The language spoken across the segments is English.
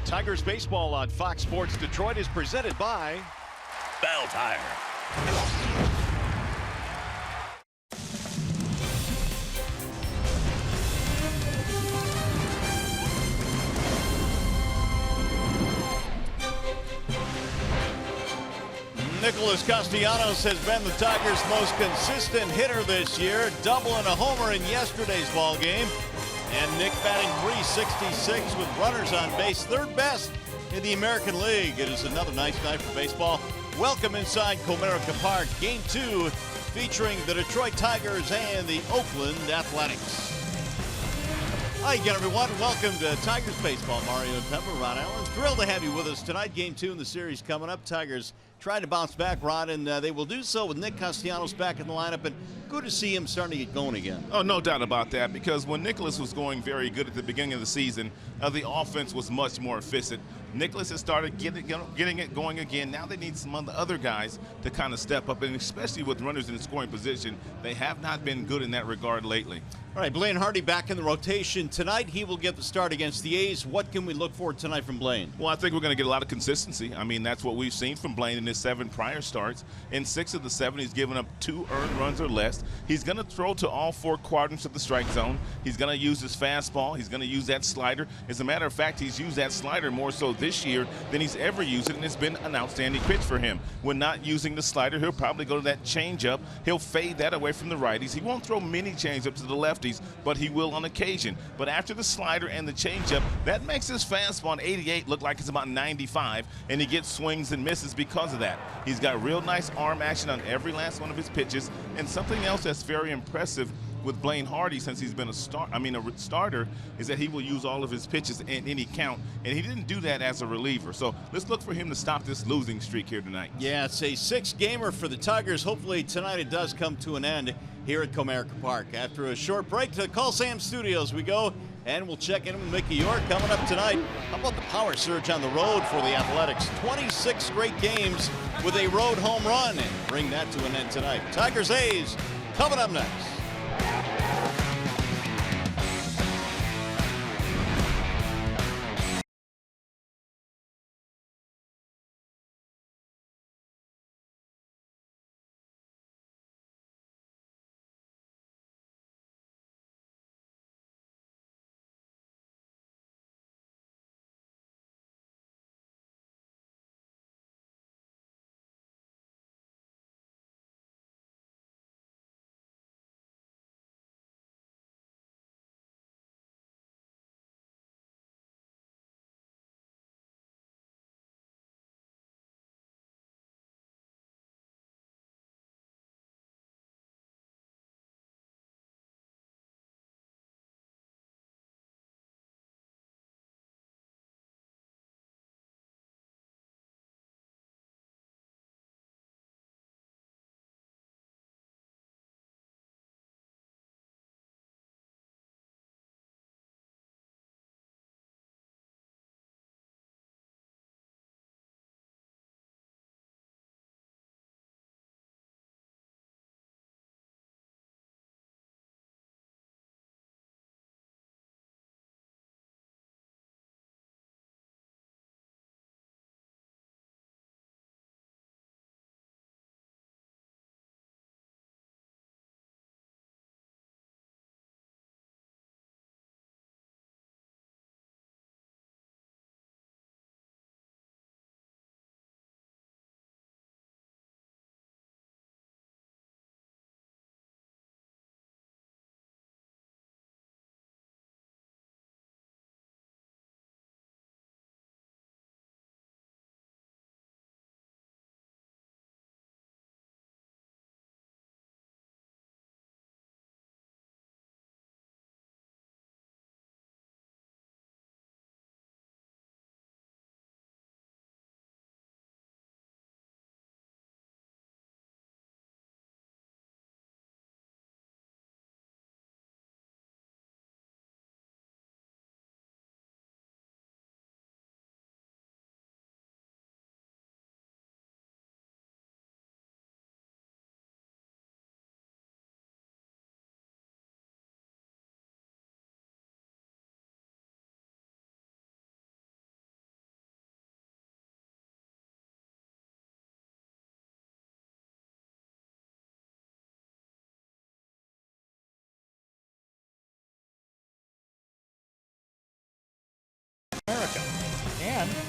Tigers baseball on Fox Sports Detroit is presented by Bell Tire. Nicholas Castellanos has been the Tigers' most consistent hitter this year, double and a homer in yesterday's ball game. And Nick batting .366 with runners on base, third best in the American League. It is another nice night for baseball. Welcome inside Comerica Park, Game 2, featuring the Detroit Tigers and the Oakland Athletics. Hi again, everyone. Welcome to Tigers Baseball. Mario and Pepper, Ron Allen. Thrilled to have you with us tonight. Game 2 in the series coming up. Tigers trying to bounce back, Ron, and they will do so with Nick Castellanos back in the lineup. And good to see him starting to get going again. Oh, no doubt about that, because when Nicholas was going very good at the beginning of the season, the offense was much more efficient. Nicholas has started getting it going again. Now they need some of the other guys to kind of step up, and especially with runners in the scoring position, they have not been good in that regard lately. All right, Blaine Hardy back in the rotation tonight. He will get the start against the A's. What can we look for tonight from Blaine? Well, I think we're going to get a lot of consistency. I mean, that's what we've seen from Blaine in his 7 prior starts. In 6 of the 7, he's given up 2 earned runs or less. He's going to throw to all 4 quadrants of the strike zone. He's going to use his fastball. He's going to use that slider. As a matter of fact, he's used that slider more so this year than he's ever used it, and it's been an outstanding pitch for him. When not using the slider, he'll probably go to that changeup. He'll fade that away from the righties. He won't throw many changeups to the lefties, but he will on occasion. But after the slider and the changeup, that makes his fastball on 88 look like it's about 95, and he gets swings and misses because of that. He's got real nice arm action on every last one of his pitches, and something else that's very impressive with Blaine Hardy, since he's been a starter, is that he will use all of his pitches in any count, and he didn't do that as a reliever. So let's look for him to stop this losing streak here tonight. Yeah, it's a 6-gamer for the Tigers. Hopefully tonight it does come to an end here at Comerica Park. After a short break to the Call Sam Studios we go, and we'll check in with Mickey York coming up tonight. How about the power surge on the road for the Athletics? 26 straight games with a road home run, and bring that to an end tonight. Tigers A's coming up next.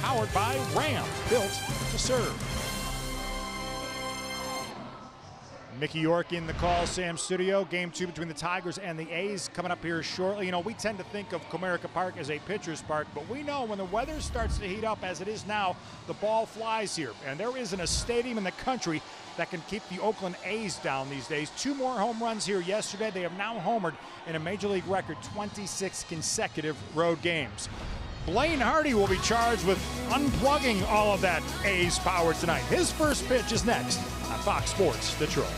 powered by Ram, built to serve. Mickey York in the call, Sam Studio. Game 2 between the Tigers and the A's coming up here shortly. You know, we tend to think of Comerica Park as a pitcher's park, but we know when the weather starts to heat up as it is now, the ball flies here. And there isn't a stadium in the country that can keep the Oakland A's down these days. 2 more home runs here yesterday. They have now homered in a Major League record 26 consecutive road games. Blaine Hardy will be charged with unplugging all of that A's power tonight. His first pitch is next on Fox Sports Detroit.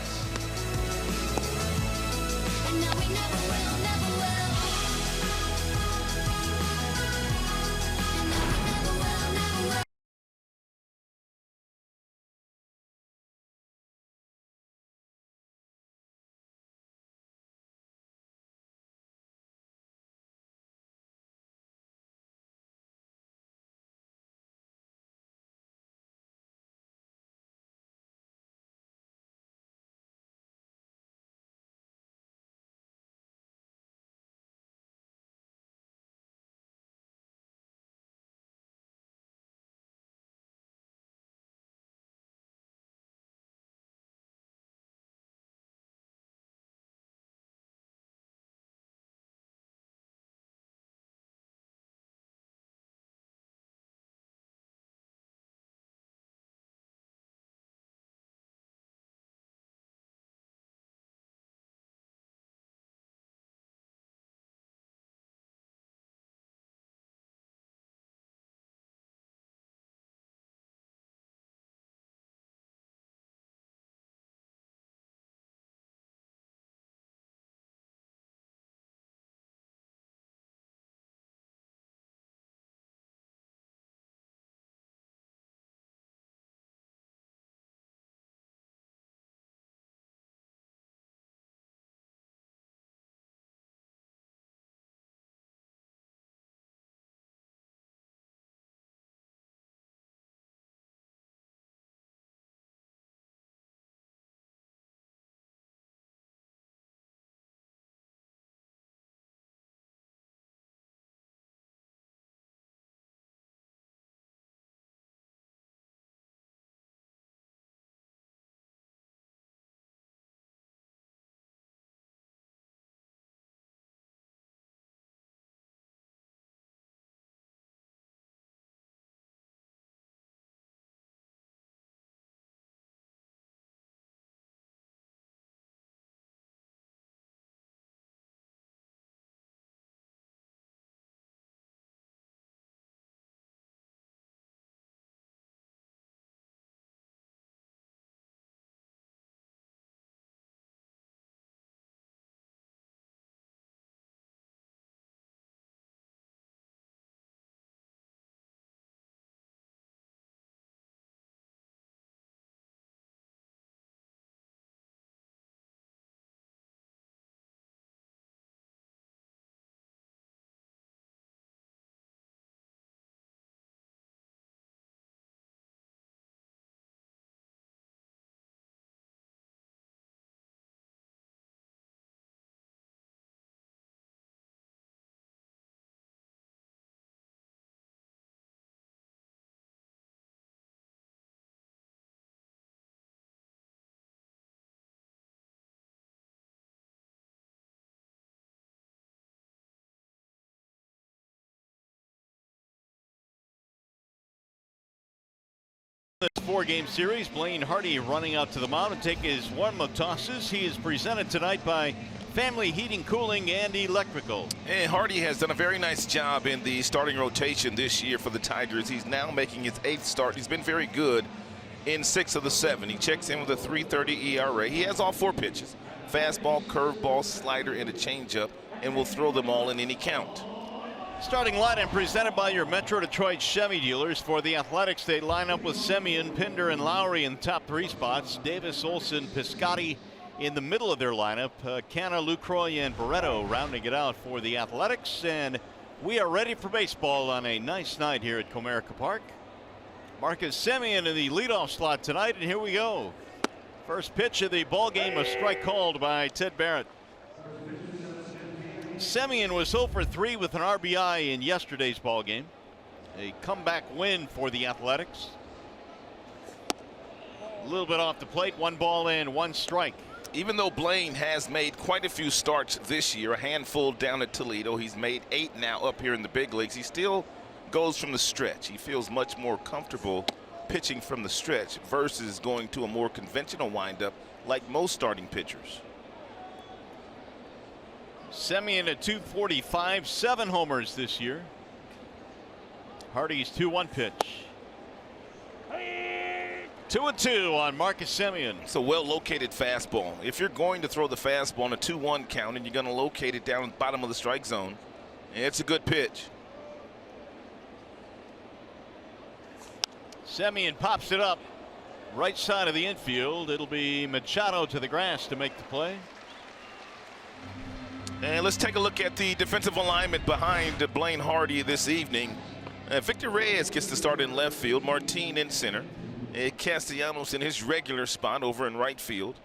This 4-game series, Blaine Hardy running out to the mound and take his warm-up tosses. He is presented tonight by Family Heating, Cooling, and Electrical. And Hardy has done a very nice job in the starting rotation this year for the Tigers. He's now making his 8th start. He's been very good in 6 of the 7. He checks in with a 3.30 ERA. He has all 4 pitches: fastball, curveball, slider, and a changeup, and will throw them all in any count. Starting lineup presented by your Metro Detroit Chevy dealers. For the Athletics, they line up with Semien, Pinder, and Lowry in the top 3 spots. Davis, Olson, Piscotty in the middle of their lineup. Canna, Lucroy, and Barreto rounding it out for the Athletics. And we are ready for baseball on a nice night here at Comerica Park. Marcus Semien in the leadoff slot tonight, and here we go. First pitch of the ball game, a strike called by Ted Barrett. Semien was 0 for 3 with an RBI in yesterday's ball game. A comeback win for the Athletics. A little bit off the plate, 1 ball and 1 strike. Even though Blaine has made quite a few starts this year, a handful down at Toledo, he's made 8 now up here in the big leagues. He still goes from the stretch. He feels much more comfortable pitching from the stretch versus going to a more conventional windup like most starting pitchers. Semien at 245, 7 homers this year. Hardy's 2-1 pitch. 2-2 on Marcus Semien. It's a well-located fastball. If you're going to throw the fastball on a 2-1 count and you're going to locate it down at the bottom of the strike zone, it's a good pitch. Semien pops it up right side of the infield. It'll be Machado to the grass to make the play. And let's take a look at the defensive alignment behind Blaine Hardy this evening. Victor Reyes gets to start in left field, Martin in center, Castellanos in his regular spot over in right field.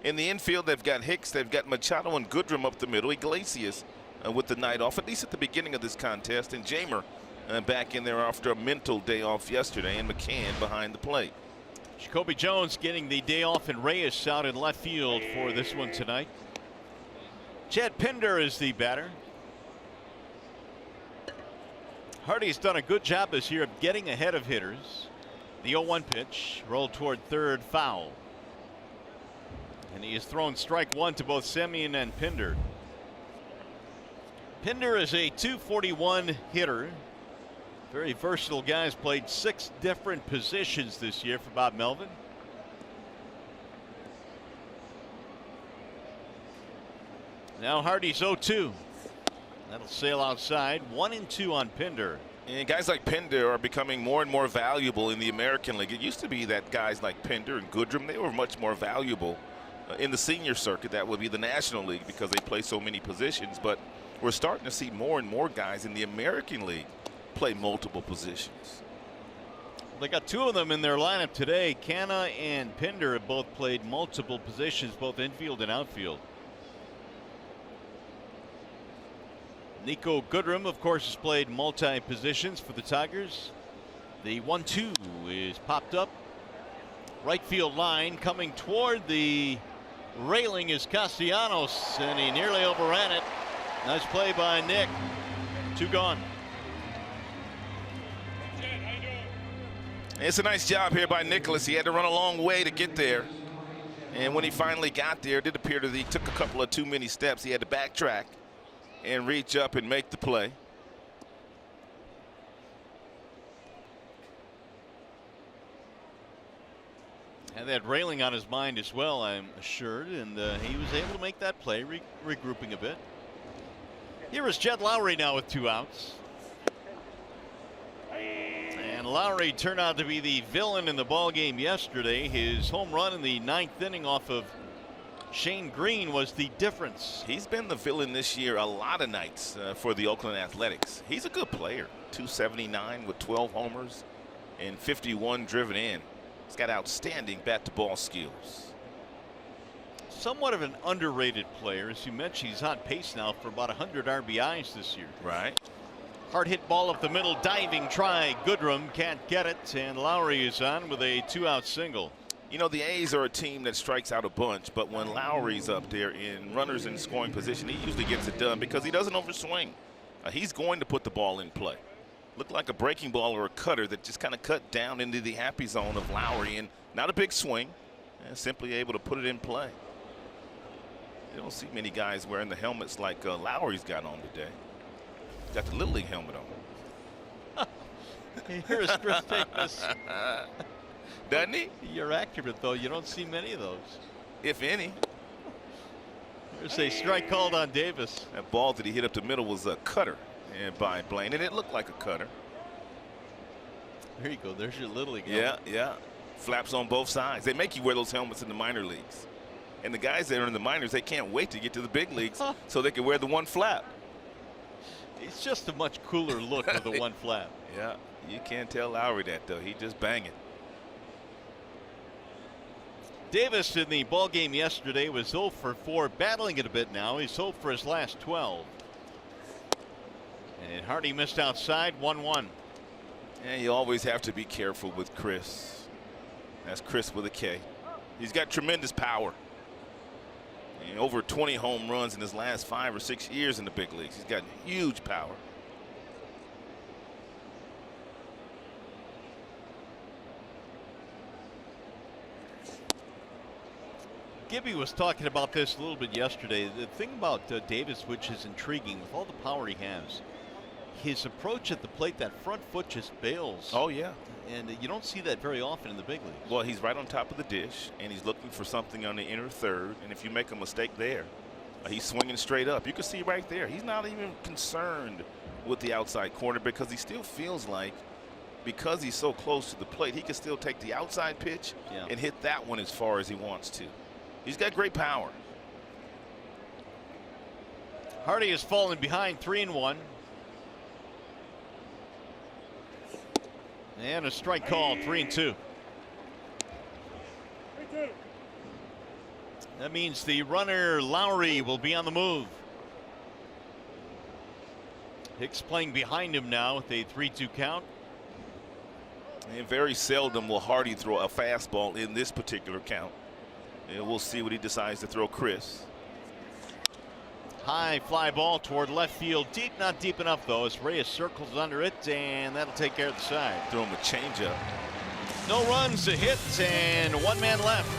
In the infield, they've got Hicks, they've got Machado and Goodrum up the middle, Iglesias with the night off, at least at the beginning of this contest, and Jamer back in there after a mental day off yesterday, and McCann behind the plate. Jacoby Jones getting the day off, and Reyes out in left field for this one tonight. Chad Pinder is the batter. Hardy's done a good job this year of getting ahead of hitters. The 0-1 pitch rolled toward third, foul. And he has thrown strike 1 to both Semien and Pinder. Pinder is a 241 hitter. Very versatile guy. Has played 6 different positions this year for Bob Melvin. Now Hardy's 0-2. That'll sail outside. 1-2 on Pinder. And guys like Pinder are becoming more and more valuable in the American League. It used to be that guys like Pinder and Goodrum, they were much more valuable in the senior circuit. That would be the National League because they play so many positions. But we're starting to see more and more guys in the American League play multiple positions. They got 2 of them in their lineup today. Canna and Pinder have both played multiple positions, both infield and outfield. Nico Goodrum, of course, has played multi-positions for the Tigers. The 1-2 is popped up. Right field line coming toward the railing is Castellanos, and he nearly overran it. Nice play by Nick. 2 gone. It's a nice job here by Nicholas. He had to run a long way to get there. And when he finally got there, it did appear that he took a couple of too many steps. He had to backtrack and reach up and make the play. Had that railing on his mind as well, I'm assured, and he was able to make that play, regrouping a bit. Here is Jed Lowry now with 2 outs. And Lowry turned out to be the villain in the ball game yesterday. His home run in the 9th inning off of Shane Green was the difference. He's been the villain this year a lot of nights for the Oakland Athletics. He's a good player. 279 with 12 homers and 51 driven in. He's got outstanding bat-to-ball skills. Somewhat of an underrated player. As you mentioned, he's on pace now for about 100 RBIs this year. Right. Hard hit ball up the middle, diving try. Goodrum can't get it, and Lowry is on with a 2-out single. You know, the A's are a team that strikes out a bunch, but when Lowry's up there in runners in scoring position, he usually gets it done because he doesn't overswing. He's going to put the ball in play. Looked like a breaking ball or a cutter that just kind of cut down into the happy zone of Lowry, and not a big swing, and simply able to put it in play. You don't see many guys wearing the helmets like Lowry's got on today. Got the Little League helmet on. Here's Chris Davis. Doesn't he? You're accurate, though. You don't see many of those. If any. There's a strike called on Davis. That ball that he hit up the middle was a cutter by Blaine, and it looked like a cutter. There you go. There's your Little League Yeah, helmet. yeah. Flaps on both sides. They make you wear those helmets in the minor leagues. And the guys that are in the minors, they can't wait to get to the big leagues so they can wear the one flap. It's just a much cooler look with the one flap. Yeah, you can't tell Lowry that, though. He just banging. Davis in the ball game yesterday was 0 for 4, battling it a bit now. He's 0 for his last 12. And Hardy missed outside, 1-1. And you always have to be careful with Chris. That's Chris with a K. He's got tremendous power. And over 20 home runs in his last 5 or 6 years in the big leagues. He's got huge power. Gibby was talking about this a little bit yesterday. The thing about Davis, which is intriguing, with all the power he has, his approach at the plate, that front foot just bails. Oh, yeah. And you don't see that very often in the big leagues. Well, he's right on top of the dish, and he's looking for something on the inner third. And if you make a mistake there, he's swinging straight up. You can see right there, he's not even concerned with the outside corner because he still feels like, because he's so close to the plate, he can still take the outside pitch and hit that one as far as he wants to. He's got great power. Hardy has fallen behind 3-1. And a strike call, 3-2. That means the runner Lowry will be on the move. Hicks playing behind him now with a 3-2 count. And very seldom will Hardy throw a fastball in this particular count. And we'll see what he decides to throw Chris. High fly ball toward left field. Deep, not deep enough though, as Reyes circles under it, and that'll take care of the side. Throw him a changeup. No runs, a hit, and 1 man left.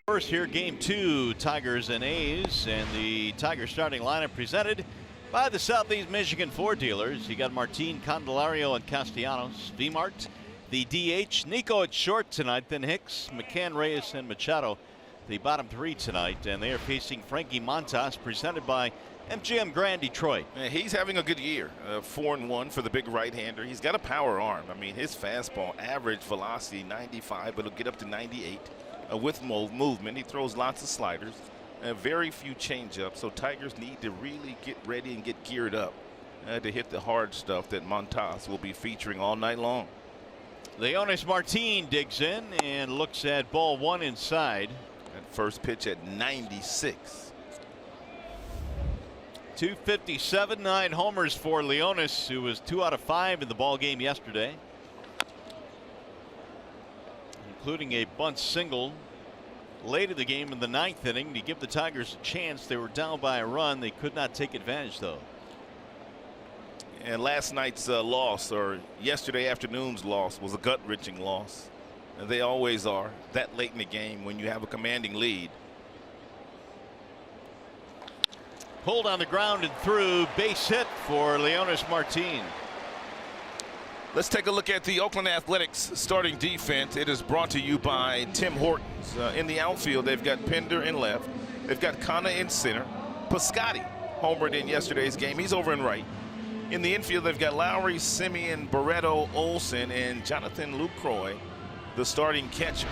First here, game 2, Tigers and A's, and the Tigers starting lineup presented by the Southeast Michigan Ford dealers. You got Martin, Candelario, and Castellanos. V-Mart, the DH, Nico at short tonight, then Hicks, McCann, Reyes, and Machado, the bottom 3 tonight, and they are facing Frankie Montas, presented by MGM Grand Detroit. He's having a good year. 4-1 for the big right-hander. He's got a power arm. I mean, his fastball average velocity 95, but it'll get up to 98. With movement, he throws lots of sliders, very few changeups. So Tigers need to really get ready and get geared up to hit the hard stuff that Montas will be featuring all night long. Leonis Martin digs in and looks at ball 1 inside. That first pitch at 96. 257, 9 homers for Leonis, who was 2 out of 5 in the ball game yesterday, including a bunt single late in the game in the 9th inning to give the Tigers a chance. They were down by a run. They could not take advantage though. And last night's loss, or yesterday afternoon's loss, was a gut-wrenching loss. And they always are that late in the game when you have a commanding lead. Pulled on the ground and through, base hit for Leonis Martin. Let's take a look at the Oakland Athletics starting defense. It is brought to you by Tim Hortons. In the outfield, they've got Pender in left. They've got Kana in center. Piscotty homered in yesterday's game. He's over in right. In the infield, they've got Lowry, Simeon, Barreto, Olsen, and Jonathan Lucroy, the starting catcher.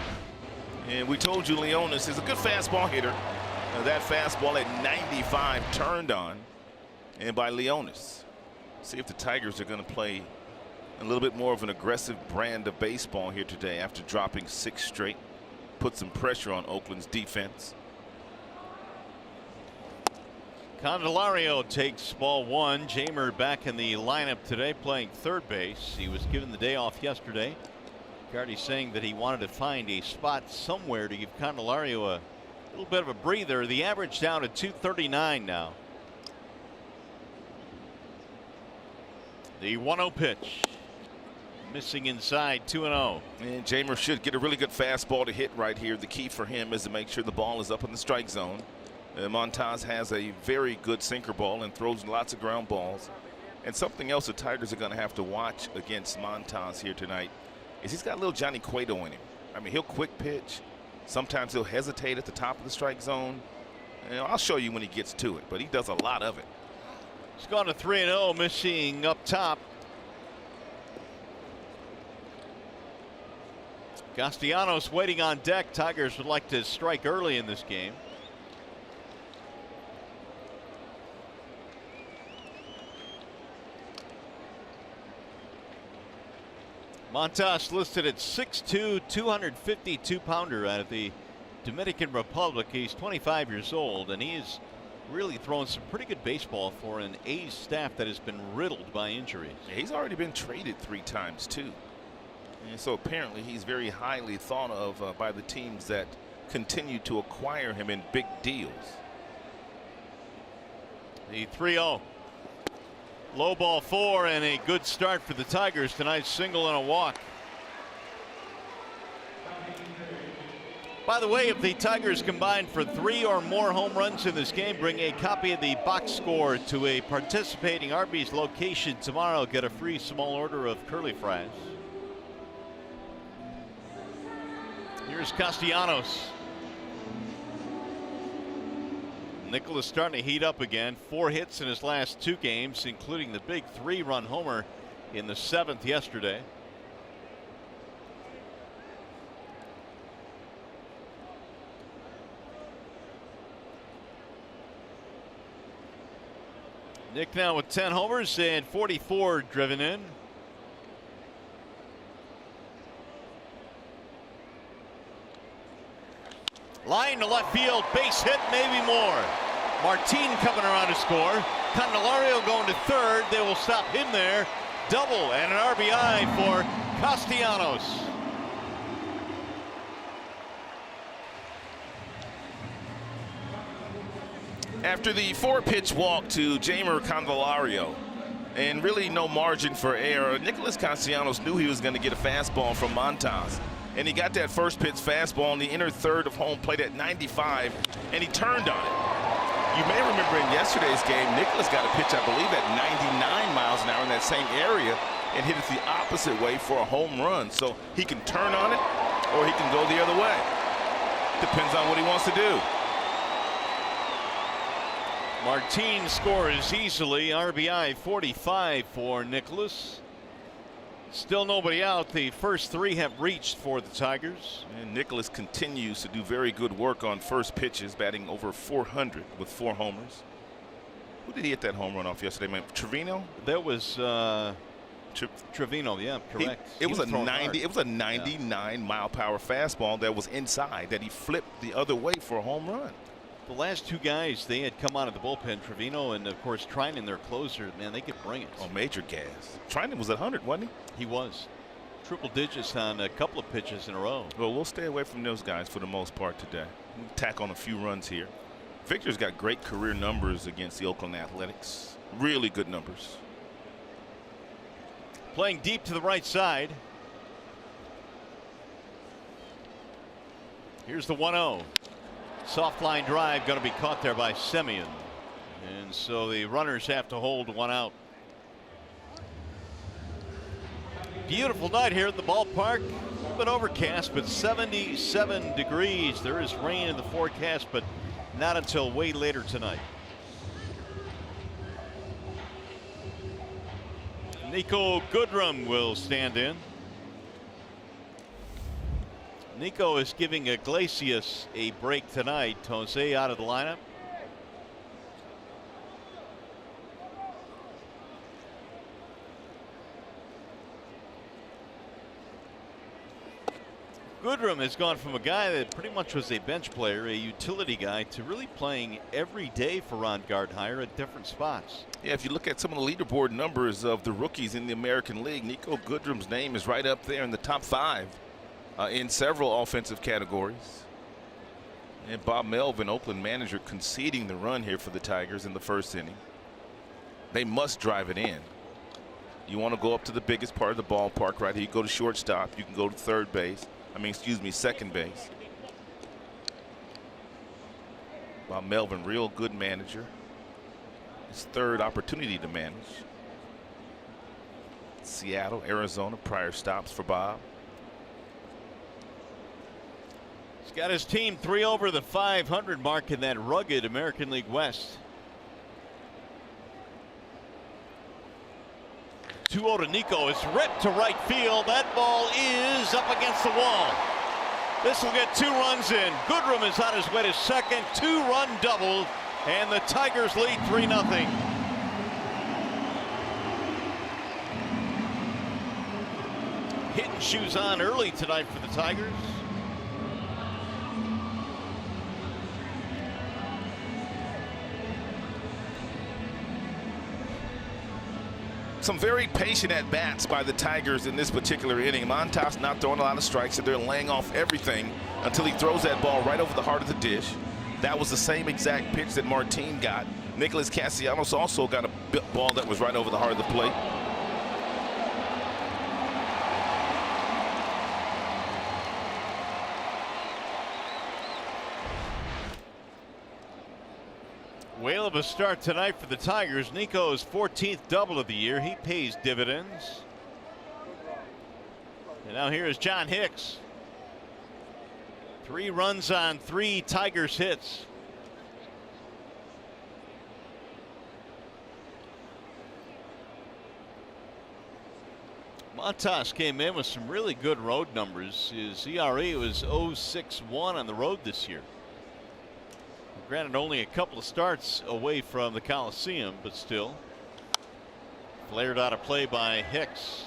And we told you Leonis is a good fastball hitter. That fastball at 95 turned on, and by Leonis. See if the Tigers are going to play a little bit more of an aggressive brand of baseball here today after dropping 6 straight. Put some pressure on Oakland's defense. Candelario takes ball 1. Jamer back in the lineup today playing third base. He was given the day off yesterday. Cardi saying that he wanted to find a spot somewhere to give Candelario a little bit of a breather. The average down to 239 now. The 1-0 pitch. Missing inside, 2-0. And Jamer should get a really good fastball to hit right here. The key for him is to make sure the ball is up in the strike zone. Montas has a very good sinker ball and throws lots of ground balls. And something else the Tigers are going to have to watch against Montas here tonight is he's got a little Johnny Cueto in him. I mean, he'll quick pitch. Sometimes he'll hesitate at the top of the strike zone. And I'll show you when he gets to it, but he does a lot of it. He's gone to 3-0, missing up top. Castellanos waiting on deck. Tigers would like to strike early in this game. Montas listed at 6'2", 252-pounder out of the Dominican Republic. He's 25 years old, and he is really throwing some pretty good baseball for an A's staff that has been riddled by injuries. Yeah, he's already been traded 3 times too. And so apparently he's very highly thought of by the teams that continue to acquire him in big deals. The 3-0. Low ball 4 and a good start for the Tigers tonight. Single and a walk. By the way, if the Tigers combine for 3 or more home runs in this game, bring a copy of the box score to a participating Arby's location tomorrow. Get a free small order of curly fries. Here's Castellanos. Nicholas starting to heat up again. 4 hits in his last 2 games, including the big 3-run homer in the 7th yesterday. Nick now with 10 homers and 44 driven in. Line to left field, base hit, maybe more. Martin coming around to score. Candelario going to third. They will stop him there. Double and an RBI for Castellanos. After the 4-pitch walk to Jamer Candelario, and really no margin for error, Nicholas Castellanos knew he was going to get a fastball from Montas. And he got that first pitch fastball in the inner third of home plate at 95, and he turned on it. You may remember in yesterday's game, Nicholas got a pitch, I believe, at 99 miles an hour in that same area and hit it the opposite way for a home run. So he can turn on it or he can go the other way. Depends on what he wants to do. Martin scores easily. RBI 45 for Nicholas. Still nobody out. The first 3 have reached for the Tigers. And Nicholas continues to do very good work on first pitches, batting over 400 with 4 homers. Who did he hit that home run off yesterday, man? Trevino? That was Trevino, yeah, correct. It was a 99 mile per hour fastball that was inside that he flipped the other way for a home run. The last 2 guys, they had come out of the bullpen, Trevino and of course Trinan, their closer. Man, they could bring it. Oh, major gas. Trinan was at 100, wasn't he? He was. Triple digits on a couple of pitches in a row. Well, we'll stay away from those guys for the most part today. We'll tack on a few runs here. Victor's got great career numbers against the Oakland Athletics. Really good numbers. Playing deep to the right side. Here's the 1-0. Soft line drive going to be caught there by Simeon. And so the runners have to hold 1 out. Beautiful night here at the ballpark. A little bit overcast, but 77 degrees. There is rain in the forecast, but not until way later tonight. Nico Goodrum will stand in. Nico is giving Iglesias a break tonight. Jose out of the lineup. Goodrum has gone from a guy that pretty much was a bench player, a utility guy, to really playing every day for Ron Gardenhire at different spots. Yeah, if you look at some of the leaderboard numbers of the rookies in the American League, Nico Goodrum's name is right up there in the top 5 in several offensive categories. And Bob Melvin, Oakland manager, conceding the run here for the Tigers in the first inning. They must drive it in. You want to go up to the biggest part of the ballpark right here. You go to shortstop. You can go to third base. Second base. Bob Melvin, real good manager. His third opportunity to manage. Seattle, Arizona, prior stops for Bob. He's got his team 3 over the 500 mark in that rugged American League West. 2-0 to Nico. It's ripped to right field. That ball is up against the wall. This will get 2 runs in. Goodrum is on his way to second. 2-run double, and the Tigers lead 3-0. Hitting shoes on early tonight for the Tigers. Some very patient at-bats by the Tigers in this particular inning. Montas not throwing a lot of strikes, so they're laying off everything until he throws that ball right over the heart of the dish. That was the same exact pitch that Martin got. Nicholas Castellanos also got a ball that was right over the heart of the plate. Whale of a start tonight for the Tigers. Nico's 14th double of the year. He pays dividends. And now here is John Hicks. 3 runs on 3 Tigers hits. Montas came in with some really good road numbers. His ERA was 0.61 on the road this year. Granted, only a couple of starts away from the Coliseum, but still. Flared out of play by Hicks.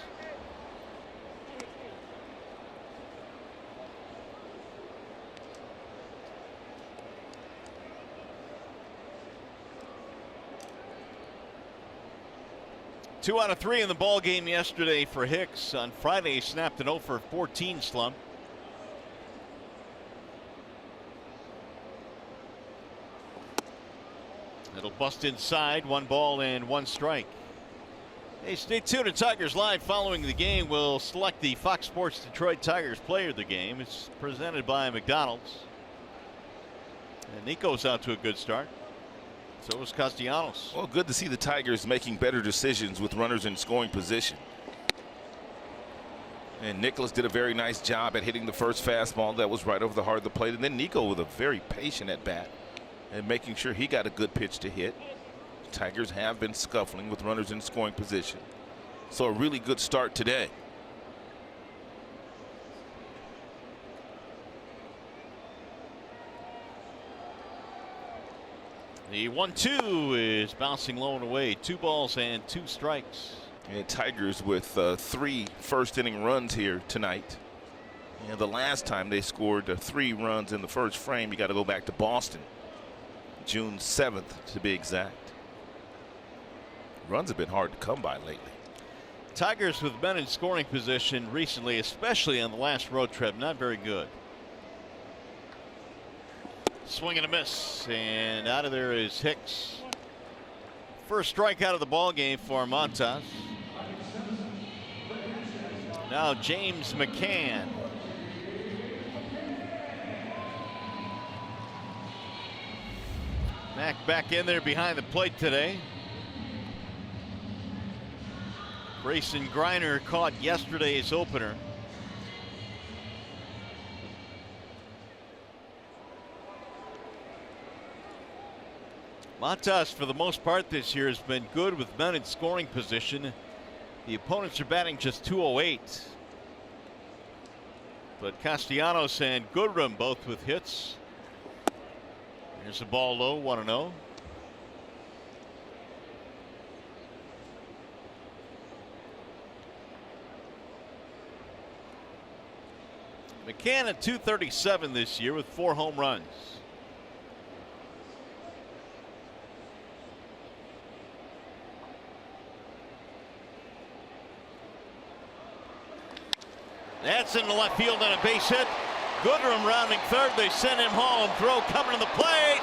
Two out of 3 in the ball game yesterday for Hicks. On Friday, he snapped an 0-for-14 slump. It'll bust inside. 1 ball and 1 strike. Hey, stay tuned to Tigers Live. Following the game, we'll select the Fox Sports Detroit Tigers player of the game. It's presented by McDonald's. And Nico's out to a good start. So is Castellanos. Well, good to see the Tigers making better decisions with runners in scoring position. And Nicholas did a very nice job at hitting the first fastball that was right over the heart of the plate. And then Nico with a very patient at bat and making sure he got a good pitch to hit. Tigers have been scuffling with runners in scoring position. So a really good start today. The 1-2 is bouncing low and away. 2 balls and 2 strikes. And Tigers with 3 first inning runs here tonight. And the last time they scored 3 runs in the first frame, you got to go back to Boston. June 7th to be exact. Runs have been hard to come by lately. Tigers with men in scoring position recently, especially on the last road trip, not very good. Swing and a miss, and out of there is Hicks. First strikeout of the ball game for Montas. Now James McCann. Mac back in there behind the plate today. Grayson Griner caught yesterday's opener. Montas, for the most part this year, has been good with men in scoring position. The opponents are batting just 208. But Castellanos and Goodrum both with hits. Here's the ball low, 1-0. McCann at 237 this year with 4 home runs. That's in the left field on a base hit. Goodrum rounding third. They send him home. Throw coming to the plate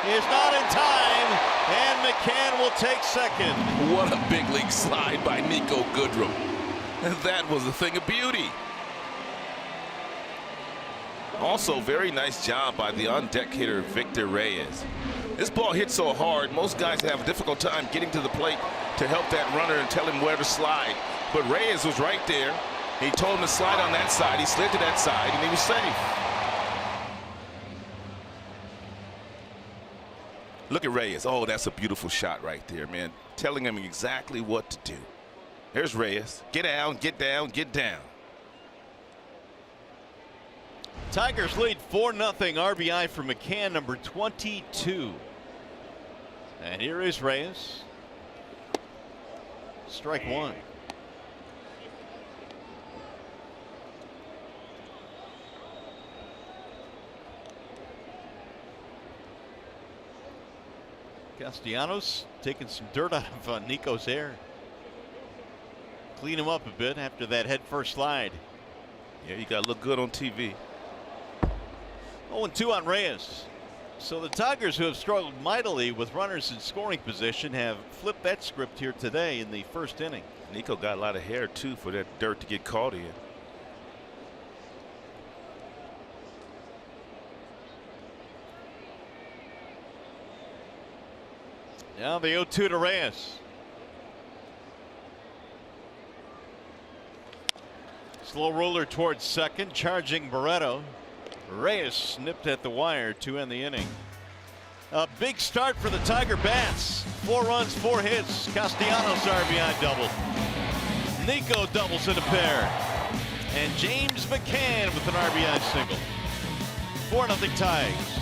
is not in time, and McCann will take second. What a big league slide by Nico Goodrum. That was a thing of beauty. Also, very nice job by the on-deck hitter, Victor Reyes. This ball hit so hard, most guys have a difficult time getting to the plate to help that runner and tell him where to slide. But Reyes was right there. He told him to slide on that side. He slid to that side, and he was safe. Look at Reyes. Oh, that's a beautiful shot right there, man. Telling him exactly what to do. There's Reyes. Get down, get down, get down. Tigers lead 4-0. RBI for McCann, number 22. And here is Reyes. Strike one. Castellanos taking some dirt out of Nico's hair. Clean him up a bit after that head first slide. Yeah, you got to look good on TV. 0-2 on Reyes. So the Tigers, who have struggled mightily with runners in scoring position, have flipped that script here today in the first inning. Nico got a lot of hair too for that dirt to get caught in. Now the 0-2 to Reyes. Slow roller towards second, charging Barreto. Reyes snipped at the wire to end the inning. A big start for the Tiger bats. 4 runs, 4 hits. Castellanos RBI double. Nico doubles in a pair. And James McCann with an RBI single. 4-0 Tigers.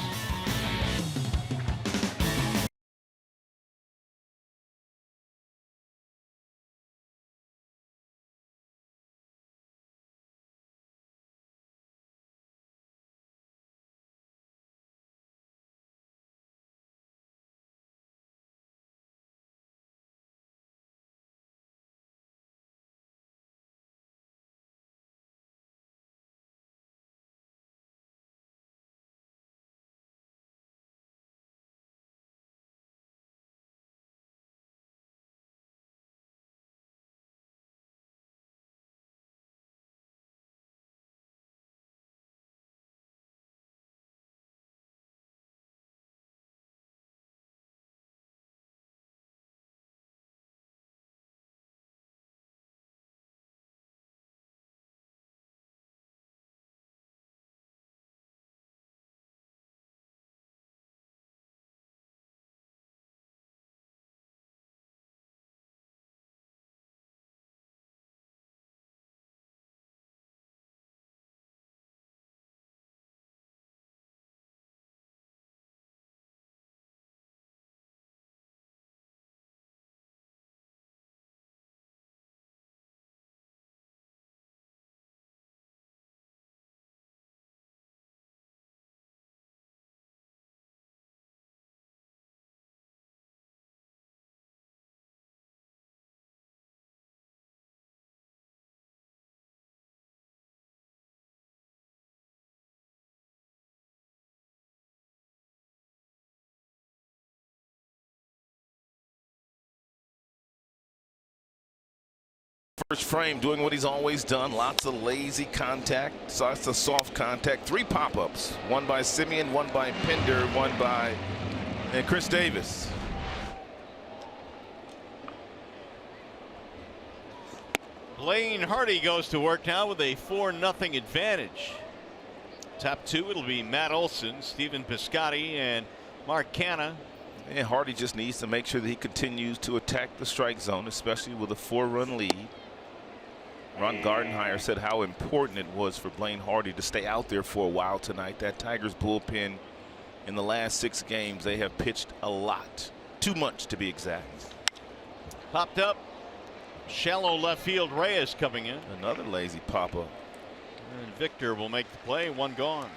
First frame doing what he's always done. Lots of lazy contact, lots of soft contact. 3 pop-ups. One by Simeon, one by Pinder, one by Chris Davis. Blaine Hardy goes to work now with a 4-0 advantage. Top 2, it'll be Matt Olson, Stephen Piscotty, and Mark Canna. And Hardy just needs to make sure that he continues to attack the strike zone, especially with a 4-run lead. Ron Gardenhire said how important it was for Blaine Hardy to stay out there for a while tonight. That Tigers bullpen in the last 6 games, they have pitched a lot. Too much, to be exact. Popped up. Shallow left field. Reyes coming in. Another lazy pop-up. And Victor will make the play. 1 gone.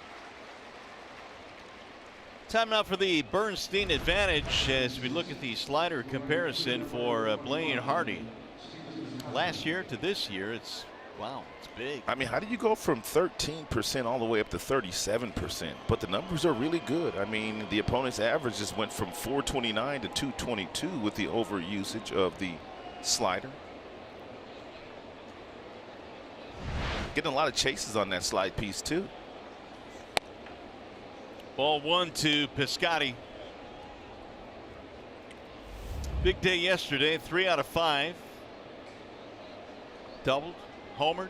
Time now for the Bernstein advantage as we look at the slider comparison for Blaine Hardy. Last year to this year, it's wow, it's big. I mean, how do you go from 13% all the way up to 37%? But the numbers are really good. I mean, the opponent's average just went from 429 to 222 with the over usage of the slider. Getting a lot of chases on that slide piece too. Ball 1 to Piscotty. Big day yesterday. 3 out of 5. Doubled, homered.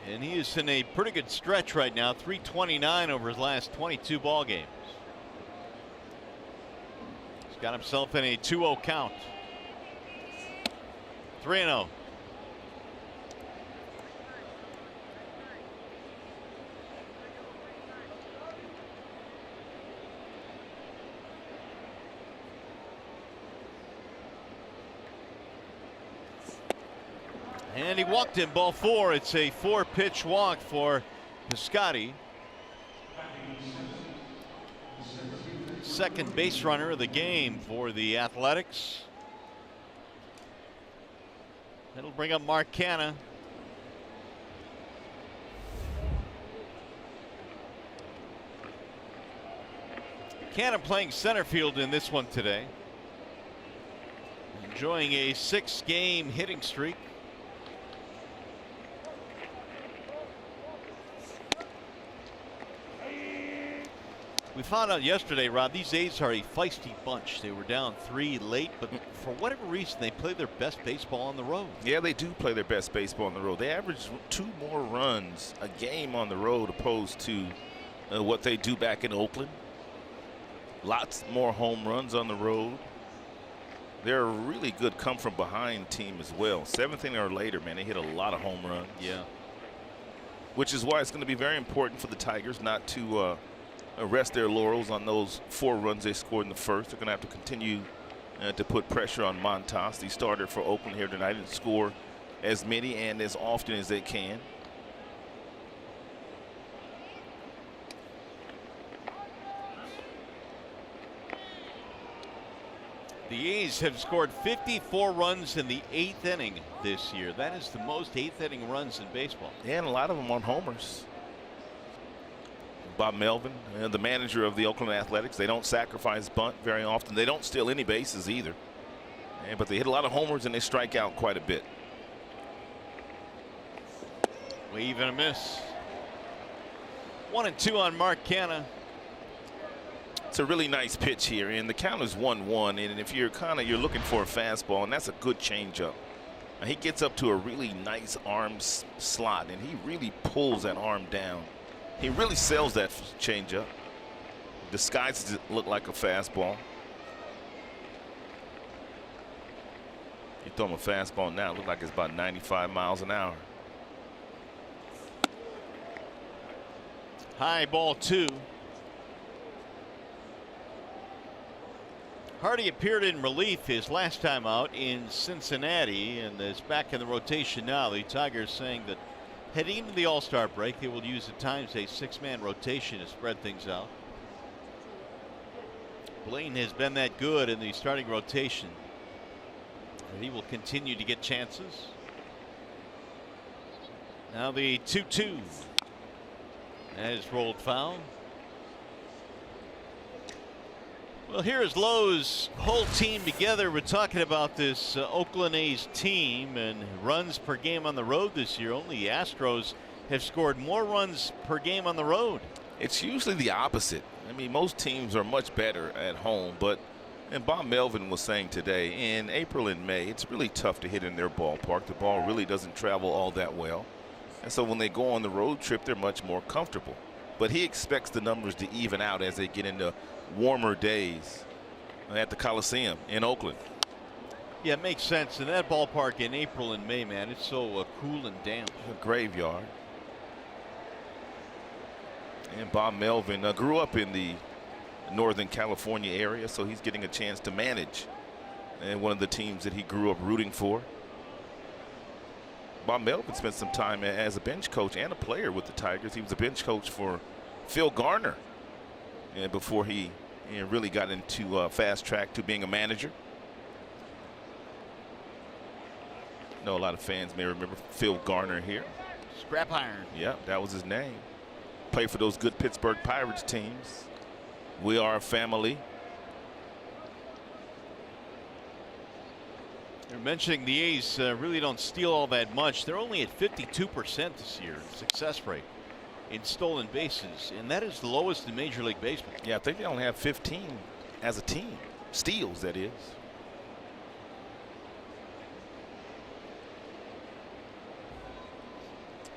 And he is in a pretty good stretch right now. 329 over his last 22 ball games. He's got himself in a 2-0 count. 3-0. And he walked in ball 4. It's a 4-pitch walk for Piscotty. Second base runner of the game for the Athletics. That'll bring up Mark Canha. Canha playing center field in this one today. Enjoying a 6-game hitting streak. We found out yesterday, Rob, these A's are a feisty bunch. They were down 3 late, but for whatever reason, they play their best baseball on the road. Yeah, they do play their best baseball on the road. They average 2 more runs a game on the road opposed to what they do back in Oakland. Lots more home runs on the road. They're a really good come-from-behind team as well. 7th inning or later, man, they hit a lot of home runs. Yeah. Which is why it's going to be very important for the Tigers not to rest their laurels on those 4 runs they scored in the first. They're going to have to continue to put pressure on Montas, the starter for Oakland here tonight, and score as many and as often as they can. The A's have scored 54 runs in the 8th inning this year. That is the most 8th inning runs in baseball. Yeah, and a lot of them on homers. Bob Melvin, the manager of the Oakland Athletics, they don't sacrifice bunt very often. They don't steal any bases either. But they hit a lot of homers and they strike out quite a bit. Wave and a miss. 1-2 on Mark Canha. It's a really nice pitch here, and the count is 1-1. And if you're looking for a fastball, and that's a good changeup. And he gets up to a really nice arm slot, and he really pulls that arm down. He really sells that changeup. Disguises it look like a fastball. You throw him a fastball now, it look like it's about 95 miles an hour. High ball 2. Hardy appeared in relief his last time out in Cincinnati and is back in the rotation now. The Tigers saying that heading into the All-Star break, they will use at times a 6-man rotation to spread things out. Blaine has been that good in the starting rotation. And he will continue to get chances. Now the 2-2. That is rolled foul. Well, here is Lowe's whole team together. We're talking about this Oakland A's team and runs per game on the road this year. Only the Astros have scored more runs per game on the road. It's usually the opposite. I mean, most teams are much better at home, but and Bob Melvin was saying today, in April and May, it's really tough to hit in their ballpark. The ball really doesn't travel all that well. And so when they go on the road trip, they're much more comfortable. But he expects the numbers to even out as they get into warmer days at the Coliseum in Oakland. Yeah, it makes sense. In that ballpark in April and May, man, it's so cool and damp. A graveyard. And Bob Melvin grew up in the Northern California area, so he's getting a chance to manage and one of the teams that he grew up rooting for. Bob Melvin spent some time as a bench coach and a player with the Tigers. He was a bench coach for Phil Garner, and before he really got into fast track to being a manager. I know a lot of fans may remember Phil Garner here. Scrap iron. Yeah, that was his name. Played for those good Pittsburgh Pirates teams. We are a family. You're mentioning the A's really don't steal all that much. They're only at 52% this year success rate in stolen bases, and that is the lowest in Major League Baseball. Yeah, I think they only have 15 as a team. Steals, that is.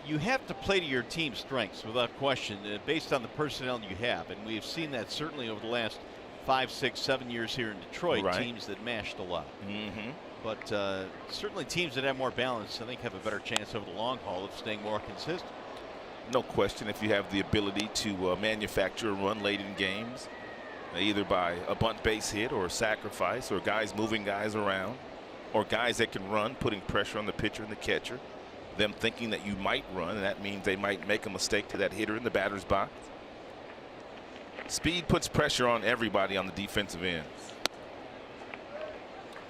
You have to play to your team's strengths without question, based on the personnel you have, and we've seen that certainly over the last 5, 6, 7 years here in Detroit. Right. Teams that mashed a lot. Mm-hmm. But certainly teams that have more balance, I think, have a better chance over the long haul of staying more consistent. No question, if you have the ability to manufacture a run late in games, either by a bunt base hit or a sacrifice, or guys moving guys around, or guys that can run, putting pressure on the pitcher and the catcher, them thinking that you might run, and that means they might make a mistake to that hitter in the batter's box. Speed puts pressure on everybody on the defensive end.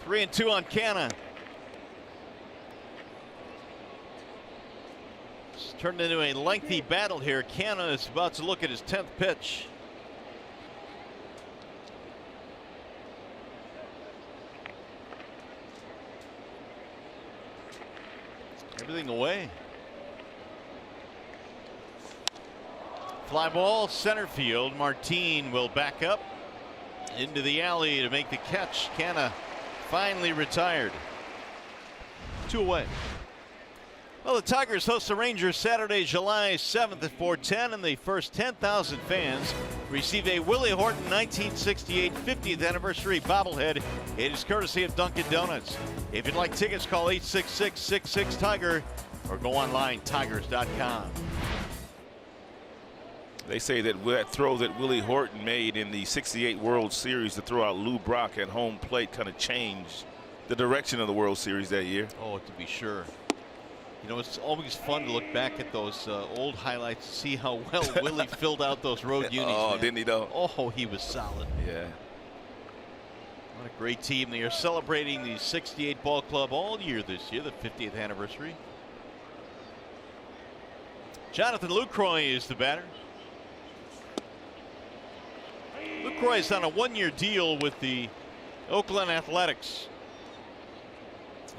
3-2 on Canna. It's turned into a lengthy battle here. Canna is about to look at his 10th pitch. Everything away. Fly ball, center field. Martin will back up into the alley to make the catch. Canna finally retired. 2 away. Well, the Tigers host the Rangers Saturday, July 7th at 4:10, and the first 10,000 fans receive a Willie Horton 1968 50th anniversary bobblehead. It is courtesy of Dunkin' Donuts. If you'd like tickets, call 866-66-TIGER or go online, tigers.com. They say that throw that Willie Horton made in the '68 World Series to throw out Lou Brock at home plate kind of changed the direction of the World Series that year. Oh, to be sure. You know, it's always fun to look back at those old highlights to see how well Willie filled out those road unis. Oh, man. didn't he though? Oh, he was solid. Yeah. What a great team. They are celebrating the 68 ball club all year this year, the 50th anniversary. Jonathan Lucroy is the batter. Lucroy is on a 1-year deal with the Oakland Athletics.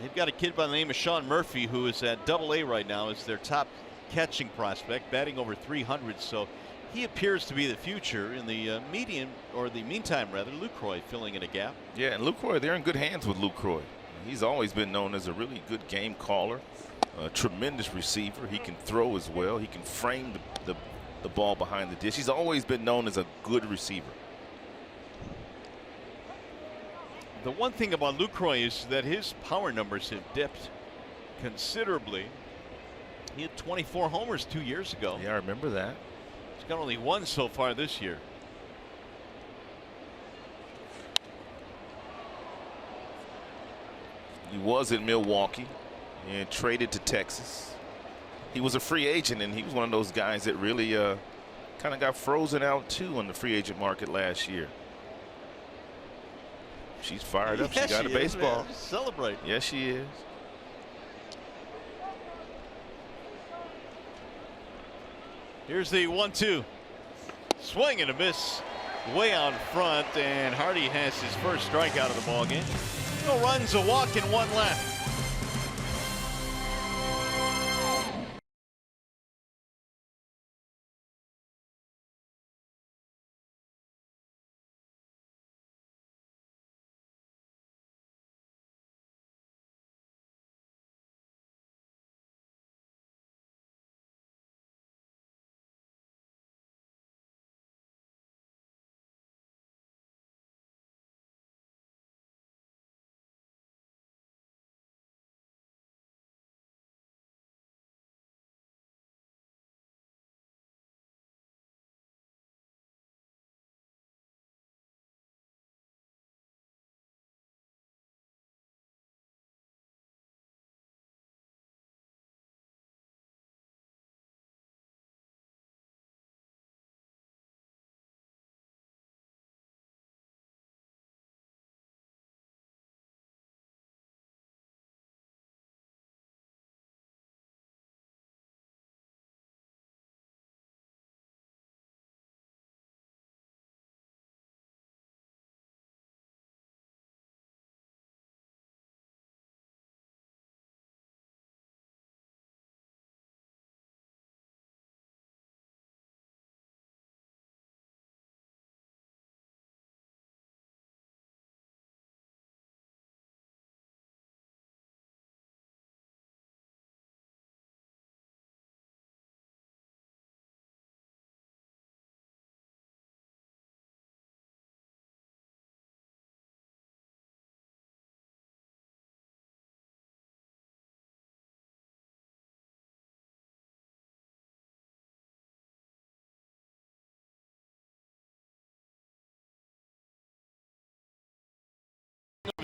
They've got a kid by the name of Sean Murphy, who is at Double-A right now as their top catching prospect, batting over 300. So he appears to be the future. In the meantime, Lucroy filling in a gap. Yeah, and Lucroy, they're in good hands with Lucroy. He's always been known as a really good game caller, a tremendous receiver. He can throw as well. He can frame the ball behind the dish. He's always been known as a good receiver. The one thing about Lucroy is that his power numbers have dipped considerably. He had 24 homers 2 years ago. Yeah, I remember that. He's got only 1 so far this year. He was in Milwaukee and traded to Texas. He was a free agent, and he was one of those guys that really kind of got frozen out too on the free agent market last year. She's fired up. Yes, she got a baseball. Man. Celebrate. Yes, she is. Here's the 1-2. Swing and a miss. Way out front, and Hardy has his first strikeout of the ball game. No runs, a walk, and 1 left.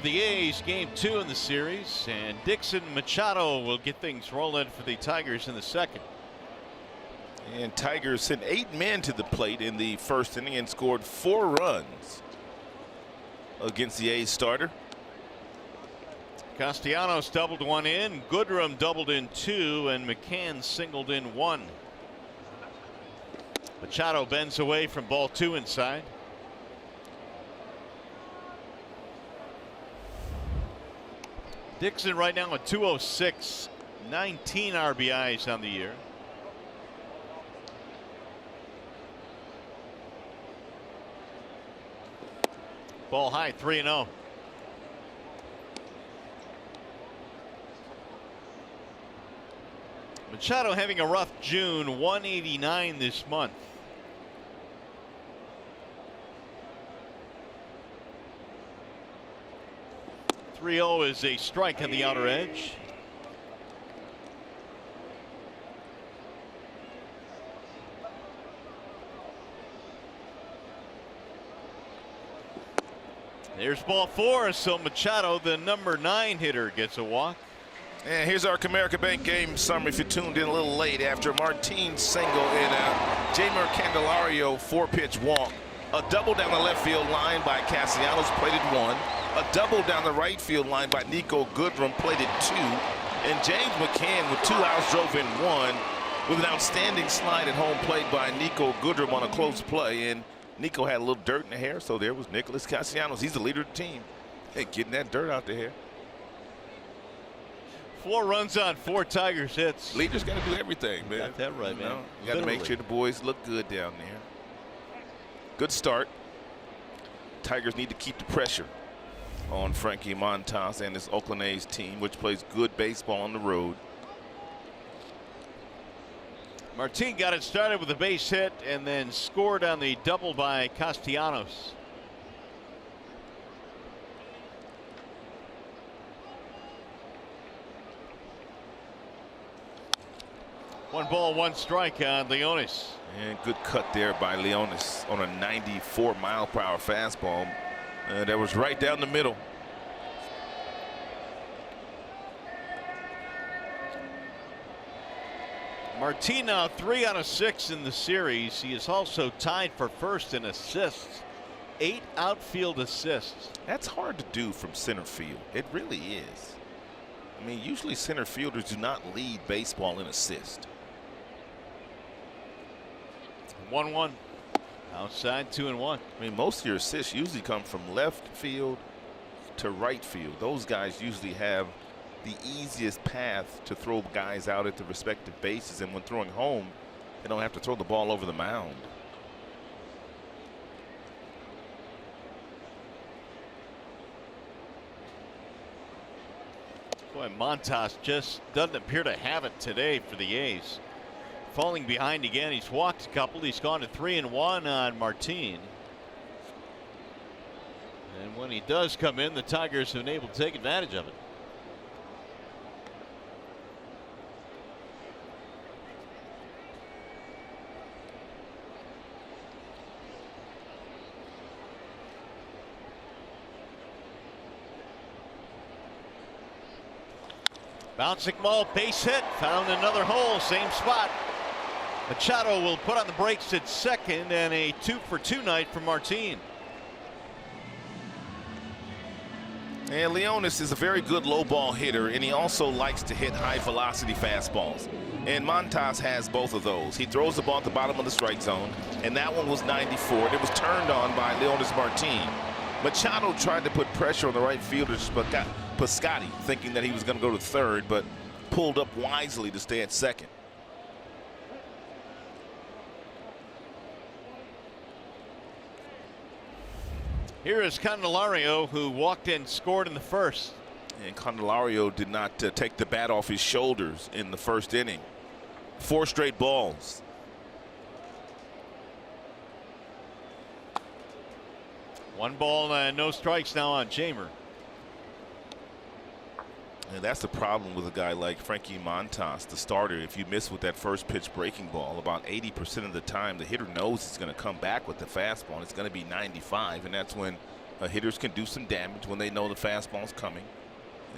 for the A's, game 2 in the series, and Dixon Machado will get things rolling for the Tigers in the second. And Tigers sent 8 men to the plate in the first inning and scored 4 runs against the A's starter. Castellanos doubled 1 in, Goodrum doubled in 2, and McCann singled in 1. Machado bends away from ball 2 inside. Dixon right now at 206, 19 RBIs on the year. Ball high, 3-0. Machado having a rough June, 189 this month. .30 is a strike on the outer edge. There's ball 4, so Machado, the number 9 hitter, gets a walk. And here's our Comerica Bank game summary if you tuned in a little late. After Martin's single and Jeimer Candelario 4-pitch walk. A double down the left field line by Castellanos, plated 1. A double down the right field line by Nico Goodrum, plated 2. And James McCann with 2 outs drove in 1 with an outstanding slide at home plate by Nico Goodrum on a close play. And Nico had a little dirt in the hair, so there was Nicholas Castellanos. He's the leader of the team. Hey, getting that dirt out the hair. 4 runs on 4 Tigers hits. Leaders got to do everything, man. Got that right, man. You got to make sure the boys look good down there. Good start. Tigers need to keep the pressure on Frankie Montas and his Oakland A's team, which plays good baseball on the road. Martin got it started with a base hit and then scored on the double by Castellanos. One ball, 1 strike on Leonis. And good cut there by Leonis on a 94-mile-per-hour fastball that was right down the middle. Martin now 3 out of 6 in the series. He is also tied for first in assists. 8 outfield assists. That's hard to do from center field. It really is. I mean, usually center fielders do not lead baseball in assists. 1-1. Outside, 2-1. I mean, most of your assists usually come from left field to right field. Those guys usually have the easiest path to throw guys out at the respective bases, and when throwing home, they don't have to throw the ball over the mound. Boy, Montas just doesn't appear to have it today for the A's. Falling behind again. He's walked a couple. He's gone to 3-1 on Martin. And when he does come in, the Tigers have been able to take advantage of it. Bouncing ball, base hit, found another hole, same spot. Machado will put on the brakes at second, and a 2-for-2 night for Martin. And Leonis is a very good low ball hitter, and he also likes to hit high velocity fastballs. And Montas has both of those. He throws the ball at the bottom of the strike zone, and that one was 94. And it was turned on by Leonis Martin. Machado tried to put pressure on the right fielder, Piscotti, thinking that he was going to go to third, but pulled up wisely to stay at second. Here is Candelario, who walked in, scored in the first. And Candelario did not take the bat off his shoulders in the first inning. 4 straight balls. One ball, no strikes now on Jeimer. And that's the problem with a guy like Frankie Montas, the starter. If you miss with that first pitch breaking ball, about 80% of the time the hitter knows he's going to come back with the fastball, and it's going to be 95, and that's when Hitters can do some damage when they know the fastball's coming,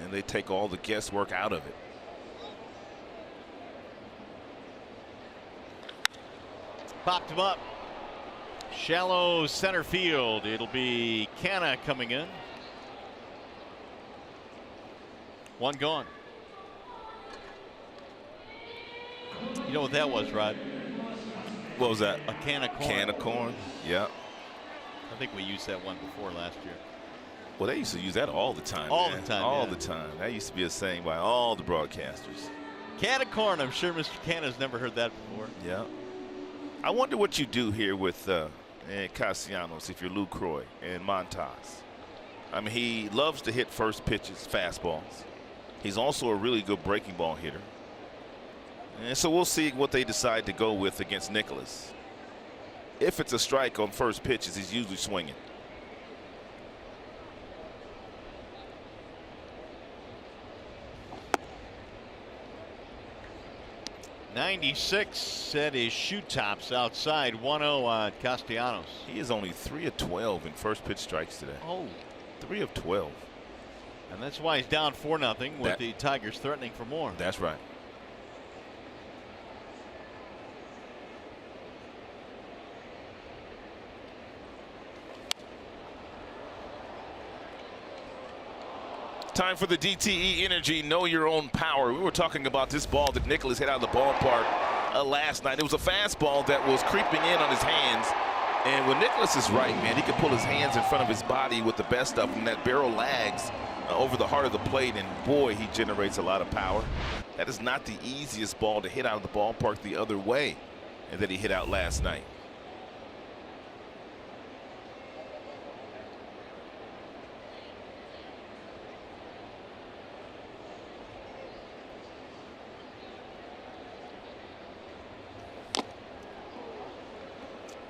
and they take all the guesswork out of it. Popped him up. Shallow center field. It'll be Canna coming in. One gone. You know what that was, Rod? What was that? A can of corn. Can of corn. Yeah. I think we used that one before last year. Well, they used to use that all the time. All man. the time. All yeah. the time. That used to be a saying by all the broadcasters. Can of corn. I'm sure Mr. Canna's never heard that before. Yeah. I wonder what you do here with Castellanos if you're Lucroy and Montas. I mean, he loves to hit first pitches, fastballs. He's also a really good breaking ball hitter. And so we'll see what they decide to go with against Nicholas. If it's a strike on first pitches, he's usually swinging. '96 at his shoe tops outside. 1-0 on Castellanos. He is only 3 of 12 in first pitch strikes today. Oh. 3 of 12. And that's why he's down 4-0 with the Tigers threatening for more. That's right. Time for the DTE Energy Know Your Own Power. We were talking about this ball that Nicholas hit out of the ballpark last night. It was a fastball that was creeping in on his hands. And when Nicholas is right, man, he can pull his hands in front of his body with the best of them. That barrel lags over the heart of the plate, and boy, he generates a lot of power. That is not the easiest ball to hit out of the ballpark the other way and that he hit out last night.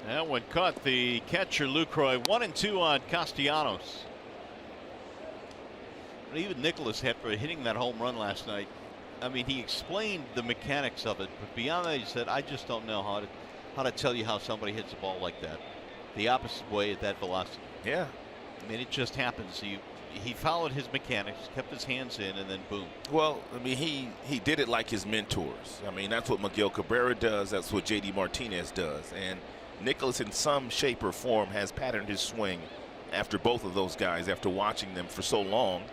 That one caught the catcher Lucroy. 1-2 on Castellanos. But even Nicholas, after hitting that home run last night, I mean, he explained the mechanics of it, but beyond that, he said, I just don't know how to tell you how somebody hits a ball like that, the opposite way at that velocity. Yeah. I mean, it just happens. He followed his mechanics, kept his hands in, and then boom. Well, I mean, he did it like his mentors. I mean, that's what Miguel Cabrera does. That's what J.D. Martinez does. And Nicholas, in some shape or form, has patterned his swing after both of those guys, after watching them for so long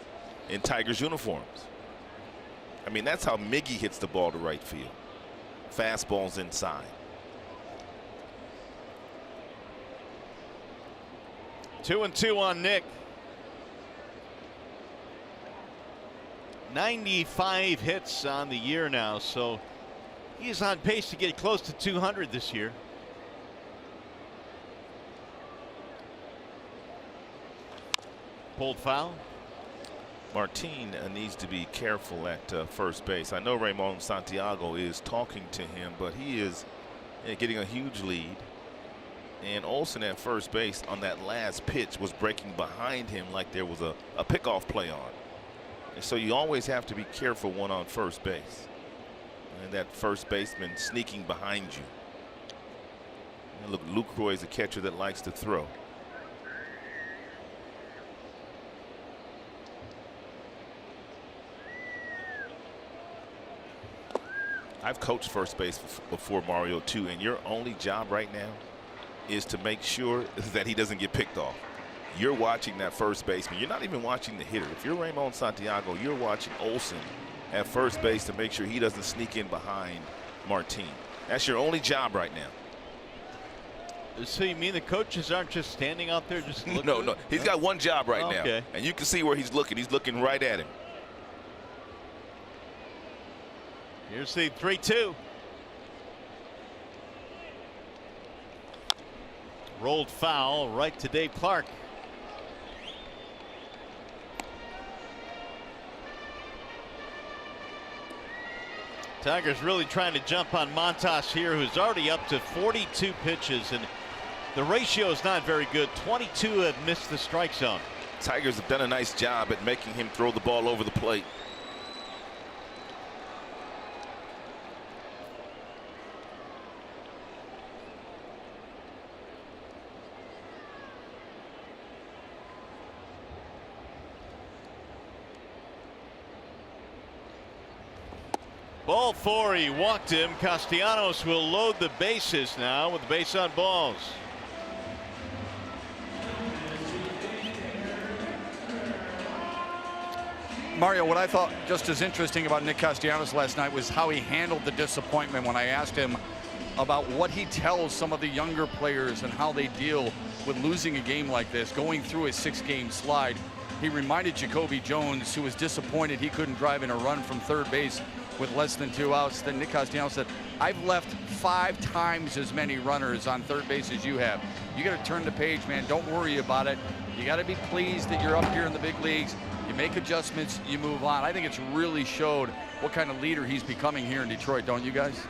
in Tigers uniforms. I mean, that's how Miggy hits the ball to right field. Fastballs inside. 2-2 on Nick. 95 hits on the year now, so he's on pace to get close to 200 this year. Pulled foul. Martin needs to be careful at first base. I know Ramon Santiago is talking to him, but he is getting a huge lead. And Olsen at first base on that last pitch was breaking behind him like there was a pickoff play on. And so you always have to be careful one on first base. And that first baseman sneaking behind you. And look, Lucroy is a catcher that likes to throw. I've coached first base before, Mario, too, and your only job right now is to make sure that he doesn't get picked off. You're watching that first baseman. You're not even watching the hitter. If you're Ramon Santiago, you're watching Olsen at first base to make sure he doesn't sneak in behind Martin. That's your only job right now. So you mean the coaches aren't just standing out there just looking? No. He's got one job right now. And you can see where he's looking. He's looking right at him. Here's the 3-2. Rolled foul right to Dave Clark. Tigers really trying to jump on Montas here, who's already up to 42 pitches, and the ratio is not very good. 22 have missed the strike zone. Tigers have done a nice job at making him throw the ball over the plate. Ball 4, he walked him. Castellanos will load the bases now with base on balls. Mario, what I thought just as interesting about Nick Castellanos last night was how he handled the disappointment when I asked him about what he tells some of the younger players and how they deal with losing a game like this, going through a 6-game slide. He reminded Jacoby Jones, who was disappointed he couldn't drive in a run from third base with less than 2 outs. Then Nick Castellanos said, I've left 5 times as many runners on third base as you have. You got to turn the page, man. Don't worry about it. You got to be pleased that you're up here in the big leagues. You make adjustments, you move on. I think it's really showed what kind of leader he's becoming here in Detroit, don't you guys?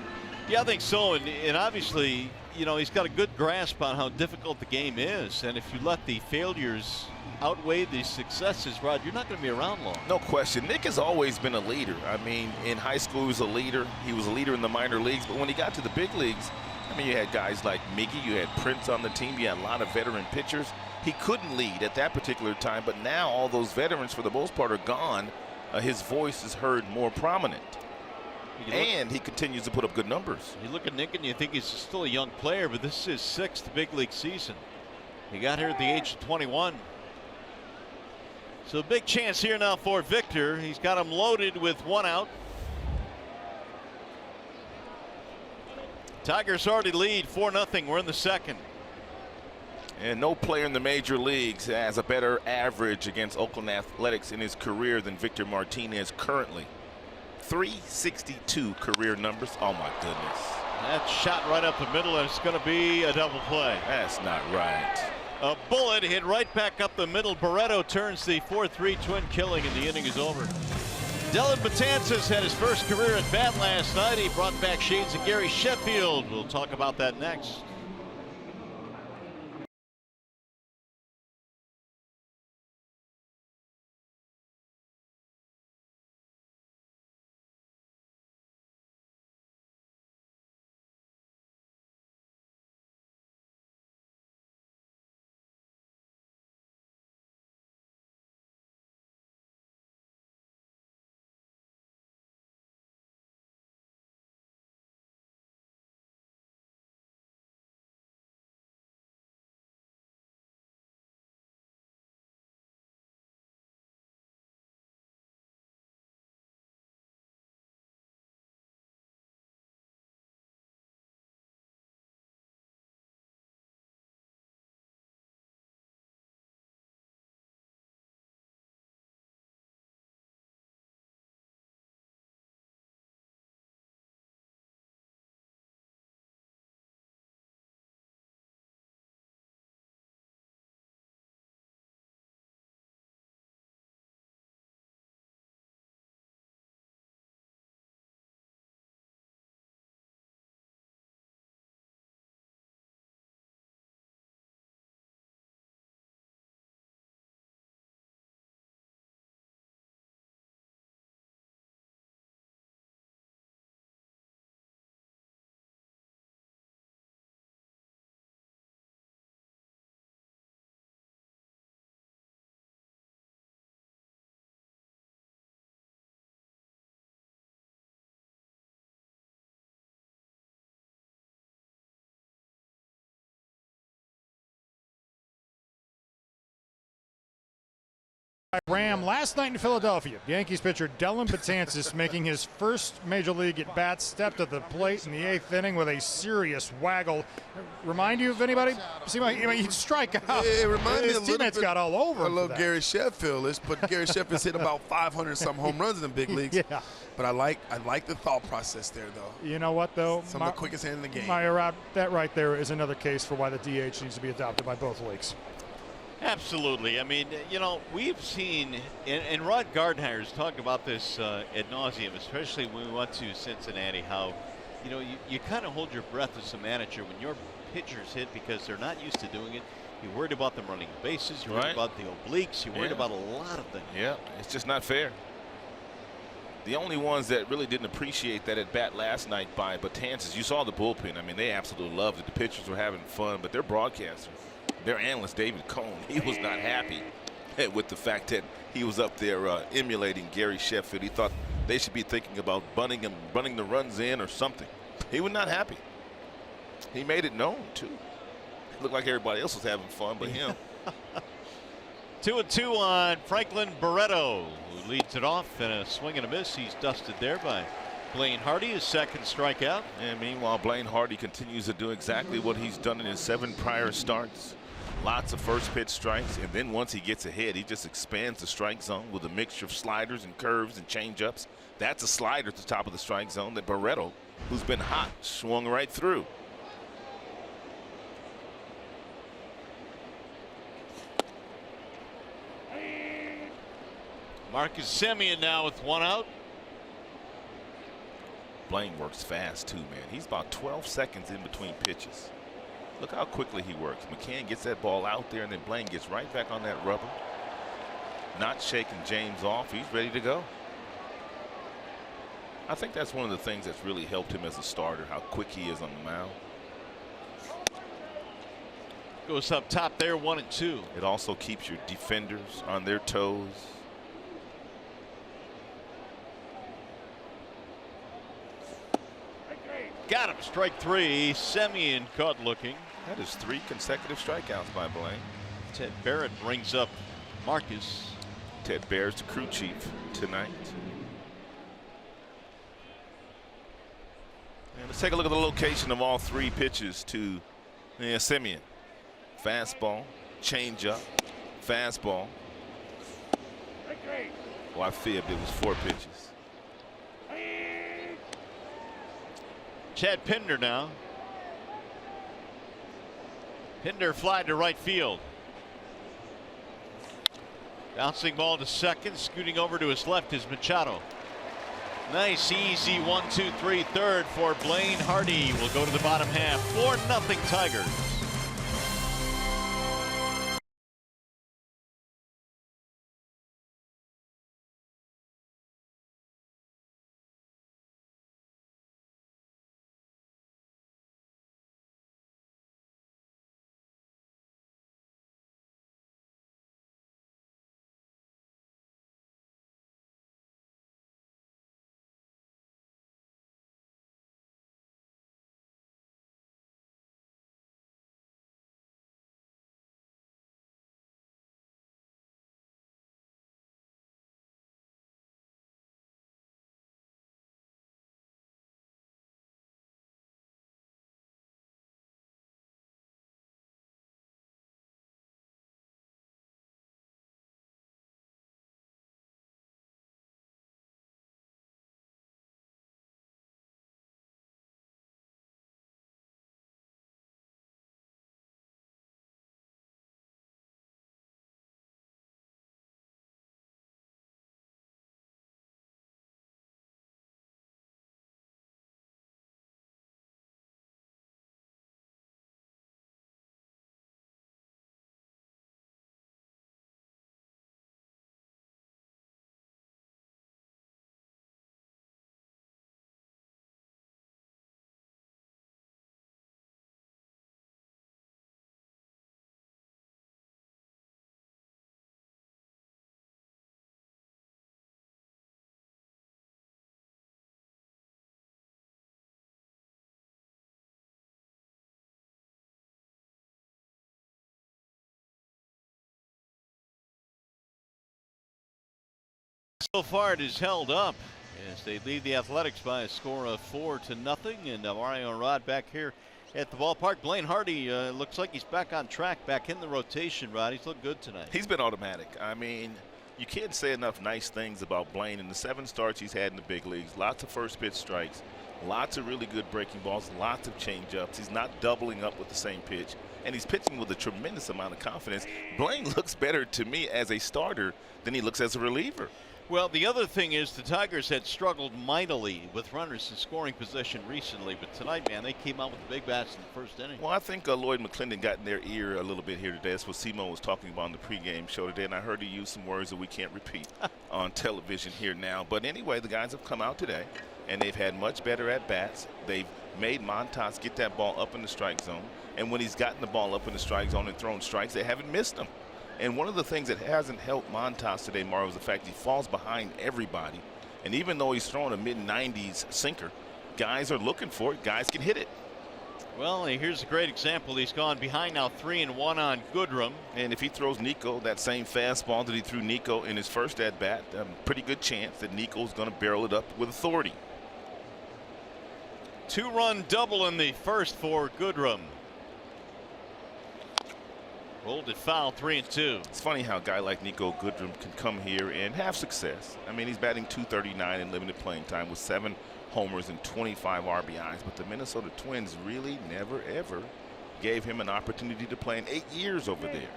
Yeah, I think so. And obviously, you know, he's got a good grasp on how difficult the game is. And if you let the failures outweigh the successes, Rod, you're not going to be around long. No question. Nick has always been a leader. I mean, in high school, he was a leader. He was a leader in the minor leagues. But when he got to the big leagues, I mean, you had guys like Miggy, you had Prince on the team, you had a lot of veteran pitchers. He couldn't lead at that particular time, but now all those veterans, for the most part, are gone. His voice is heard more prominent. And he continues to put up good numbers. You look at Nick and you think he's still a young player, but this is his 6th big league season. He got here at the age of 21. So a big chance here now for Victor. He's got him loaded with 1 out. Tigers already lead 4-0. We're in the 2nd. And no player in the major leagues has a better average against Oakland Athletics in his career than Victor Martinez currently. 362 career numbers. Oh my goodness. That shot right up the middle, and it's going to be a double play. That's not right. A bullet hit right back up the middle. Barreto turns the 4-3 twin killing, and the inning is over. Dellin Betances had his first career at bat last night. He brought back shades of Gary Sheffield. We'll talk about that next. Ram last night in Philadelphia. Yankees pitcher Dellin Betances making his first major league at bat, stepped at the plate in the 8th inning with a serious waggle. Remind you of anybody? See, he'd strike out. It reminded me his a little teammates bit, got all over a him. little Gary Sheffield-ish, but Gary Sheffield's hit about 500 some home runs in the big leagues. Yeah. But I like the thought process there, though. You know what, though? Some of the quickest hand in the game. That right there is another case for why the DH needs to be adopted by both leagues. Absolutely. I mean, you know, we've seen, and Rod Gardner's talked about this ad nauseum, especially when we went to Cincinnati, how, you know, you kind of hold your breath as a manager when your pitchers hit because they're not used to doing it. You're worried about them running bases. You're worried about the obliques. You're worried about a lot of things. Yeah, it's just not fair. The only ones that really didn't appreciate that at bat last night by Betances, you saw the bullpen. I mean, they absolutely loved it. The pitchers were having fun, but their broadcasters, their analyst, David Cohn, he was not happy with the fact that he was up there emulating Gary Sheffield. He thought they should be thinking about bunting him, running the runs in or something. He was not happy. He made it known too. It looked like everybody else was having fun, but him. 2-2 on Franklin Barreto, who leads it off, and a swing and a miss. He's dusted there by Blaine Hardy, his second strikeout. And meanwhile, Blaine Hardy continues to do exactly what he's done in his 7 prior starts. Lots of first pitch strikes, and then once he gets ahead, he just expands the strike zone with a mixture of sliders and curves and changeups. That's a slider at the top of the strike zone that Barreto, who's been hot, swung right through. Marcus Semien now with 1 out. Blaine works fast too, man. He's about 12 seconds in between pitches. Look how quickly he works. McCann gets that ball out there, and then Blaine gets right back on that rubber. Not shaking James off. He's ready to go. I think that's one of the things that's really helped him as a starter, how quick he is on the mound. Goes up top there, 1-2. It also keeps your defenders on their toes. Got him, strike 3. Semien caught looking. That is 3 consecutive strikeouts by Blaine. Ted Barrett brings up Marcus. Ted Bear's the crew chief tonight. And let's take a look at the location of all 3 pitches to Semien. Fastball, changeup, fastball. Oh, I fibbed. It was 4 pitches. Chad Pinder now. Pinder fly to right field. Bouncing ball to second. Scooting over to his left is Machado. Nice easy 1-2-3 third for Blaine Hardy. Will go to the bottom half. 4-0 Tigers. So far it is held up as they lead the Athletics by a score of 4-0, and Mario Rod back here at the ballpark. Blaine Hardy looks like he's back on track, back in the rotation. Rod, he's looked good tonight. He's been automatic. I mean, you can't say enough nice things about Blaine in the 7 starts he's had in the big leagues. Lots of first pitch strikes, lots of really good breaking balls, lots of changeups. He's not doubling up with the same pitch, and he's pitching with a tremendous amount of confidence. Blaine looks better to me as a starter than he looks as a reliever. Well, the other thing is the Tigers had struggled mightily with runners in scoring position recently, but tonight, man, they came out with the big bats in the first inning. Well, I think Lloyd McClendon got in their ear a little bit here today. That's what Simo was talking about on the pregame show today, and I heard he use some words that we can't repeat on television here now. But anyway, the guys have come out today, and they've had much better at-bats. They've made Montas get that ball up in the strike zone, and when he's gotten the ball up in the strike zone and thrown strikes, they haven't missed them. And one of the things that hasn't helped Montas today, Mario, is the fact he falls behind everybody And even though he's throwing a mid-90s sinker, guys are looking for it. Guys can hit it. Well, here's a great example. He's gone behind now 3-1 on Goodrum. And if he throws Nico that same fastball that he threw Nico in his first at-bat, a pretty good chance that Nico's going to barrel it up with authority. 2-run double in the first for Goodrum. Rolled it foul, 3-2. It's funny how a guy like Nico Goodrum can come here and have success. I mean, he's batting .239 in limited playing time with 7 homers and 25 RBIs, but the Minnesota Twins really never ever gave him an opportunity to play in 8 years over there.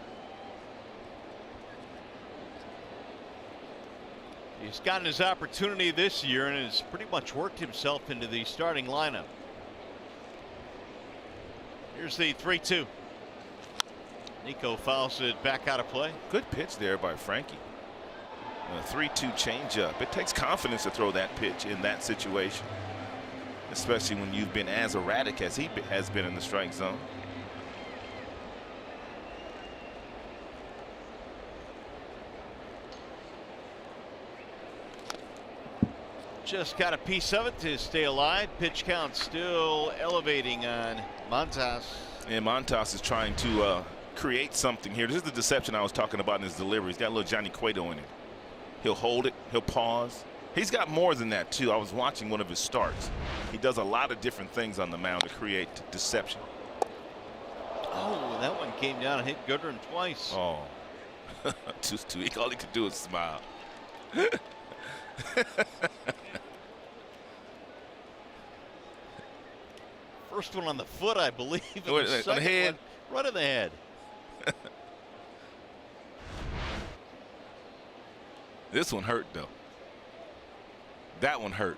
He's gotten his opportunity this year and has pretty much worked himself into the starting lineup. Here's the 3-2. Nico fouls it back out of play. Good pitch there by Frankie. A 3-2 changeup. It takes confidence to throw that pitch in that situation, especially when you've been as erratic as he has been in the strike zone. Just got a piece of it to stay alive. Pitch count still elevating on Montas. And Montas is trying to create something here. This is the deception I was talking about in his delivery. He's got a little Johnny Cueto in it. He'll hold it. He'll pause. He's got more than that, too. I was watching one of his starts. He does a lot of different things on the mound to create deception. Oh, that one came down and hit Goodrum twice. Oh. All he could do is smile. First one on the foot, I believe. On the head. Right in the head. This one hurt, though. That one hurt.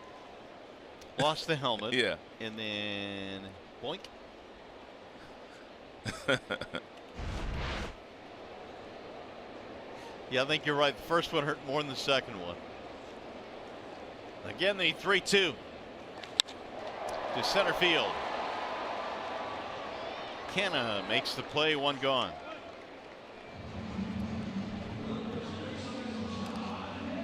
Lost the helmet. Yeah. And then boink. Yeah, I think you're right. The first one hurt more than the second one. Again, the 3-2 to center field. Canna makes the play, one gone.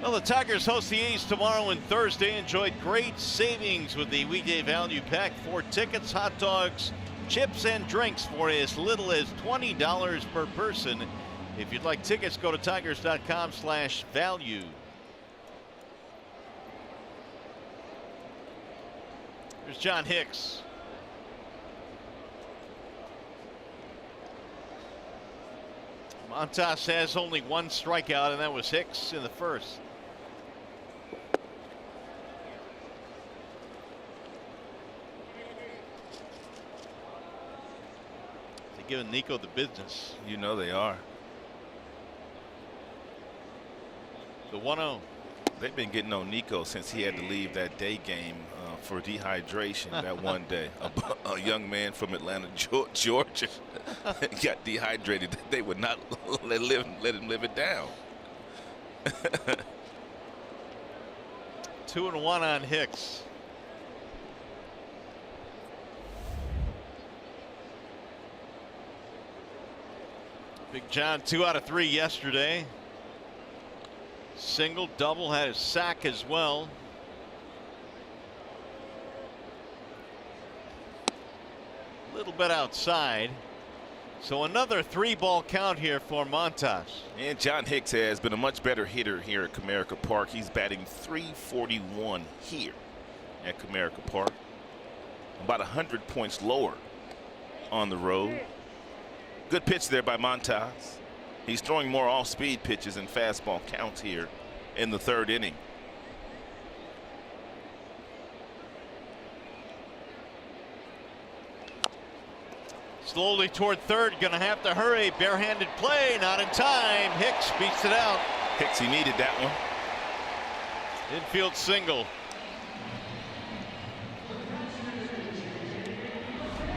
Well, the Tigers host the A's tomorrow and Thursday. Enjoy great savings with the weekday value pack. 4 tickets, hot dogs, chips, and drinks for as little as $20 per person. If you'd like tickets, go to tigers.com/value. Here's John Hicks. Montas has only 1 strikeout, and that was Hicks in the first. They're giving Nico the business. You know they are. The 1-0. They've been getting on Nico since he had to leave that day game for dehydration that one day. A young man from Atlanta, Georgia, got dehydrated. They would not let him live it down. 2-1 on Hicks. Big John 2 out of 3 yesterday. Single, double, had a sack as well. A little bit outside. So another 3-ball count here for Montas. And John Hicks has been a much better hitter here at Comerica Park. He's batting .341 here at Comerica Park. About 100 points lower on the road. Good pitch there by Montas. He's throwing more off-speed pitches and fastball counts here in the 3rd inning. Slowly toward third, gonna have to hurry. Barehanded play, not in time. Hicks beats it out. Hicks, he needed that one. Infield single.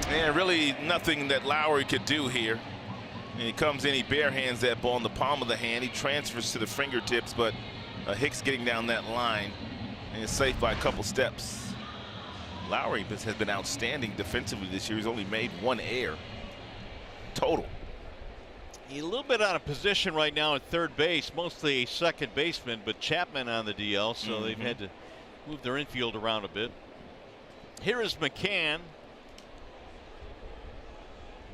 And really nothing that Lowry could do here. And he comes in, he barehands that ball in the palm of the hand. He transfers to the fingertips, but Hicks getting down that line and is safe by a couple steps. Lowry has been outstanding defensively this year. He's only made 1 error total. He's a little bit out of position right now at third base, mostly a second baseman, but Chapman on the DL, so they've had to move their infield around a bit. Here is McCann.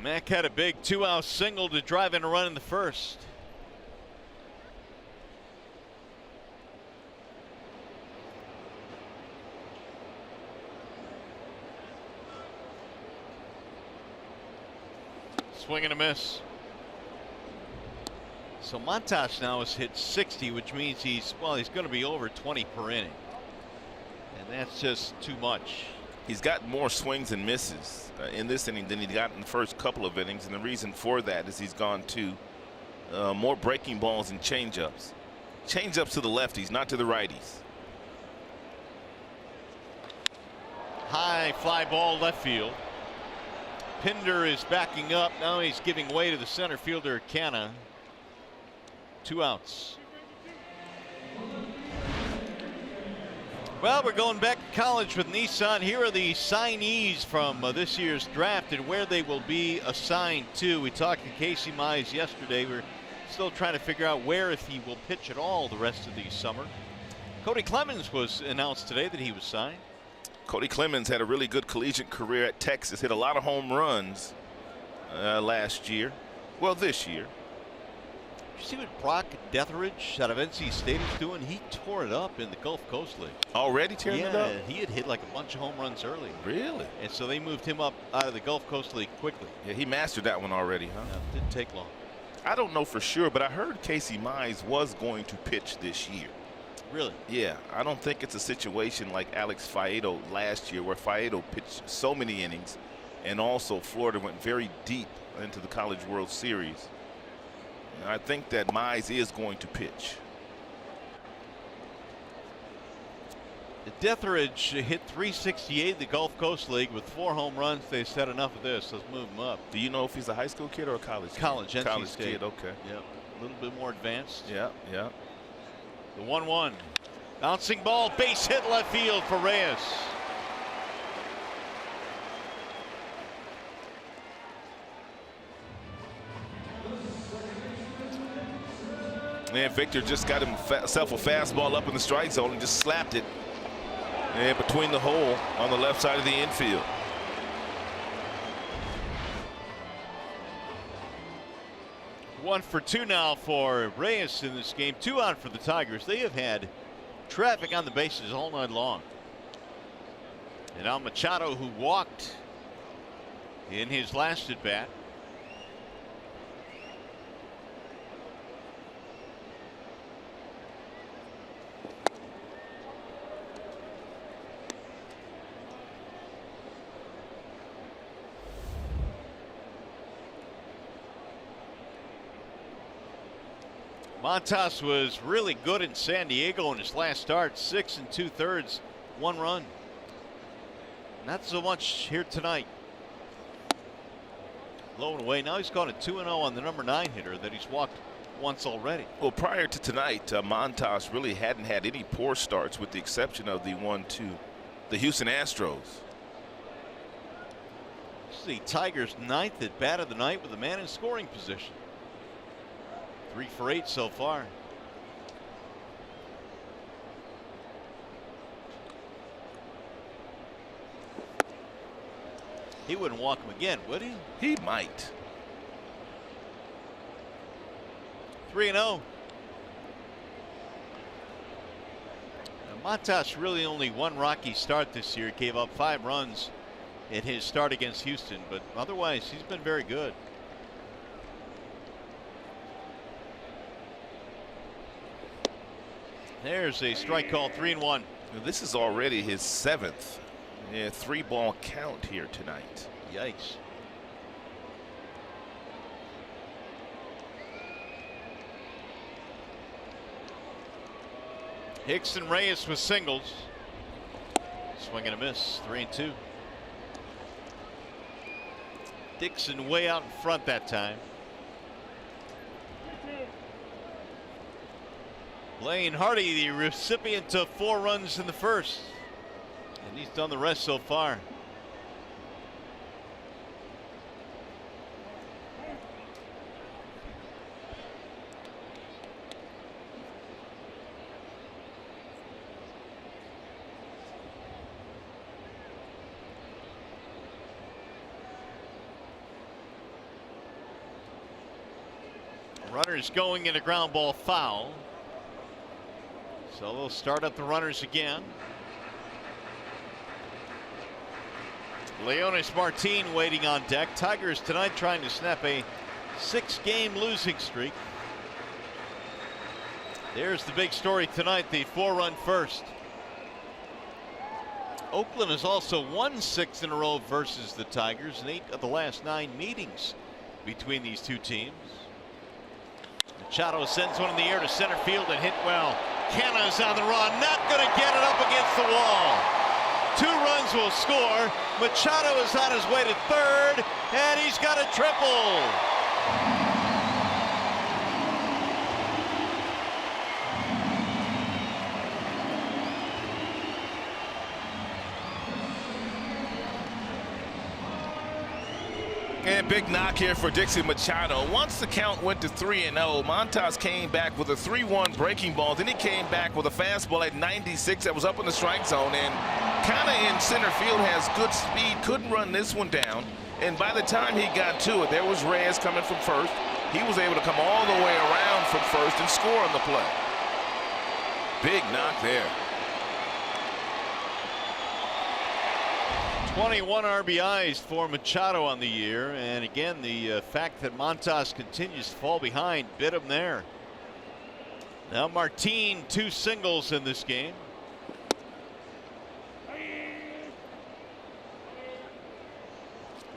Mack had a big 2-out single to drive in a run in the first. Swing and a miss. So Montas now has hit 60, which means he's going to be over 20 per inning. And that's just too much. He's got more swings and misses in this inning than he got in the first couple of innings, and the reason for that is he's gone to more breaking balls and changeups. Changeups to the lefties, not to the righties. High fly ball left field. Pinder is backing up. Now he's giving way to the center fielder, Canna. 2 outs. Well, we're going back to college with Nissan. Here are the signees from this year's draft and where they will be assigned to. We talked to Casey Mize yesterday. We're still trying to figure out where, if he will pitch at all the rest of the summer. Cody Clemens was announced today that he was signed. Cody Clemens had a really good collegiate career at Texas, hit a lot of home runs last year. Well, this year. You see what Brock Detheridge out of NC State is doing? He tore it up in the Gulf Coast League. Already tearing it up? Yeah, he had hit like a bunch of home runs early. Really? And so they moved him up out of the Gulf Coast League quickly. Yeah, he mastered that one already, huh? Yeah, didn't take long. I don't know for sure, but I heard Casey Mize was going to pitch this year. Really? Yeah, I don't think it's a situation like Alex Faedo last year, where Faedo pitched so many innings, and also Florida went very deep into the College World Series. And I think that Mize is going to pitch. Detheridge hit 368 in the Gulf Coast League with 4 home runs. They said enough of this. Let's move him up. Do you know if he's a high school kid or a college kid? College, NC College State. kid, okay. Yep, a little bit more advanced. Yeah, yeah. The 1-1. Bouncing ball, base hit left field for Reyes. And Victor just got himself a fastball up in the strike zone and just slapped it and between the hole on the left side of the infield. One for 2 now for Reyes in this game. 2 out for the Tigers. They have had traffic on the bases all night long. And now Machado, who walked in his last at bat. Montas was really good in San Diego in his last start. 6 2/3, 1 run. Not so much here tonight. Low and away. Now he's gone to 2-0 on the number 9 hitter that he's walked once already. Well, prior to tonight, Montas really hadn't had any poor starts, with the exception of the 1-2, the Houston Astros. This is the Tigers' 9th at bat of the night with a man in scoring position. 3 for 8 so far. He wouldn't walk him again, would he? He might. 3-0. Montas really only one rocky start this year. Gave up 5 runs in his start against Houston, but otherwise he's been very good. There's a strike call, 3-1. This is already his 7th 3-ball count here tonight. Yikes. Hicks and Reyes with singles. Swing and a miss, 3-2. Dixon way out in front that time. Blaine Hardy, the recipient of 4 runs in the first, and he's done the rest so far. Runners going in a ground ball foul. So they'll start up the runners again. Leonis Martin waiting on deck. Tigers tonight trying to snap a 6-game losing streak. There's the big story tonight, the 4-run first. Oakland has also won 6 in a row versus the Tigers in 8 of the last 9 meetings between these two teams. Machado sends one in the air to center field and hit well. Canna's on the run, not going to get it up against the wall. 2 runs will score. Machado is on his way to third, and he's got a triple. And big knock here for Dixie Machado. Once the count went to 3-0, Montas came back with a 3-1 breaking ball. Then he came back with a fastball at 96 that was up in the strike zone and kind of in center field, has good speed, couldn't run this one down. And by the time he got to it, there was Reyes coming from first. He was able to come all the way around from first and score on the play. Big knock there. 21 RBIs for Machado on the year, and again the fact that Montas continues to fall behind bit him there. Now Martin 2 singles in this game.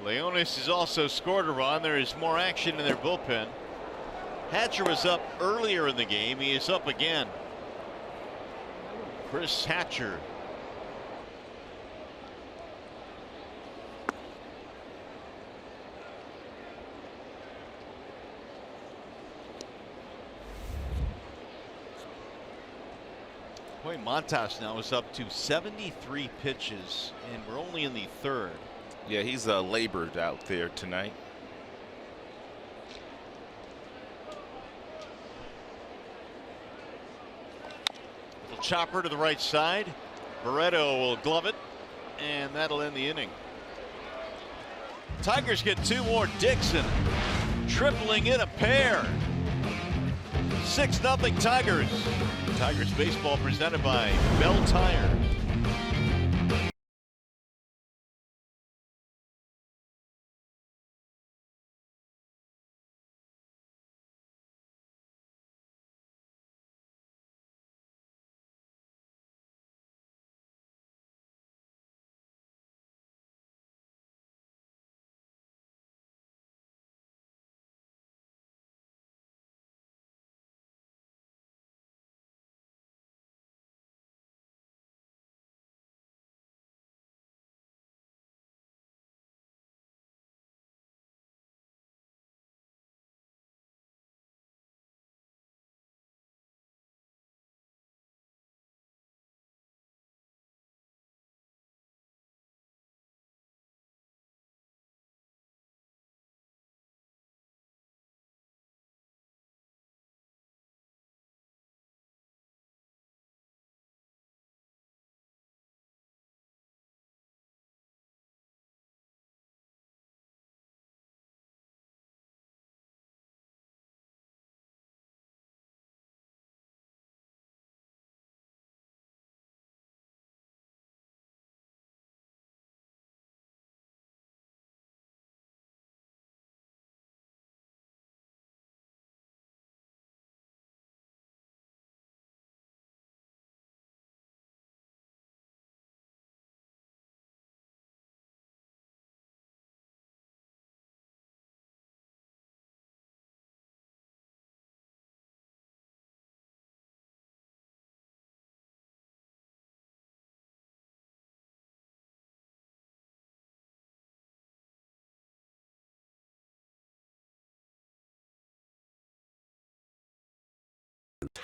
Leonis has also scored a run. There is more action in their bullpen. Hatcher was up earlier in the game. He is up again. Chris Hatcher. Boy, Montas now is up to 73 pitches, and we're only in the 3rd. Yeah, he's labored out there tonight. Little chopper to the right side. Barreto will glove it, and that'll end the inning. Tigers get 2 more. Dixon tripling in a pair. 6-0 Tigers. Tigers baseball presented by Bell Tire.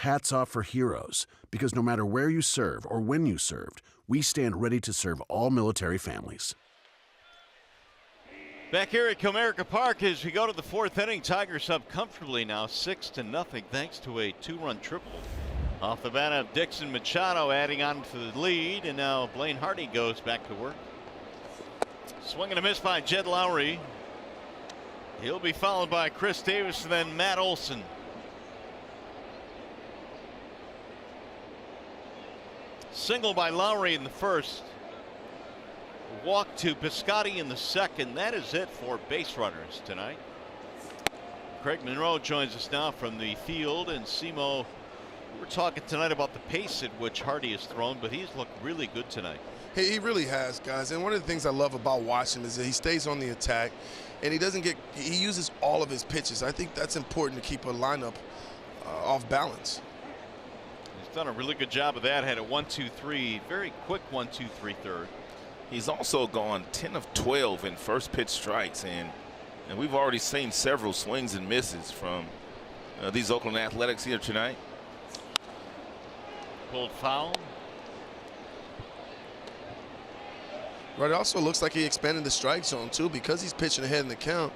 Hats off for heroes, because no matter where you serve or when you served, we stand ready to serve all military families. Back here at Comerica Park as we go to the 4th inning. Tigers up comfortably now 6-0 thanks to a 2-run triple off the bat of Dixon Machado, adding on to the lead, and now Blaine Hardy goes back to work. Swing and a miss by Jed Lowry. He'll be followed by Chris Davis and then Matt Olson. single by Lowry in the first. Walk to Piscotty in the second. That is it for base runners tonight. Craig Monroe joins us now from the field, and Simo, we're talking tonight about the pace at which Hardy has thrown, but he's looked really good tonight. He really has, guys. And one of the things I love about watching is that he stays on the attack, and he uses all of his pitches. I think that's important to keep a lineup off balance. He's done a really good job of that. Had a 1-2-3, very quick 1-2-3 third. He's also gone 10 of 12 in first pitch strikes, and we've already seen several swings and misses from these Oakland Athletics here tonight. Pulled foul. Right, it also looks like he expanded the strike zone too, because he's pitching ahead in the count.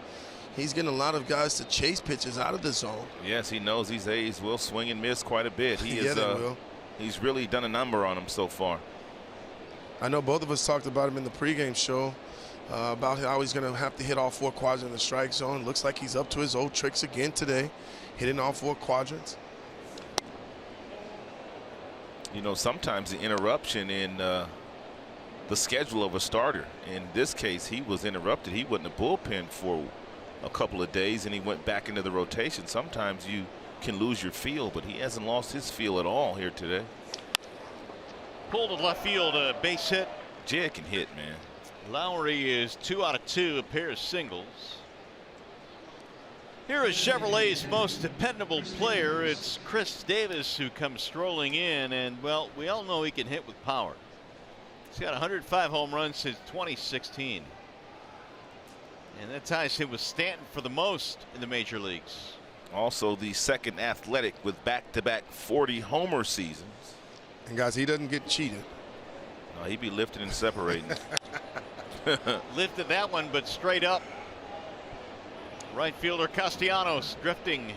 He's getting a lot of guys to chase pitches out of the zone. Yes, he knows these A's will swing and miss quite a bit. He's really done a number on them so far. I know both of us talked about him in the pregame show about how he's going to have to hit all 4 quadrants in the strike zone. Looks like he's up to his old tricks again today, hitting all 4 quadrants. You know, sometimes the interruption in the schedule of a starter. In this case, he was interrupted. He wasn't a bullpen for a couple of days, and he went back into the rotation. Sometimes you can lose your feel, but he hasn't lost his feel at all here today. Pulled to left field, a base hit. Jed can hit, man. Lowry is 2 out of 2, a pair of singles. Here is Chevrolet's most dependable player. It's Chris Davis who comes strolling in, and well, we all know he can hit with power. He's got 105 home runs since 2016. And that ties him with Stanton for the most in the major leagues. Also the second Athletic with back-to-back 40 homer seasons. And guys, he doesn't get cheated. No, he'd be lifting and separating. Lifted that one, but straight up. Right fielder Castellanos drifting.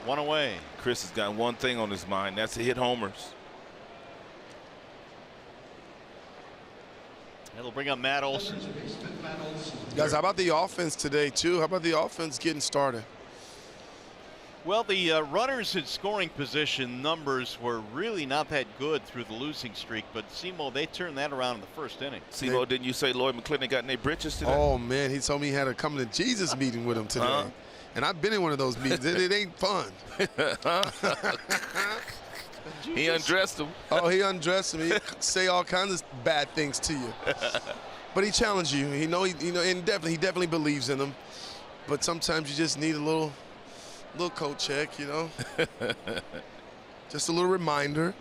One away. Chris has got one thing on his mind. That's to hit homers. It'll bring up Matt Olson. Guys, how about the offense today, too? How about the offense getting started? Well, the runners in scoring position numbers were really not that good through the losing streak, but Simo, they turned that around in the first inning. Simo, didn't you say Lloyd McClinton got in their britches today? Oh, man, he told me he had a coming to Jesus meeting with him today. And I've been in one of those meetings. It ain't fun. He undressed him. Oh, he undressed him. He say all kinds of bad things to you. But he challenged you. And he definitely believes in him. But sometimes you just need a little coat check, you know. Just a little reminder.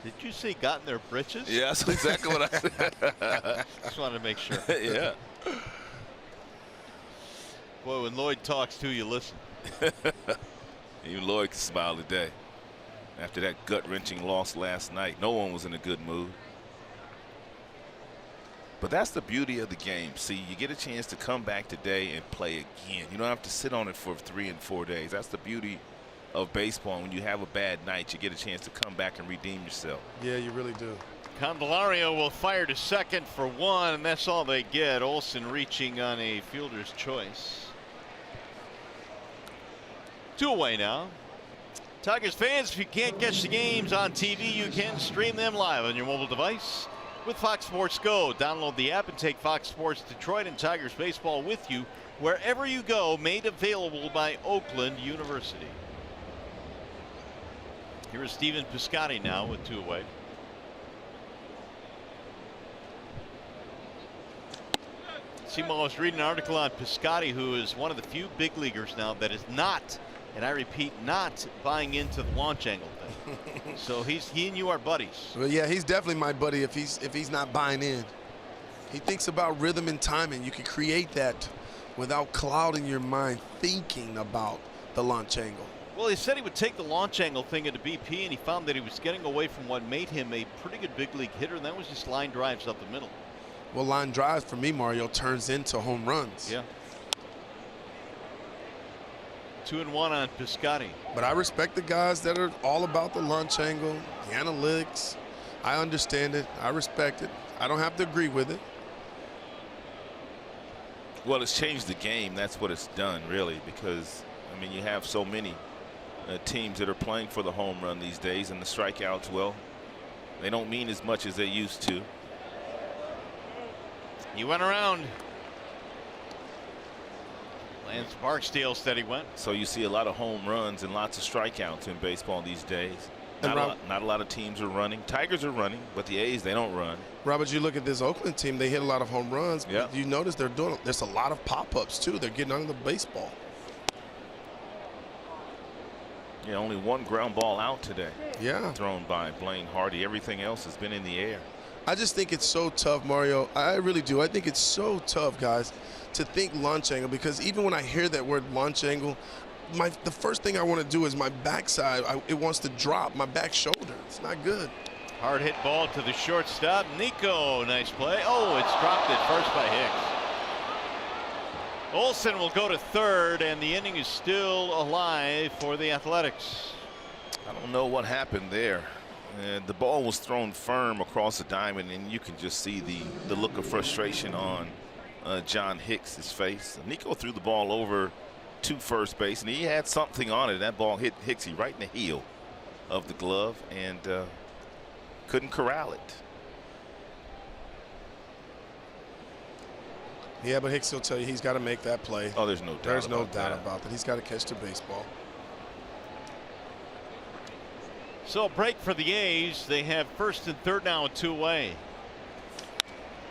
Did you say got in their britches? Yeah, that's exactly what I said. Just wanted to make sure. Yeah. Boy, when Lloyd talks to you, listen. Even Lloyd can smile today. After that gut-wrenching loss last night, no one was in a good mood. But that's the beauty of the game. See, you get a chance to come back today and play again. You don't have to sit on it for 3 and 4 days. That's the beauty of baseball. When you have a bad night, you get a chance to come back and redeem yourself. Yeah, you really do. Candelario will fire to second for 1, and that's all they get. Olson reaching on a fielder's choice. 2 away now. Tigers fans, if you can't catch the games on TV, you can stream them live on your mobile device with Fox Sports Go. Download the app and take Fox Sports Detroit and Tigers baseball with you wherever you go. Made available by Oakland University. Here is Stephen Piscotty now with 2 away. Simo was reading an article on Piscotty, who is one of the few big leaguers now that is not, and I repeat, not buying into the launch angle thing. So he and you are buddies. Well, yeah, he's definitely my buddy if he's not buying in. He thinks about rhythm and timing. You can create that without clouding your mind thinking about the launch angle. Well, he said he would take the launch angle thing into BP, and he found that he was getting away from what made him a pretty good big league hitter, and that was just line drives up the middle. Well, line drives for me, Mario, turns into home runs. Yeah. 2-1 on Piscotty. But I respect the guys that are all about the launch angle, the analytics. I understand it. I respect it. I don't have to agree with it. Well, it's changed the game. That's what it's done, really, because, I mean, you have so many teams that are playing for the home run these days, and the strikeouts, well, they don't mean as much as they used to. He went around. Lance Barksdale said he went. So you see a lot of home runs and lots of strikeouts in baseball these days. Not a lot of teams are running. Tigers are running, but the A's, they don't run. Robert, you look at this Oakland team, they hit a lot of home runs. Yep. But you notice there's a lot of pop-ups, too. They're getting under the baseball. Yeah, only one ground ball out today. Yeah. Thrown by Blaine Hardy. Everything else has been in the air. I just think it's so tough, Mario. I really do. I think it's so tough, guys, to think launch angle, because even when I hear that word launch angle, the first thing I want to do is my backside. It wants to drop my back shoulder. It's not good. Hard hit ball to the shortstop. Nico, nice play. Oh, it's dropped at first by Hicks. Olsen will go to third, and the inning is still alive for the Athletics. I don't know what happened there. The ball was thrown firm across the diamond, and you can just see the look of frustration on John Hicks's face. Nico threw the ball over to first base, and he had something on it. That ball hit Hicksy right in the heel of the glove, and couldn't corral it. Yeah, but Hicks will tell you he's got to make that play. Oh, there's no doubt. There's no doubt about that. He's got to catch the baseball. So a break for the A's. They have first and third now, 2 away.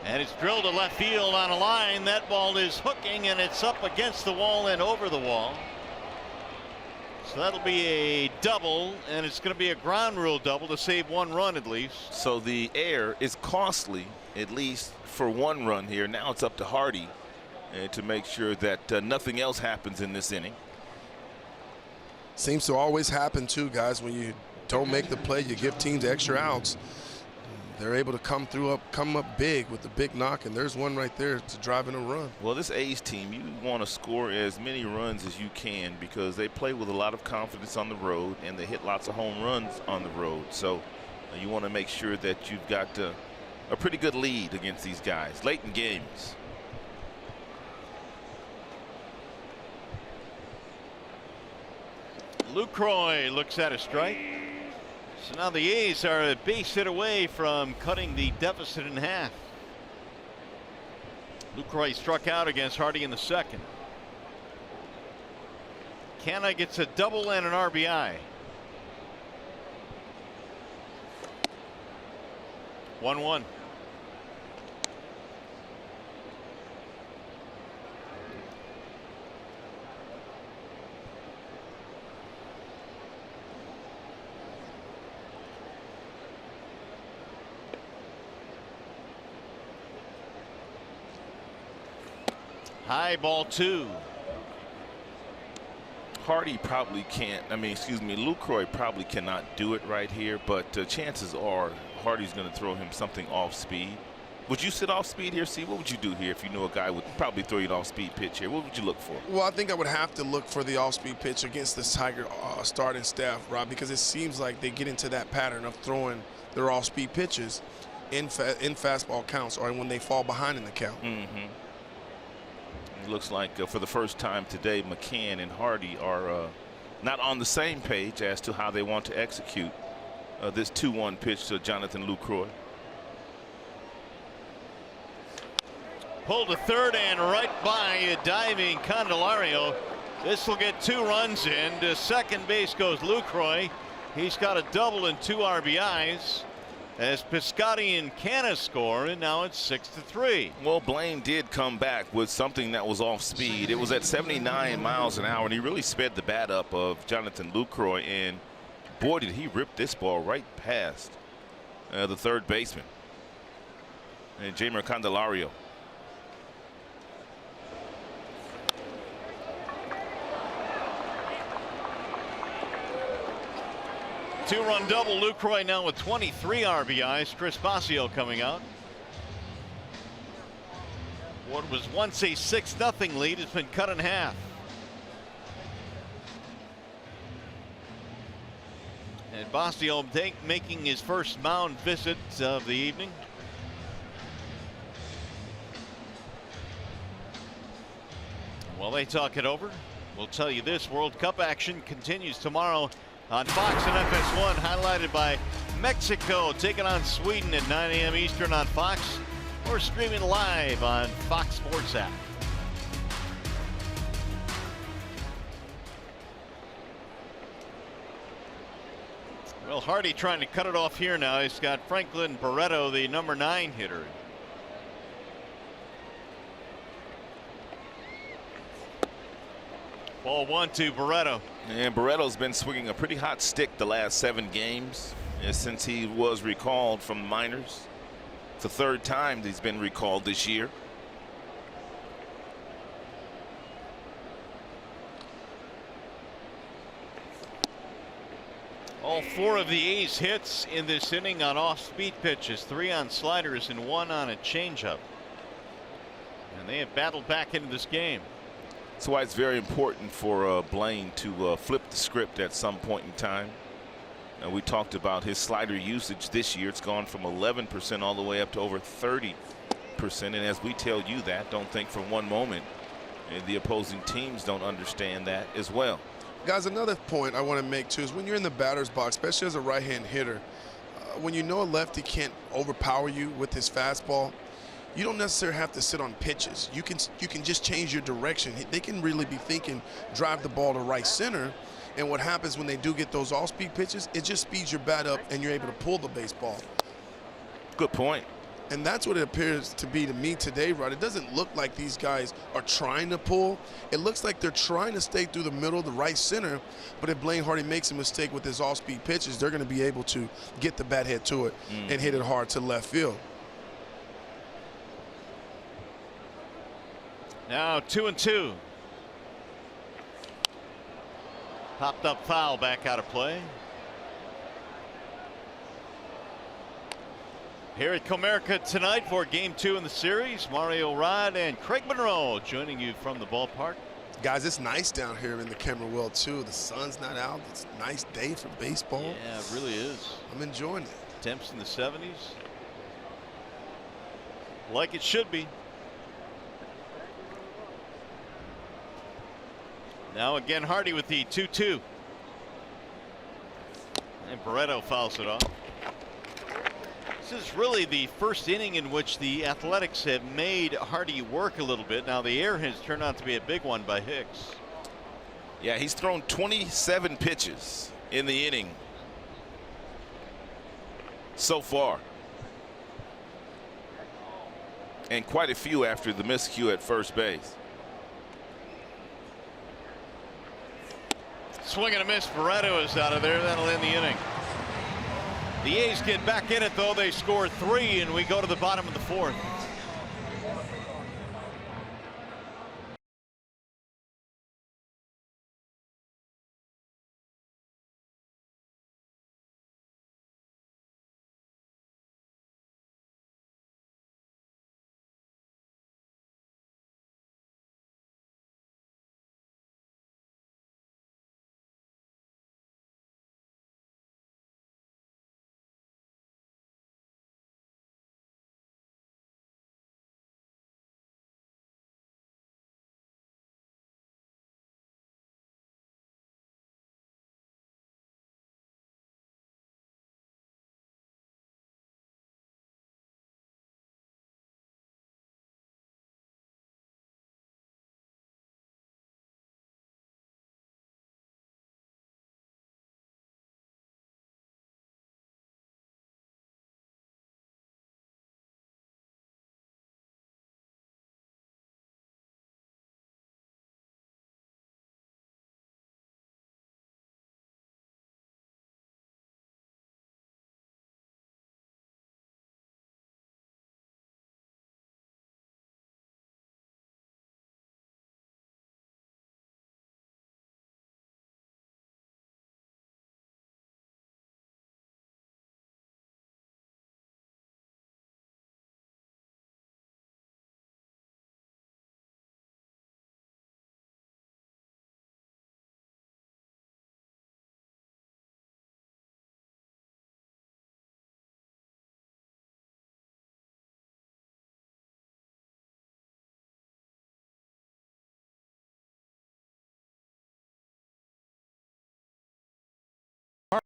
And it's drilled to left field on a line. That ball is hooking, and it's up against the wall and over the wall. So that'll be a double, and it's going to be a ground rule double to save 1 run at least. So the air is costly, at least for 1 run here. Now it's up to Hardy to make sure that nothing else happens in this inning. Seems to always happen, too, guys, when you don't make the play, you give teams extra outs. They're able to come up big with the big knock, and there's one right there to drive in a run. Well, this A's team, you want to score as many runs as you can because they play with a lot of confidence on the road, and they hit lots of home runs on the road. So you want to make sure that you've got a pretty good lead against these guys late in games. Lucroy looks at a strike. So now the A's are a base hit away from cutting the deficit in half. Lucroy struck out against Hardy in the second. Canna gets a double and an RBI. 1-1. High ball 2. Hardy probably can't. Lucroy probably cannot do it right here, but chances are Hardy's going to throw him something off speed. Would you sit off speed here, see? What would you do here if you knew a guy would probably throw you an off speed pitch here? What would you look for? Well, I think I would have to look for the off speed pitch against this Tiger starting staff, Rob, because it seems like they get into that pattern of throwing their off speed pitches in fastball counts or when they fall behind in the count. Mm-hmm. It looks like for the first time today, McCann and Hardy are not on the same page as to how they want to execute this 2-1 pitch to Jonathan Lucroy. Pulled to third and right by a diving Candelario. This will get 2 runs in. To second base goes Lucroy. He's got a double and 2 RBIs. As Piscotty and Canna score, and now it's 6-3. Well, Blaine did come back with something that was off speed. It was at 79 miles an hour, and he really sped the bat up of Jonathan Lucroy, and boy, did he rip this ball right past the third baseman, and Jeimer Candelario. Two-run double. Lucroy now with 23 RBIs. Chris Bosio coming out. What was once a 6-0 lead has been cut in half. And Bosio making his first mound visit of the evening. Well, they talk it over. We'll tell you this, World Cup action continues tomorrow on Fox and FS1, highlighted by Mexico taking on Sweden at 9 a.m. Eastern on Fox, or streaming live on Fox Sports app. Well, Hardy trying to cut it off here now. He's got Franklin Barreto, the number 9 hitter. Ball 1 to Barreto. And Barreto's been swinging a pretty hot stick the last 7 games since he was recalled from minors. It's the 3rd time he's been recalled this year. All 4 of the A's hits in this inning on off-speed pitches, 3 on sliders and 1 on a changeup. And they have battled back into this game. That's why it's very important for Blaine to flip the script at some point in time. We talked about his slider usage this year. It's gone from 11% all the way up to over 30%. And as we tell you that, don't think for one moment the opposing teams don't understand that as well. Guys, another point I want to make too is when you're in the batter's box, especially as a right-hand hitter, when you know a lefty can't overpower you with his fastball, you don't necessarily have to sit on pitches. You can just change your direction. They can really be thinking drive the ball to right center, and what happens when they do get those off-speed pitches, it just speeds your bat up and you're able to pull the baseball. Good point. And that's what it appears to be to me today, Rod. It doesn't look like these guys are trying to pull. It looks like they're trying to stay through the middle, the right center. But if Blaine Hardy makes a mistake with his off-speed pitches, they're going to be able to get the bat head to it and hit it hard to left field. Now 2-2. Popped up foul, back out of play. Here at Comerica tonight for Game 2 in the series, Mario Rod and Craig Monroe joining you from the ballpark. Guys, it's nice down here in the camera well too. The sun's not out. It's a nice day for baseball. Yeah, it really is. I'm enjoying it. Temps in the 70s. Like it should be. Now again Hardy with the 2-2. And Barreto fouls it off. This is really the first inning in which the Athletics have made Hardy work a little bit. Now the error has turned out to be a big one by Hicks. Yeah, he's thrown 27 pitches in the inning so far. And quite a few after the miscue at first base. Swing and a miss. Barreto is out of there. That'll end the inning. The A's get back in it, though. They score 3, and we go to the bottom of the 4th.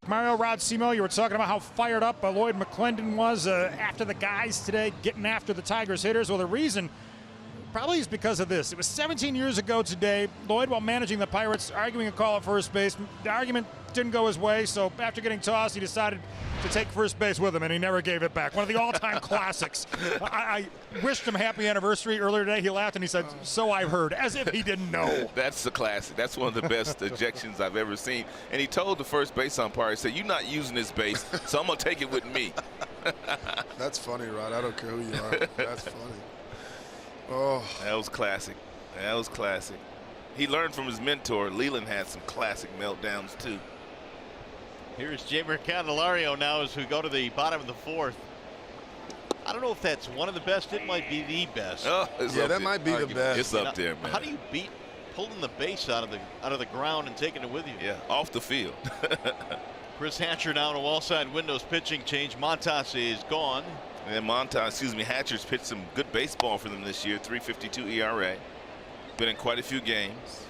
Mario Rod Simo, you were talking about how fired up Lloyd McClendon was after the guys today, getting after the Tigers hitters. Well, the reason probably is because of this. It was 17 years ago today. Lloyd, while managing the Pirates, arguing a call at first base. The argument didn't go his way, so after getting tossed, he decided to take first base with him, and he never gave it back. One of the all-time classics. I wished him happy anniversary earlier today. He laughed and he said, "So I've heard," as if he didn't know. That's the classic. That's one of the best ejections I've ever seen. And he told the first base umpire, he said, "You're not using this base, so I'm going to take it with me." That's funny, Rod. I don't care who you are. That's funny. Oh. That was classic. That was classic. He learned from his mentor. Leland had some classic meltdowns, too. Here's Jeimer Candelario now as we go to the bottom of the fourth. I don't know if that's one of the best. It might be the best. Oh, yeah, that might be the best. It's up there, man. How do you beat pulling the base out of the ground and taking it with you? Yeah, off the field. Chris Hatcher now in a wall side windows pitching change. Montas is gone. And Hatcher's pitched some good baseball for them this year. 3.52 ERA. Been in quite a few games.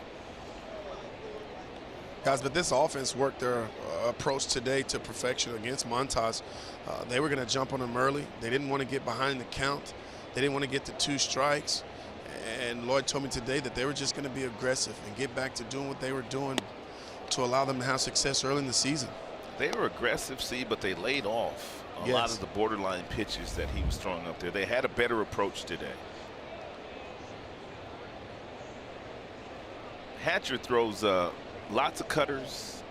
Guys, but this offense worked their approach today to perfection against Montas. They were going to jump on him early. They didn't want to get behind the count. They didn't want to get to 2 strikes. And Lloyd told me today that they were just going to be aggressive and get back to doing what they were doing to allow them to have success early in the season. They were aggressive, but they laid off a lot of the borderline pitches that he was throwing up there. They had a better approach today. Hatcher throws lots of cutters,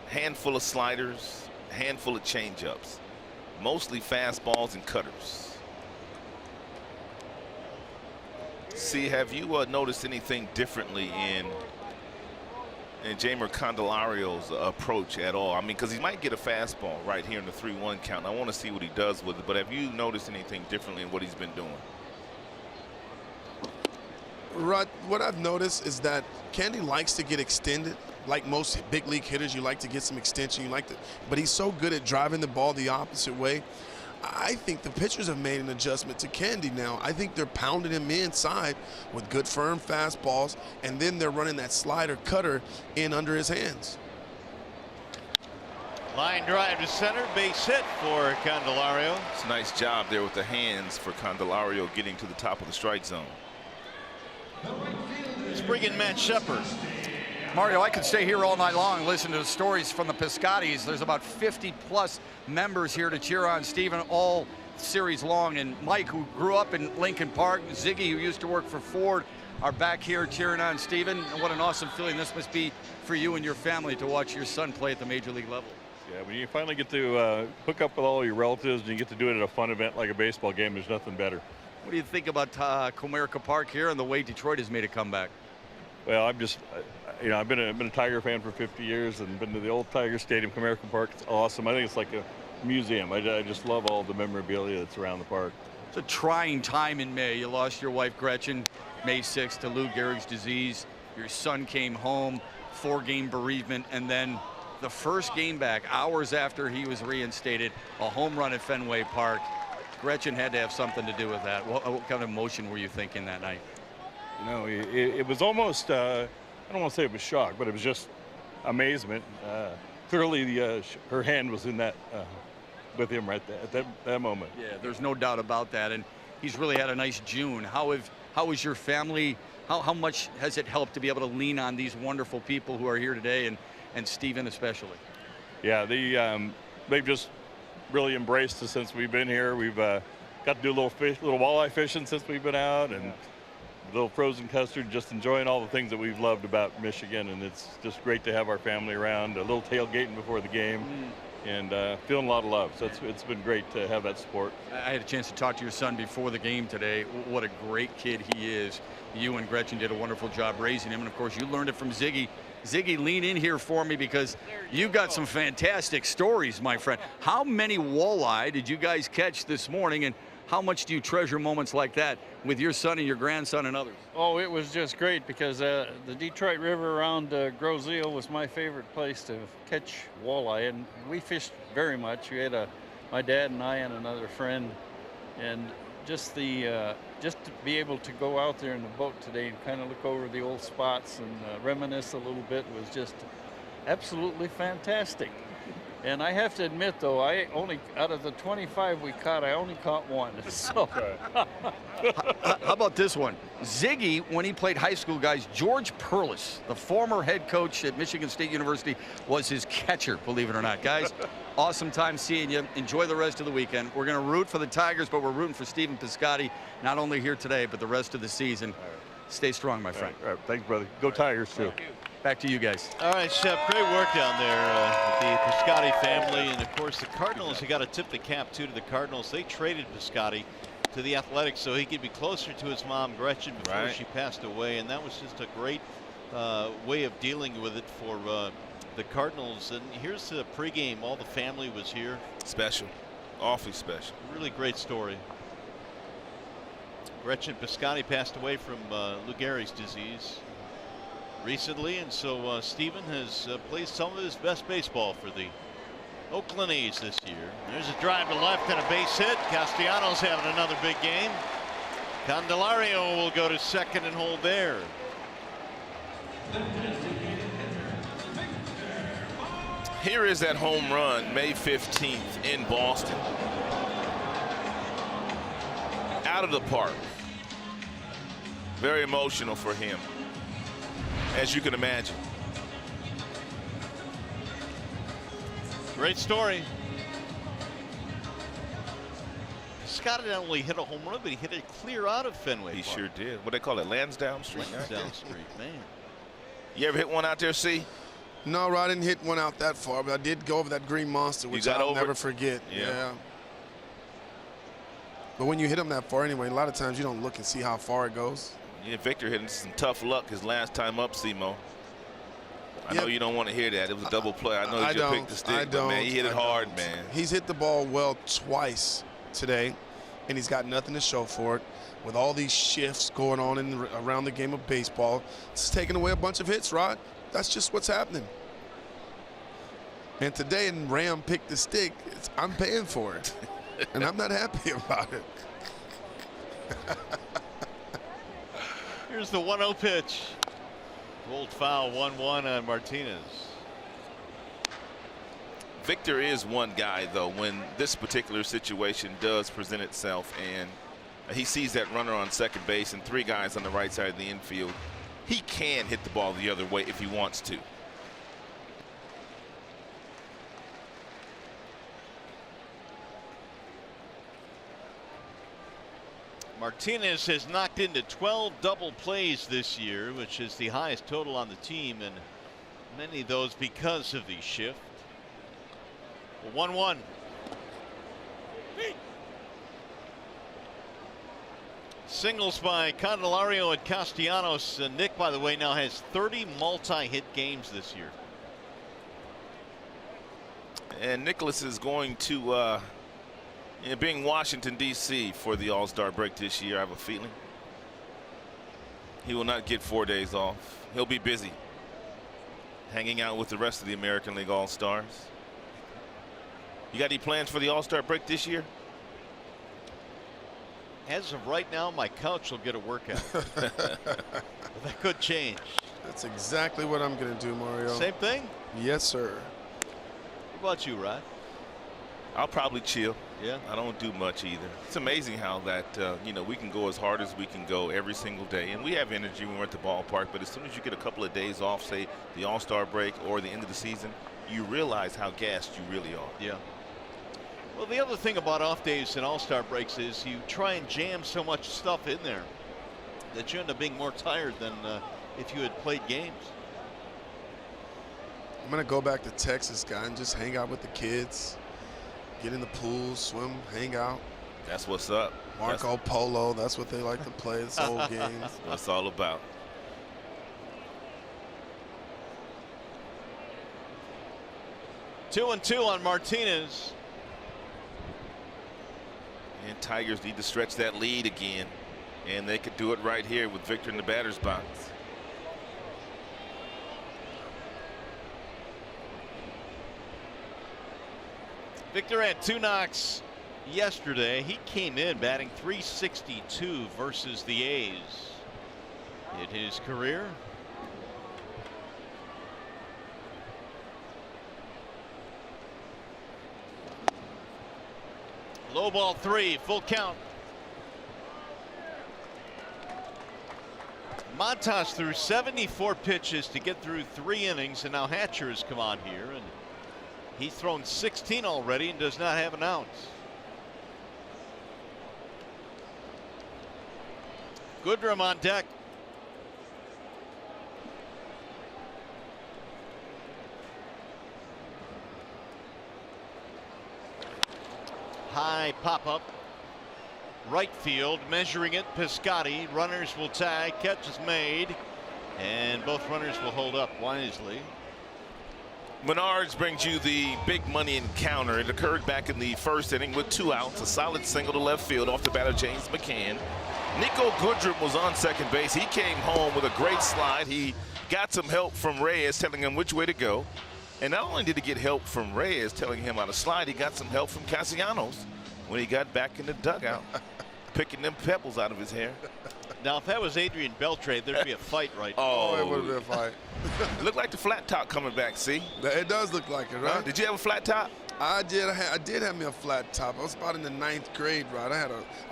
handful of sliders, handful of changeups, mostly fastballs and cutters. See, have you noticed anything differently in Jeimer Candelario's approach at all? I mean, because he might get a fastball right here in the 3-1 count. I want to see what he does with it, but have you noticed anything differently in what he's been doing? Rod, what I've noticed is that Candy likes to get extended. Like most big league hitters, you like to get some extension. But he's so good at driving the ball the opposite way. I think the pitchers have made an adjustment to Candy now. I think they're pounding him inside with good firm fastballs, and then they're running that slider cutter in under his hands. Line drive to center, base hit for Candelario. It's a nice job there with the hands for Candelario getting to the top of the strike zone. Let's bring in Matt Shepard. Mario, I could stay here all night long and listen to the stories from the Piscottis. There's about 50+ members here to cheer on Steven all series long. And Mike, who grew up in Lincoln Park, Ziggy, who used to work for Ford, are back here cheering on Steven. And what an awesome feeling this must be for you and your family to watch your son play at the major league level. Yeah, when you finally get to hook up with all your relatives and you get to do it at a fun event like a baseball game, there's nothing better. What do you think about Comerica Park here and the way Detroit has made a comeback? Well, I'm just, I've been a Tiger fan for 50 years and been to the old Tiger Stadium, Comerica Park. It's awesome. I think it's like a museum. I just love all the memorabilia that's around the park. It's a trying time in May. You lost your wife, Gretchen, May 6th to Lou Gehrig's disease. Your son came home, 4-game bereavement, and then the first game back, hours after he was reinstated, a home run at Fenway Park. Gretchen had to have something to do with that. What kind of emotion were you thinking that night? It was almost, I don't want to say it was shock, but it was just amazement. Clearly, her hand was in that with him right there at that moment. Yeah, there's no doubt about that. And he's really had a nice June. How is your family? How much has it helped to be able to lean on these wonderful people who are here today, and Steven especially? Yeah, they've just really embraced us since we've been here. We've got to do a little walleye fishing since we've been out, and a little frozen custard, just enjoying all the things that we've loved about Michigan. And it's just great to have our family around, a little tailgating before the game, and feeling a lot of love. So it's been great to have that support. I had a chance to talk to your son before the game today. What a great kid he is. You and Gretchen did a wonderful job raising him, and of course you learned it from Ziggy. Ziggy, lean in here for me because you got some fantastic stories, my friend. How many walleye did you guys catch this morning, and how much do you treasure moments like that with your son and your grandson and others? Oh, it was just great because the Detroit River around Grosse Ile was my favorite place to catch walleye, and we fished very much. We had my dad and I and another friend, and just to be able to go out there in the boat today and kind of look over the old spots and reminisce a little bit was just absolutely fantastic. And I have to admit, though, I only, out of the 25 we caught, I only caught one. So. How about this one? Ziggy, when he played high school, guys, George Perlis, the former head coach at Michigan State University, was his catcher, believe it or not. Guys, awesome time seeing you. Enjoy the rest of the weekend. We're going to root for the Tigers, but we're rooting for Stephen Piscotty, not only here today, but the rest of the season. Stay strong, my friend. All right. Thanks, brother. Go Tigers, too. Back to you guys. All right, Shep, great work down there with the Piscotty family. And, of course, the Cardinals, you got to tip the cap, too, to the Cardinals. They traded Piscotty to the Athletics so he could be closer to his mom, Gretchen, before she passed away. And that was just a great way of dealing with it for the Cardinals. And here's the pregame. All the family was here. Special. Awfully special. Really great story. Gretchen Piscotty passed away from Lou Gehrig's disease recently, and so Stephen has played some of his best baseball for the Oakland A's this year. There's a drive to left and a base hit. Castellanos having another big game. Candelario will go to second and hold there. Here is that home run, May 15th in Boston. Out of the park. Very emotional for him, as you can imagine. Great story. Scott not only hit a home run, but he hit it clear out of Fenway He Park. sure did. What they call it, Lansdowne Street? Lansdowne Street, man. You ever hit one out there, C? No, I didn't hit one out that far, but I did go over that green monster, which I'll never forget. Yeah. But when you hit them that far anyway, a lot of times you don't look and see how far it goes. Yeah, Victor hitting some tough luck his last time up, Simo. I know you don't want to hear that. It was a double play. I know he just picked the stick, but man, he hit it hard, man. He's hit the ball well twice today, and he's got nothing to show for it. With all these shifts going on around the game of baseball, it's taking away a bunch of hits, Rod. That's just what's happening. And today, and Ram picked the stick. I'm paying for it, and I'm not happy about it. Here's the 1-0 pitch. Rolled foul, 1-1 on Martinez. Victor is one guy, though, when this particular situation does present itself and he sees that runner on second base and three guys on the right side of the infield, he can hit the ball the other way if he wants to. Martinez has knocked into 12 double plays this year, which is the highest total on the team, and many of those because of the shift. 1-1. Singles by Candelario and Castellanos. Nick, by the way, now has 30 multi-hit games this year. And Nicholas is going to being Washington, D.C. for the All-Star break this year. I have a feeling he will not get 4 days off. He'll be busy hanging out with the rest of the American League All-Stars. You got any plans for the All-Star break this year? As of right now, my couch will get a workout. But that could change. That's exactly what I'm going to do, Mario. Same thing? Yes, sir. What about you, Rod? I'll probably chill. Yeah. I don't do much either. It's amazing how that, we can go as hard as we can go every single day. And we have energy when we're at the ballpark. But as soon as you get a couple of days off, say the All-Star break or the end of the season, you realize how gassed you really are. Yeah. Well, the other thing about off days and All-Star breaks is you try and jam so much stuff in there that you end up being more tired than if you had played games. I'm going to go back to Texas, guy, and just hang out with the kids. Get in the pool, swim, hang out. That's what's up. Marco Polo, that's what they like to play. It's old games. That's what it's all about. Two and two on Martinez. And Tigers need to stretch that lead again. And they could do it right here with Victor in the batter's box. Victor had 2 knocks yesterday. He came in batting .362 versus the A's in his career. Low ball 3, full count. Montas threw 74 pitches to get through 3 innings, and now Hatcher has come on here, and he's thrown 16 already and does not have an out. Goodrum on deck. High pop-up. Right field, measuring it, Piscotti. Runners will tag, catch is made, and both runners will hold up wisely. Menards brings you the big money encounter. It occurred back in the first inning with 2 outs, a solid single to left field off the batter James McCann. Nico Goodrum was on second base. He came home with a great slide. He got some help from Reyes telling him which way to go. And not only did he get help from Reyes telling him how to slide, he got some help from Castellanos when he got back in the dugout, picking them pebbles out of his hair. Now, if that was Adrian Beltre, there'd be a fight right now. Oh, it would have been a fight. It looked like the flat top coming back, see? It does look like it, right? Did you have a flat top? I did have me a flat top. I was about in the 9th grade, right? I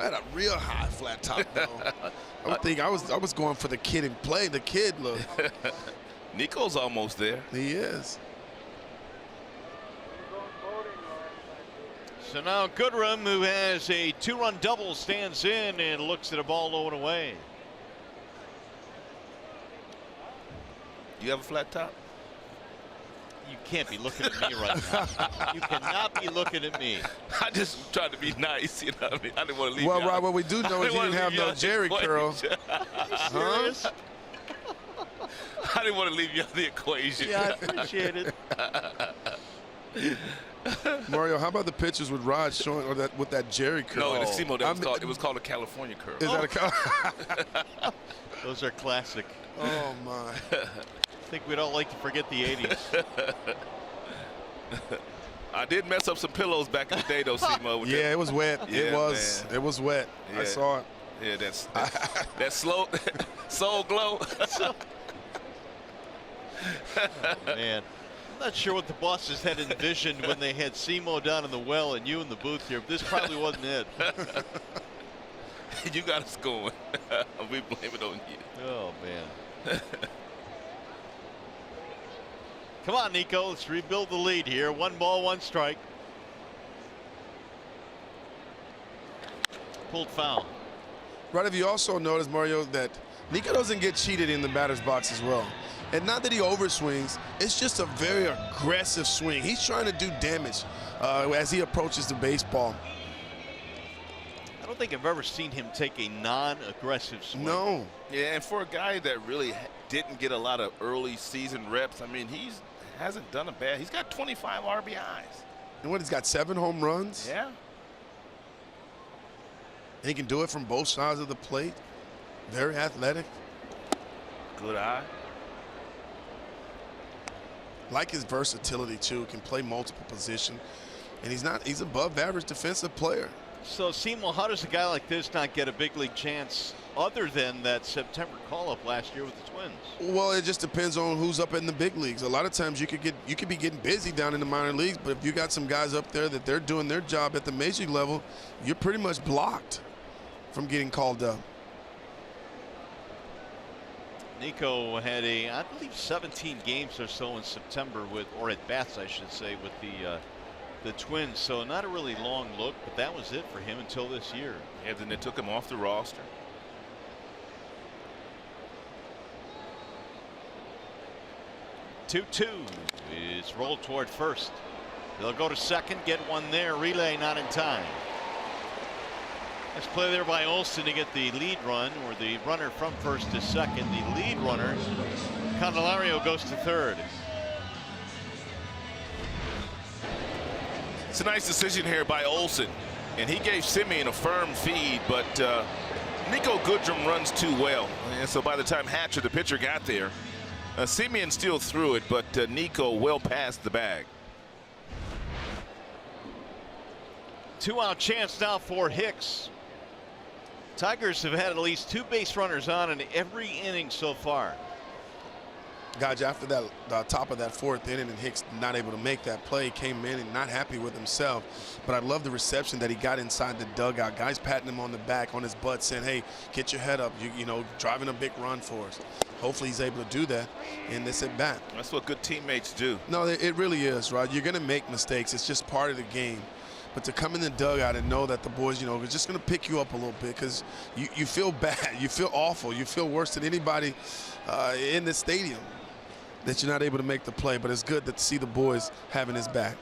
had a real high flat top, though. I was going for the kid and play, the kid look. Nico's almost there. He is. So now Goodrum, who has a 2-run double, stands in and looks at a ball low and away. You have a flat top? You can't be looking at me right now. You cannot be looking at me. I just tried to be nice, you know what I mean? I didn't want to leave Well, you out. Rob, what we do know is you didn't have no Jerry curl. Serious? I didn't want to leave you out of the equation. Yeah, I appreciate it. Mario, how about the pictures with Rod showing or with that Jerry curl? No, Simo, it was called a California curl. Is that a Those are classic. Oh, my. I think we'd all like to forget the 80s. I did mess up some pillows back in the day, though, Simo. Yeah, it was wet. Yeah, it was wet. Yeah. I saw it. Yeah, that slow soul glow. Oh, man. I'm not sure what the bosses had envisioned when they had Simo down in the well and you in the booth here, but this probably wasn't it. You got us going. We blame it on you. Oh, man. Come on, Nico. Let's rebuild the lead here. 1 ball, 1 strike. Pulled foul. Right, have you also noticed, Mario, that Nico doesn't get cheated in the batter's box as well? And not that he overswings, it's just a very aggressive swing. He's trying to do damage as he approaches the baseball. I don't think I've ever seen him take a non-aggressive swing. No. Yeah, and for a guy that really didn't get a lot of early season reps, I mean, hasn't done a bad. He's got 25 RBIs. And what, he's got 7 home runs? Yeah. And he can do it from both sides of the plate. Very athletic. Good eye. Like his versatility, too. Can play multiple positions. And he's above average defensive player. So, Simo, how does a guy like this not get a big league chance other than that September call-up last year with the Twins? Well, it just depends on who's up in the big leagues. A lot of times you could be getting busy down in the minor leagues, but if you got some guys up there that they're doing their job at the major league level, you're pretty much blocked from getting called up. Nico had I believe 17 games or so in September or at bats, I should say, with the Twins. So not a really long look, but that was it for him until this year. Yeah, then they took him off the roster. Two is rolled toward first. They'll go to second, get one there. Relay not in time. Nice play there by Olsen to get the lead run, or the runner from first to second. The lead runner, Candelario, goes to third. It's a nice decision here by Olsen, and he gave Simeon a firm feed, but Nico Goodrum runs too well, and so by the time Hatcher, the pitcher, got there, Simeon still threw it, but Nico well past the bag. 2-out chance now for Hicks. Tigers have had at least 2 base runners on in every inning so far. Guys, after that, the top of that 4th inning, and Hicks not able to make that play, came in and not happy with himself. But I love the reception that he got inside the dugout. Guys patting him on the back, on his butt, saying, hey, get your head up. You know, driving a big run for us. Hopefully he's able to do that in this at bat. That's what good teammates do. No, it really is, Rod. You're going to make mistakes. It's just part of the game. But to come in the dugout and know that the boys, you know, are just going to pick you up a little bit because you feel bad. You feel awful. You feel worse than anybody in the stadium that you're not able to make the play. But it's good to see the boys having his back.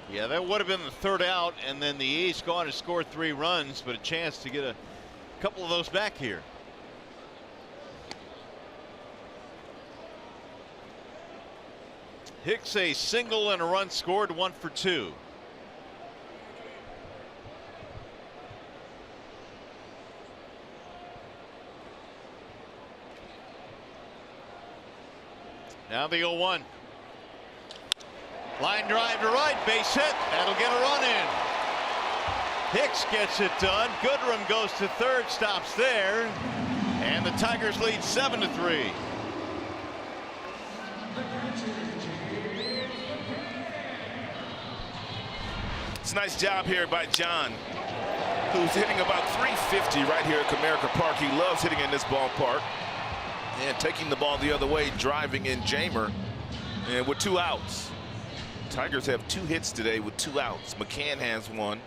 Yeah, that would have been the 3rd out, and then the A's go on to score 3 runs, but a chance to get a couple of those back here. Hicks a single and a run scored, 1 for 2. Now the 0-1. Line drive to right, base hit. That'll get a run in. Hicks gets it done. Goodrum goes to 3rd, stops there, and the Tigers lead 7-3. It's a nice job here by John, who's hitting about 350 right here at Comerica Park. He loves hitting in this ballpark. And taking the ball the other way, driving in Jamer, and with 2 outs. Tigers have 2 hits today with 2 outs. McCann has 1,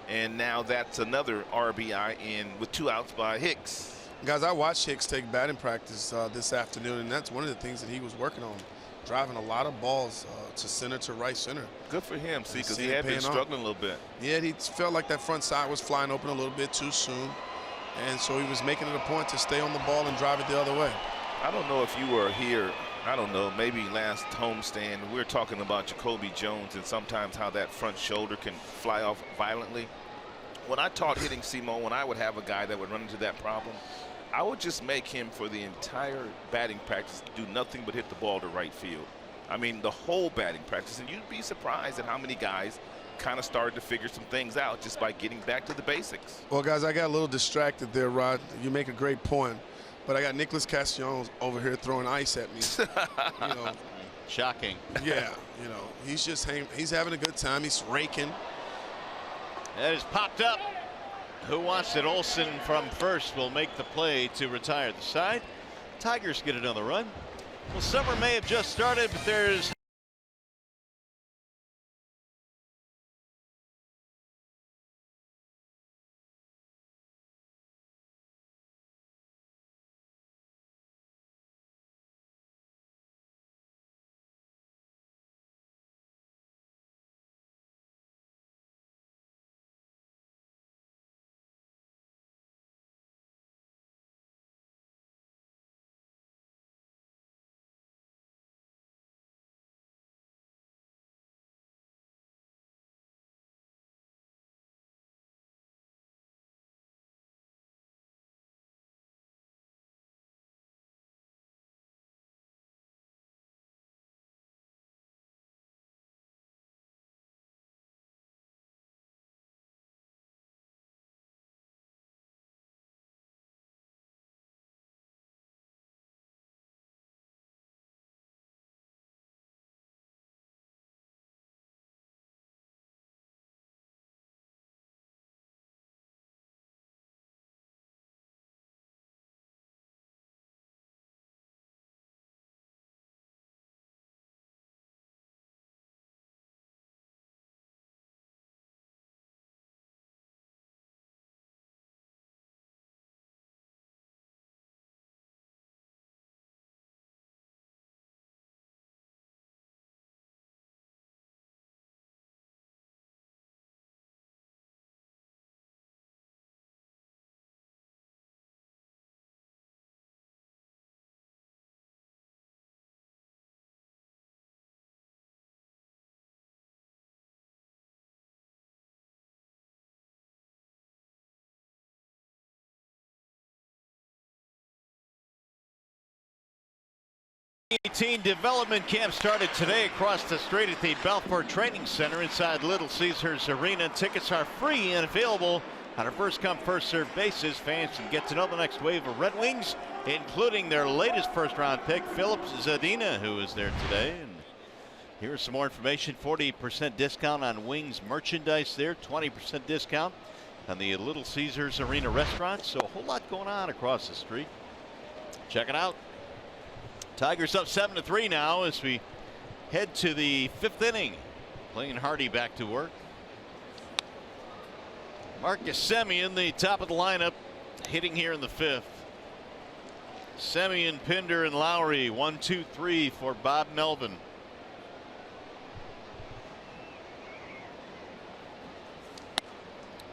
and now that's another RBI in with 2 outs by Hicks. Guys, I watched Hicks take batting practice this afternoon, and that's one of the things that he was working on, driving a lot of balls to center, to right center. Good for him, see, because he had been struggling a little bit. Yeah, he felt like that front side was flying open a little bit too soon. And so he was making it a point to stay on the ball and drive it the other way. I don't know if you were here, I don't know, maybe last homestand, we were talking about Jacoby Jones and sometimes how that front shoulder can fly off violently. When I taught hitting SEMO, when I would have a guy that would run into that problem, I would just make him for the entire batting practice do nothing but hit the ball to right field. I mean, the whole batting practice, and you'd be surprised at how many guys kind of started to figure some things out just by getting back to the basics. Well, guys, I got a little distracted there, Rod. You make a great point, but I got Nicholas Castellanos over here throwing ice at me. You know, shocking. Yeah, you know, he's just he's having a good time. He's raking. That is popped up. Who wants it? Olsen from first will make the play to retire the side. Tigers get another run. Well, summer may have just started, but there's development camp started today across the street at the Balfour Training Center inside Little Caesars Arena. Tickets are free and available On a first-come, first-served basis, Fanson gets another next wave of Red Wings, including their latest first-round pick, Phillips Zadina, who is there today. And here's some more information. 40% discount on Wings merchandise there, 20% discount on the Little Caesars Arena restaurant. So a whole lot going on across the street. Check it out. Tigers up 7-3 now as we head to the 5th inning. Blaine Hardy back to work. Marcus Semien, the top of the lineup, hitting here in the 5th. Semien, Pinder, and Lowry. 1, 2, 3 for Bob Melvin.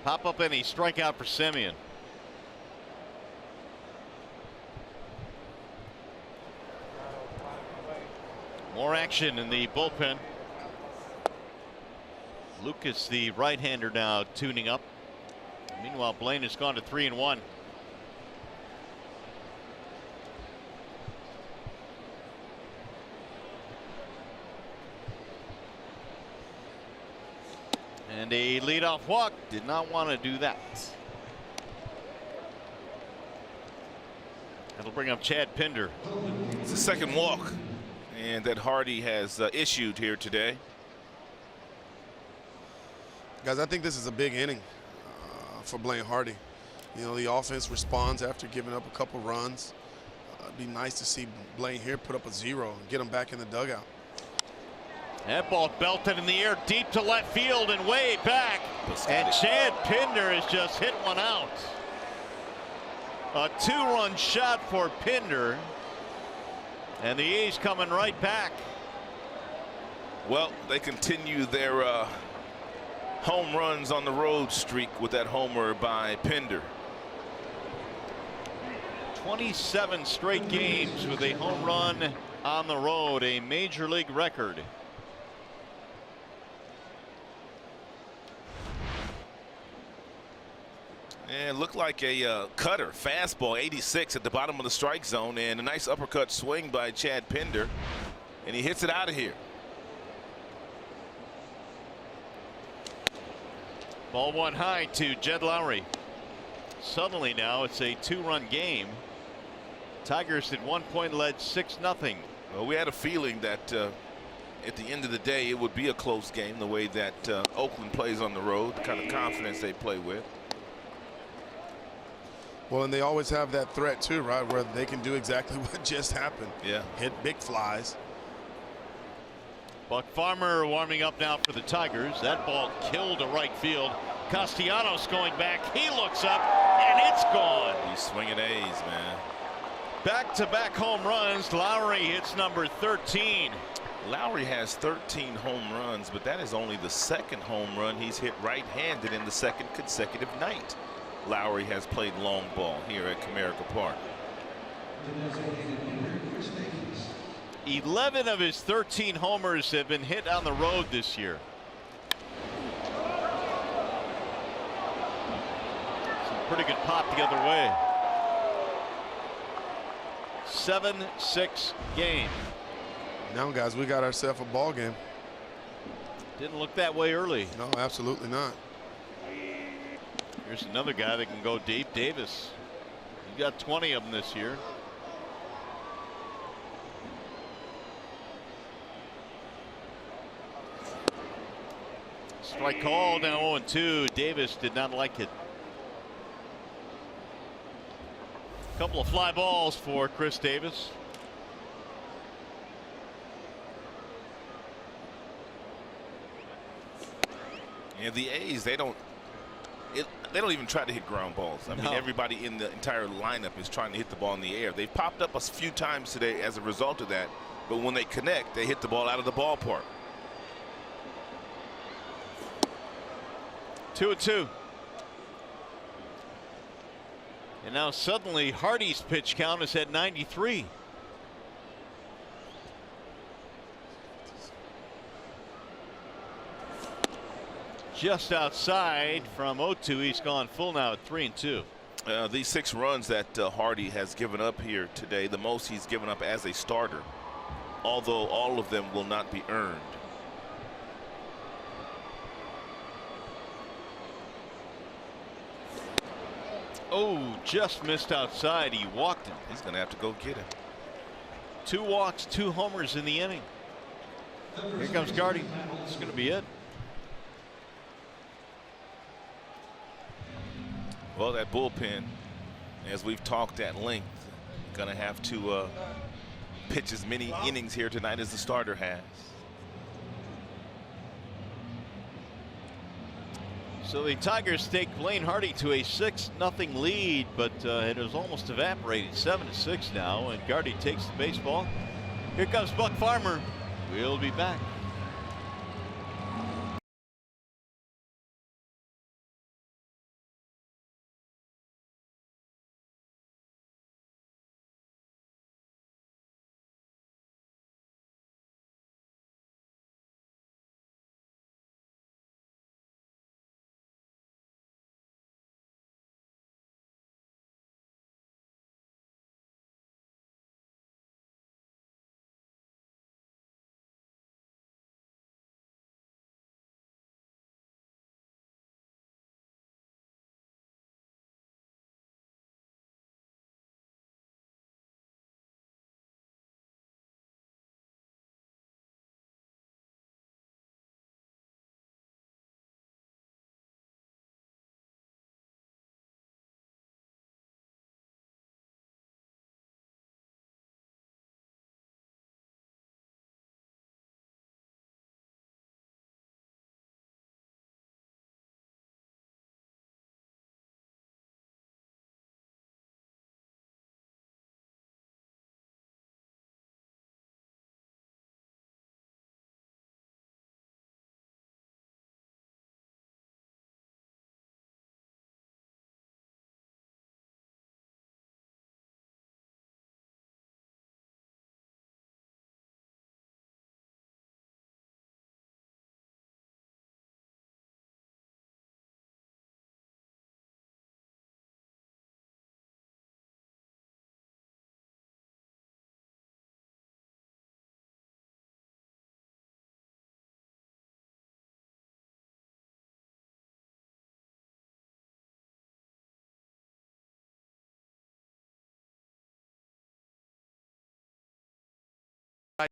Pop up any strikeout for Semien. More action in the bullpen. Lucas, the right-hander, now tuning up. Meanwhile, Blaine has gone to 3-1. And a leadoff walk. Did not want to do that. That'll bring up Chad Pinder. It's the second walk, and that Hardy has issued here today. Guys, I think this is a big inning for Blaine Hardy. You know, the offense responds after giving up a couple runs. It'd be nice to see Blaine here put up a 0 and get him back in the dugout. That ball belted in the air deep to left field and way back. And Chad Pinder has just hit one out. A 2-run shot for Pinder. And the A's coming right back. Well, they continue their home runs on the road streak with that homer by Pinder. 27 straight games with a home run on the road, a major league record. And looked like a cutter, fastball, 86 at the bottom of the strike zone, and a nice uppercut swing by Chad Pinder, and he hits it out of here. Ball one high to Jed Lowry. Suddenly now it's a 2-run game. Tigers at one point led 6-0. Well, we had a feeling that at the end of the day it would be a close game, the way that Oakland plays on the road, the kind of confidence they play with. Well, and they always have that threat too, right, where they can do exactly what just happened. Yeah. Hit big flies. Buck Farmer warming up now for the Tigers. That ball killed to right field. Castellanos going back. He looks up and it's gone. He's swinging A's, man. Back-to-back home runs. Lowry hits number 13. Lowry has 13 home runs, but that is only the second home run he's hit right-handed in the second consecutive night. Lowry has played long ball here at Comerica Park. 11 of his 13 homers have been hit on the road this year. Some pretty good pop the other way. 7-6 game. Now, guys, we got ourselves a ball game. Didn't look that way early. No, absolutely not. Here's another guy that can go deep. Davis. He got 20 of them this year. Strike called, and 0-2. Davis did not like it. A couple of fly balls for Chris Davis. And the A's, they don't even try to hit ground balls. I mean, everybody in the entire lineup is trying to hit the ball in the air. They've popped up a few times today as a result of that, but when they connect, they hit the ball out of the ballpark. 2-2. And now suddenly Hardy's pitch count is at 93. Just outside from 0-2. He's gone full now at 3-2. These 6 runs that Hardy has given up here today, the most he's given up as a starter, although all of them will not be earned. Oh, just missed outside. He walked him. He's going to have to go get him. 2 walks, 2 homers in the inning. Here comes Gardy. It's going to be it. Well, that bullpen, as we've talked at length, going to have to pitch as many innings here tonight as the starter has. So the Tigers take Blaine Hardy to a 6-0 lead, but it has almost evaporated. 7-6 now, and Gardy takes the baseball. Here comes Buck Farmer. We'll be back.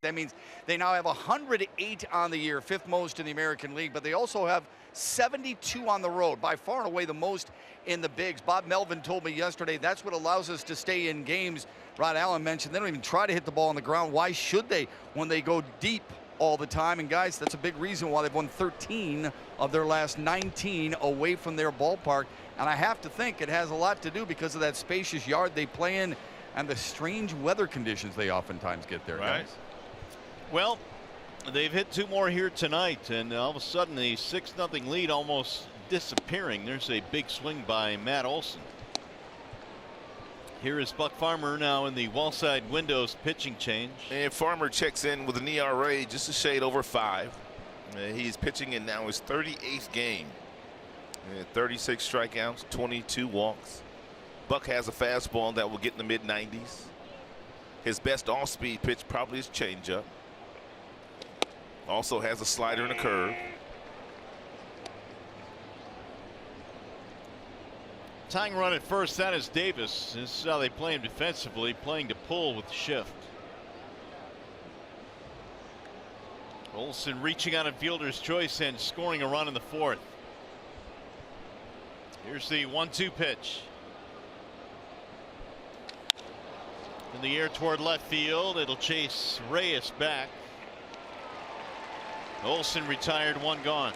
That means they now have 108 on the year, 5th most in the American League, but they also have 72 on the road, by far and away the most in the bigs. Bob Melvin told me yesterday that's what allows us to stay in games. Rod Allen mentioned they don't even try to hit the ball on the ground. Why should they when they go deep all the time? And guys, that's a big reason why they've won 13 of their last 19 away from their ballpark. And I have to think it has a lot to do because of that spacious yard they play in and the strange weather conditions they oftentimes get there, Right. guys. Well, they've hit 2 more here tonight, and all of a sudden the 6-0 lead almost disappearing. There's a big swing by Matt Olson. Here is Buck Farmer now in the wall side windows pitching change. And Farmer checks in with an ERA just a shade over 5. He's pitching in now his 38th game. 36 strikeouts, 22 walks. Buck has a fastball that will get in the mid-90s. His best off-speed pitch probably is changeup. Also has a slider and a curve. Tying run at first, that is Davis. This is how they play him defensively, playing to pull with the shift. Olson reaching on a fielder's choice and scoring a run in the 4th. Here's the 1-2 pitch. In the air toward left field, it'll chase Reyes back. Olson retired, 1 gone.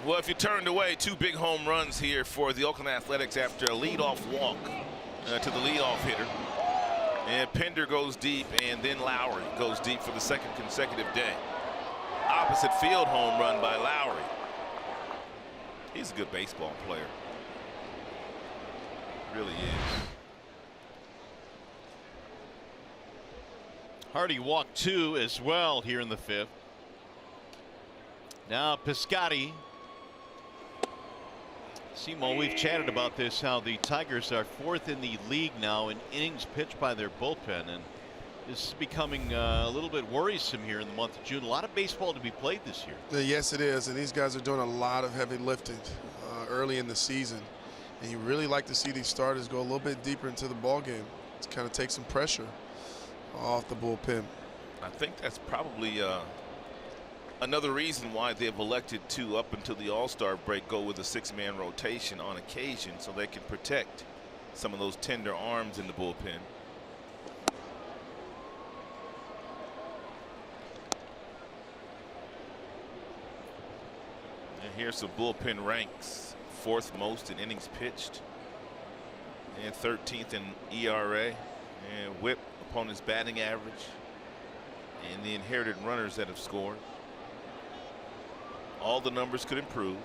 Well, if you turned away, 2 big home runs here for the Oakland Athletics after a leadoff walk to the leadoff hitter. And Pender goes deep, and then Lowry goes deep for the 2nd consecutive day. Opposite field home run by Lowry. He's a good baseball player. Really is. Hardy walked 2 as well here in the 5th. Now Piscotty. Simo, we've chatted about this, how the Tigers are 4th in the league now in innings pitched by their bullpen, and this is becoming a little bit worrisome here in the month of June. A lot of baseball to be played this year. Yes, it is, and these guys are doing a lot of heavy lifting early in the season. And you really like to see these starters go a little bit deeper into the ball game to kind of take some pressure off the bullpen. I think that's probably another reason why they've elected to, up until the All-Star break, go with a 6-man rotation on occasion so they can protect some of those tender arms in the bullpen. And here's some bullpen ranks. 4th most in innings pitched and 13th in ERA and whip upon his batting average and the inherited runners that have scored. All the numbers could improve.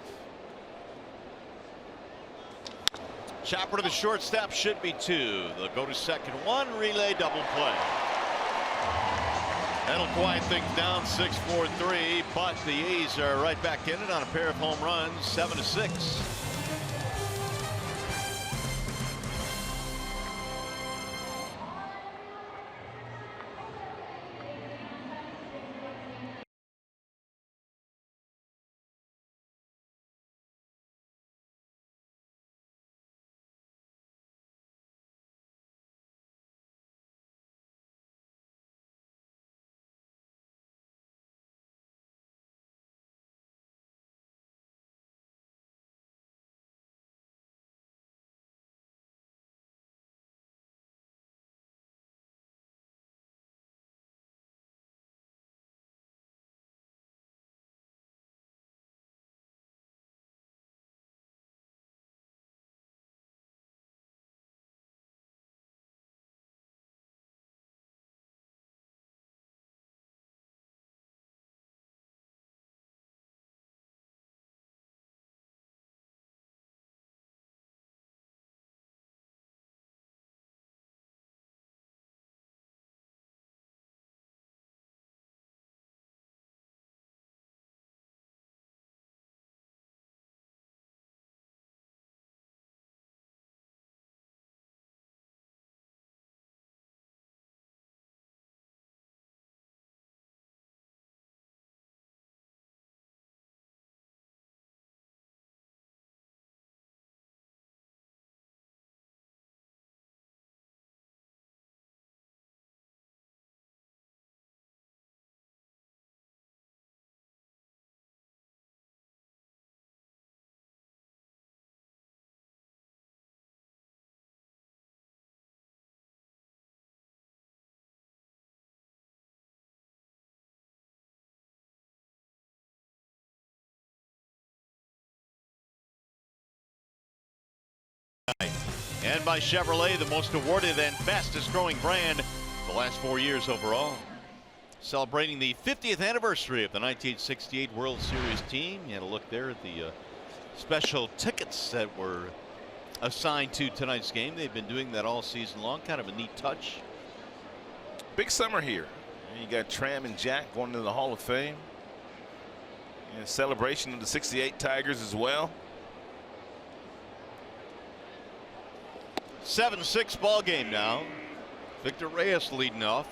Chopper to the shortstop, should be 2. They'll go to second, 1 relay double play. That'll quiet things down, 6-4-3, but the A's are right back in it on a pair of home runs, 7-6. And by Chevrolet, the most awarded and fastest growing brand the last 4 years overall. Celebrating the 50th anniversary of the 1968 World Series team. You had a look there at the special tickets that were assigned to tonight's game. They've been doing that all season long. Kind of a neat touch. Big summer here. And you got Tram and Jack going to the Hall of Fame. And a celebration of the '68 Tigers as well. 7-6 ball game now. Victor Reyes leading off.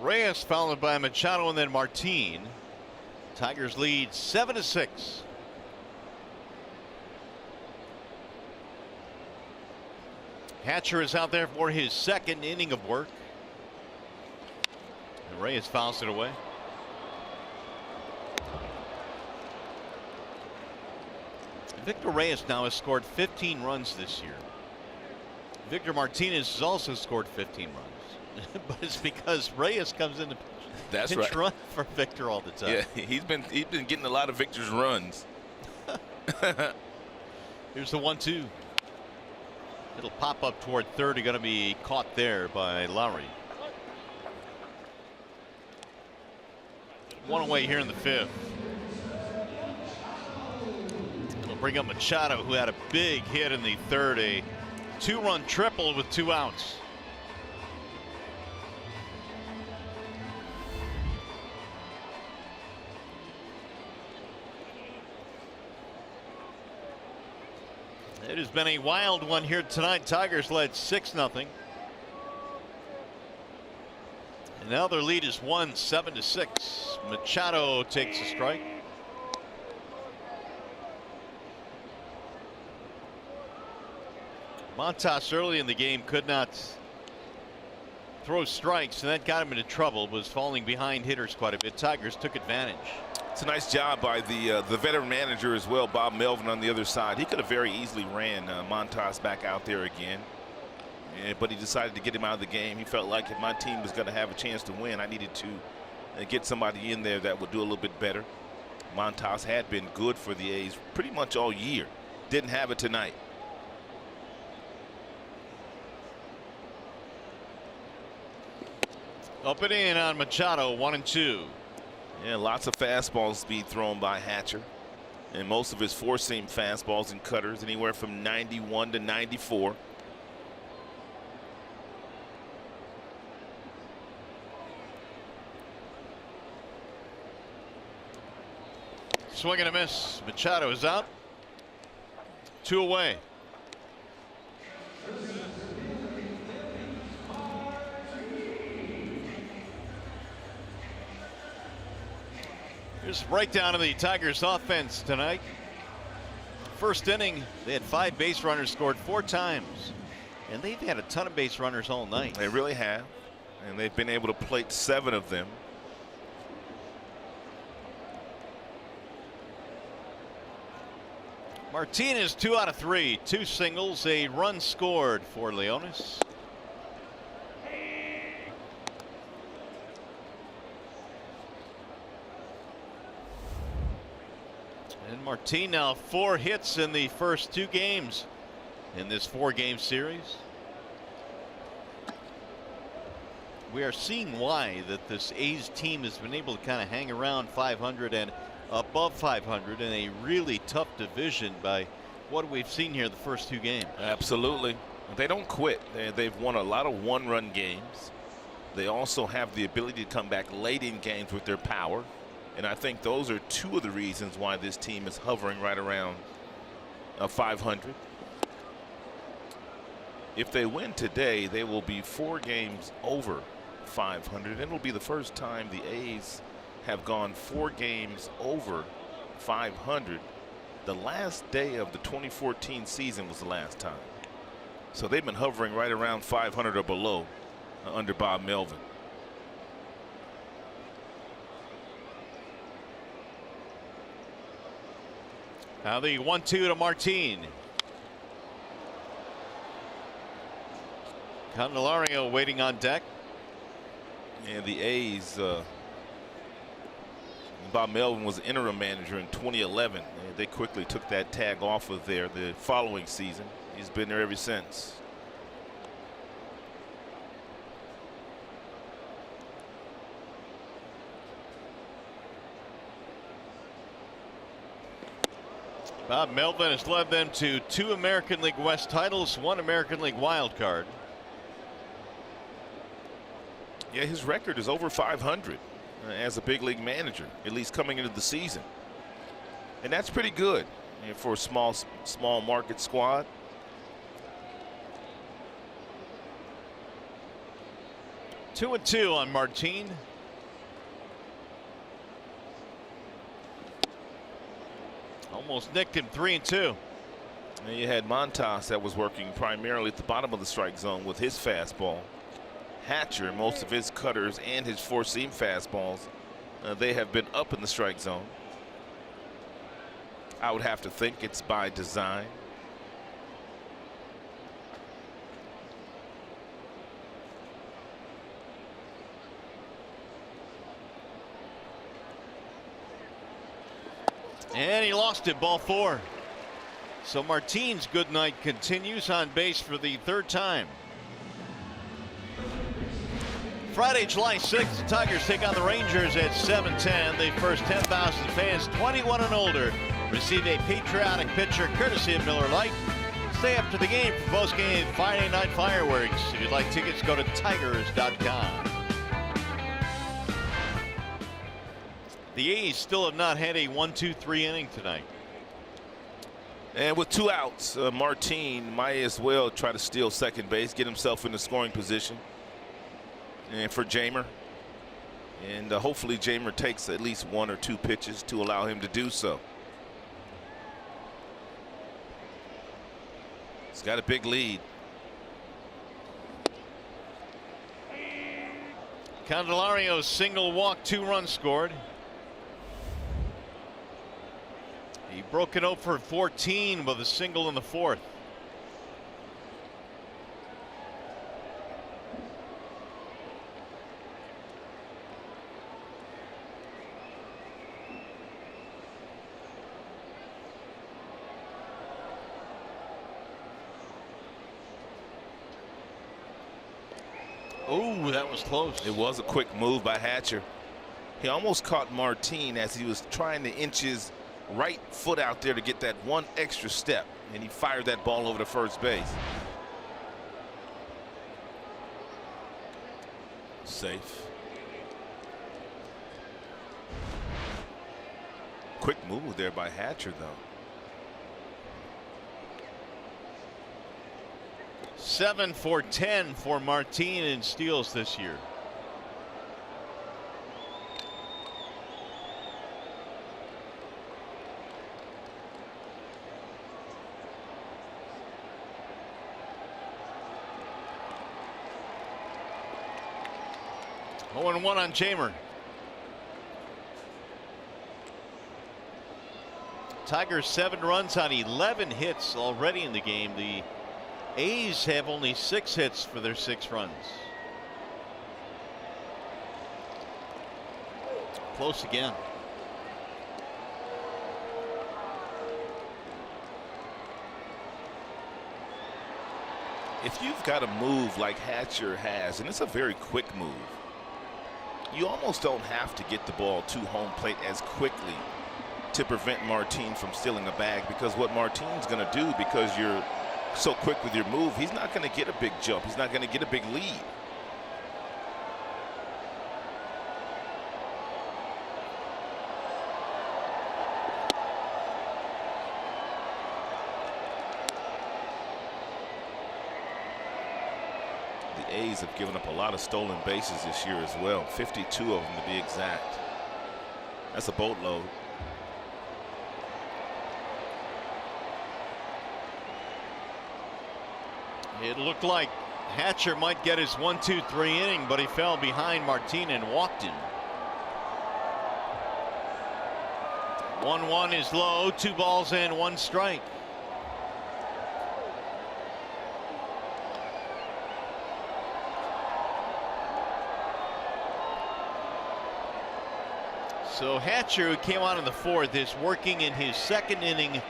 Reyes followed by Machado and then Martin. Tigers lead 7-6. Hatcher is out there for his 2nd inning of work. And Reyes fouls it away. Victor Reyes now has scored 15 runs this year. Victor Martinez has also scored 15 runs. But it's because Reyes comes in to pitch run for Victor all the time. Yeah, he's been getting a lot of Victor's runs. Here's the 1-2. It'll pop up toward third. Going to be caught there by Lowry. 1 away here in the 5th. It'll bring up Machado, who had a big hit in the 3rd. A 2-run triple with 2 outs. It has been a wild one here tonight. Tigers led 6-0. Now their lead is 7-6. Machado takes a strike. Montas early in the game could not throw strikes, and that got him into trouble. Was falling behind hitters quite a bit. Tigers took advantage. It's a nice job by the veteran manager as well, Bob Melvin, on the other side. He could have very easily ran Montas back out there again, but he decided to get him out of the game. He felt like if my team was going to have a chance to win, I needed to get somebody in there that would do a little bit better. Montas had been good for the A's pretty much all year. Didn't have it tonight. Up and in on Machado, 1-2. Yeah, lots of fastballs being thrown by Hatcher, and most of his four-seam fastballs and cutters anywhere from 91 to 94. Swing and a miss. Machado is out. 2 away. Here's a breakdown of the Tigers offense tonight. First inning, they had 5 base runners scored 4 times. And they've had a ton of base runners all night. They really have. And they've been able to plate 7 of them. Martinez 2 out of 3. 2 singles, a run scored for Leonis. And Martin now 4 hits in the first 2 games in this 4-game series. We are seeing why that this A's team has been able to kind of hang around 500 and above 500 in a really tough division by what we've seen here the first 2 games. Absolutely. They don't quit. They've won a lot of one-run games. They also have the ability to come back late in games with their power. And I think those are 2 of the reasons why this team is hovering right around 500. If they win today, they will be 4 games over 500. It will be the first time the A's have gone 4 games over 500. The last day of the 2014 season was the last time. So they've been hovering right around 500 or below under Bob Melvin. Now the 1-2 to Martin. Candelario waiting on deck. And the A's, Bob Melvin was interim manager in 2011. They quickly took that tag off of there the following season. He's been there ever since. Bob Melvin has led them to 2 American League West titles, 1 American League wild card. Yeah, his record is over 500 as a big league manager, at least coming into the season. And that's pretty good for a small market squad. Two and 2 on Martin. Almost nicked him. 3-2. And you had Montas that was working primarily at the bottom of the strike zone with his fastball. Hatcher, most of his cutters and his four-seam fastballs, they have been up in the strike zone. I would have to think it's by design. And he lost it, ball 4. So Martin's good night continues on base for the 3rd time. Friday, July 6th, the Tigers take on the Rangers at 7:10. The first 10,000 fans 21 and older receive a patriotic picture courtesy of Miller Lite. Stay up to the game for post-game Friday night fireworks. If you'd like tickets, go to tigers.com. The A's still have not had a 1-2-3 inning tonight. And with 2 outs, Martin might as well try to steal second base, get himself in the scoring position. And for Jamer, And hopefully Jamer takes at least 1 or 2 pitches to allow him to do so. He's got a big lead. Candelario's single walk, 2 runs scored. He broke it out for 14 with a single in the 4th. Oh, that was close. It was a quick move by Hatcher. He almost caught Martin as he was trying to inch his right foot out there to get that 1 extra step, and he fired that ball over to first base. Safe. Quick move there by Hatcher, though. 7 for 10 for Martin in steals this year. Oh, and 1 on Jamer. Tigers 7 runs on 11 hits already in the game. The A's have only 6 hits for their 6 runs. Close again. If you've got a move like Hatcher has, and it's a very quick move, you almost don't have to get the ball to home plate as quickly to prevent Martin from stealing a bag, because what Martin's going to do, because you're so quick with your move, he's not going to get a big jump. He's not going to get a big lead. The A's have given up a lot of stolen bases this year as well, 52 of them to be exact. That's a boatload. It looked like Hatcher might get his 1-2-3 inning, but he fell behind Martin and walked him. 1-1 is low, 2 balls and 1 strike. So Hatcher, who came on in the 4th, is working in his 2nd inning,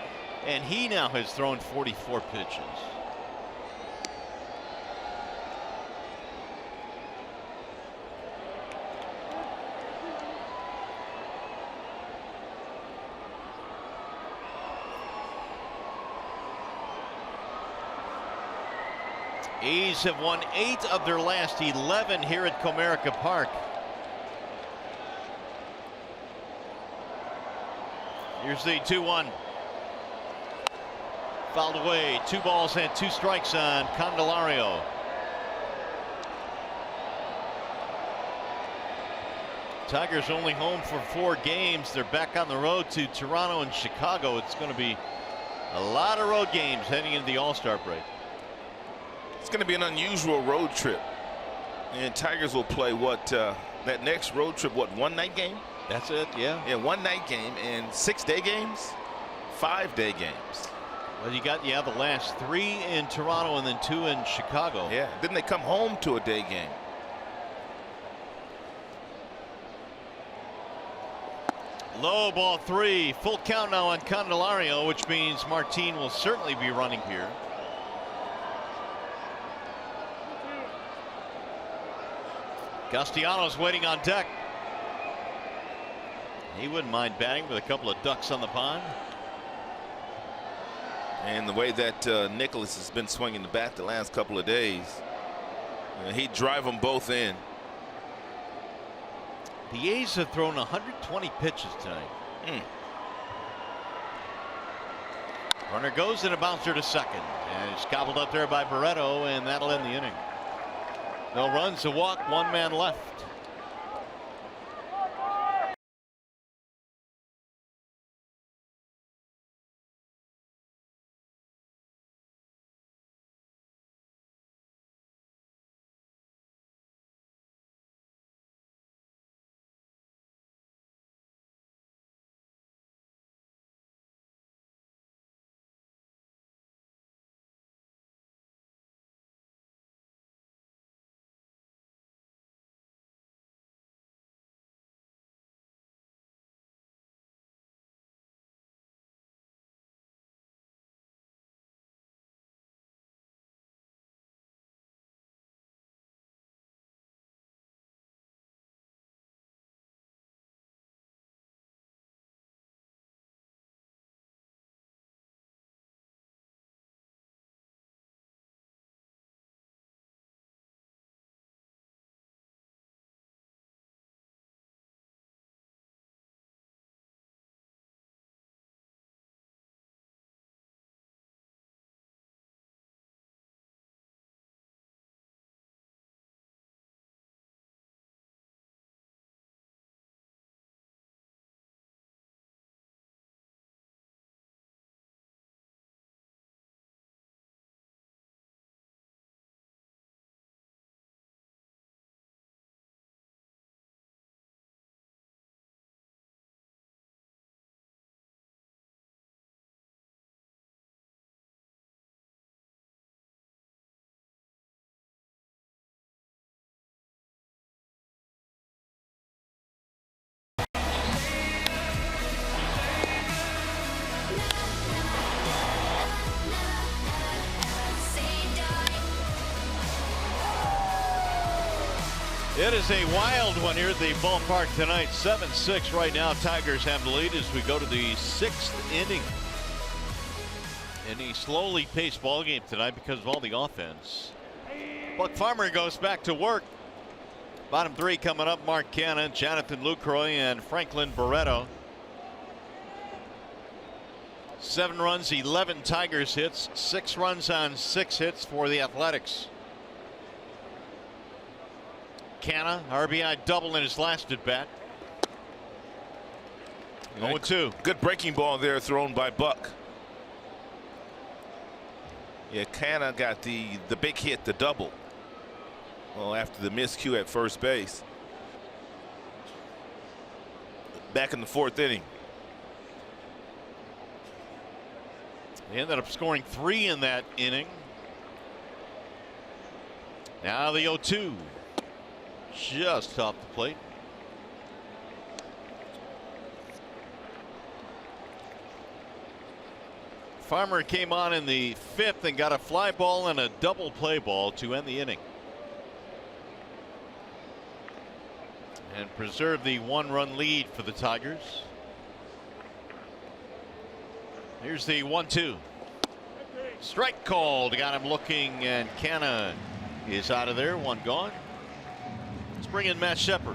and he now has thrown 44 pitches. A's have won 8 of their last 11 here at Comerica Park. Here's the 2-1. Fouled away. 2 balls and 2 strikes on Candelario. Tigers only home for 4 games. They're back on the road to Toronto and Chicago. It's going to be a lot of road games heading into the All-Star break. It's going to be an unusual road trip, and Tigers will play what that next road trip, what, 1-night game? That's it, yeah. Yeah, 1-night game, and 6-day games, 5-day games. Well, you got the last 3 in Toronto and then 2 in Chicago. Yeah, then they come home to a day game. Low, ball 3. Full count now on Candelario, which means Martin will certainly be running here. Castellanos waiting on deck. He wouldn't mind batting with a couple of ducks on the pond. And the way that Nicholas has been swinging the bat the last couple of days, he'd drive them both in. The A's have thrown 120 pitches tonight. Runner goes and a bouncer to second, and it's gobbled up there by Barreto, and that'll end the inning. No runs, a walk, 1 man left. It is a wild one here at the ballpark tonight. 7-6 right now. Tigers have the lead as we go to the 6th inning. In a slowly paced ball game tonight because of all the offense. Buck Farmer goes back to work. Bottom three coming up: Mark Cannon, Jonathan Lucroy, and Franklin Barreto. 7 runs, 11 Tigers hits, 6 runs on 6 hits for the Athletics. Canna, RBI double in his last at bat. 0-2. Good breaking ball there thrown by Buck. Yeah, Canna got the big hit, the double. Well, after the miscue at first base. Back in the 4th inning. They ended up scoring 3 in that inning. Now the 0-2. Just off the plate. Farmer came on in the 5th and got a fly ball and a double play ball to end the inning. And preserve the 1-run lead for the Tigers. Here's the 1-2. Strike called. Got him looking, and Canna is out of there. 1 gone. Let's bring in Matt Shepard.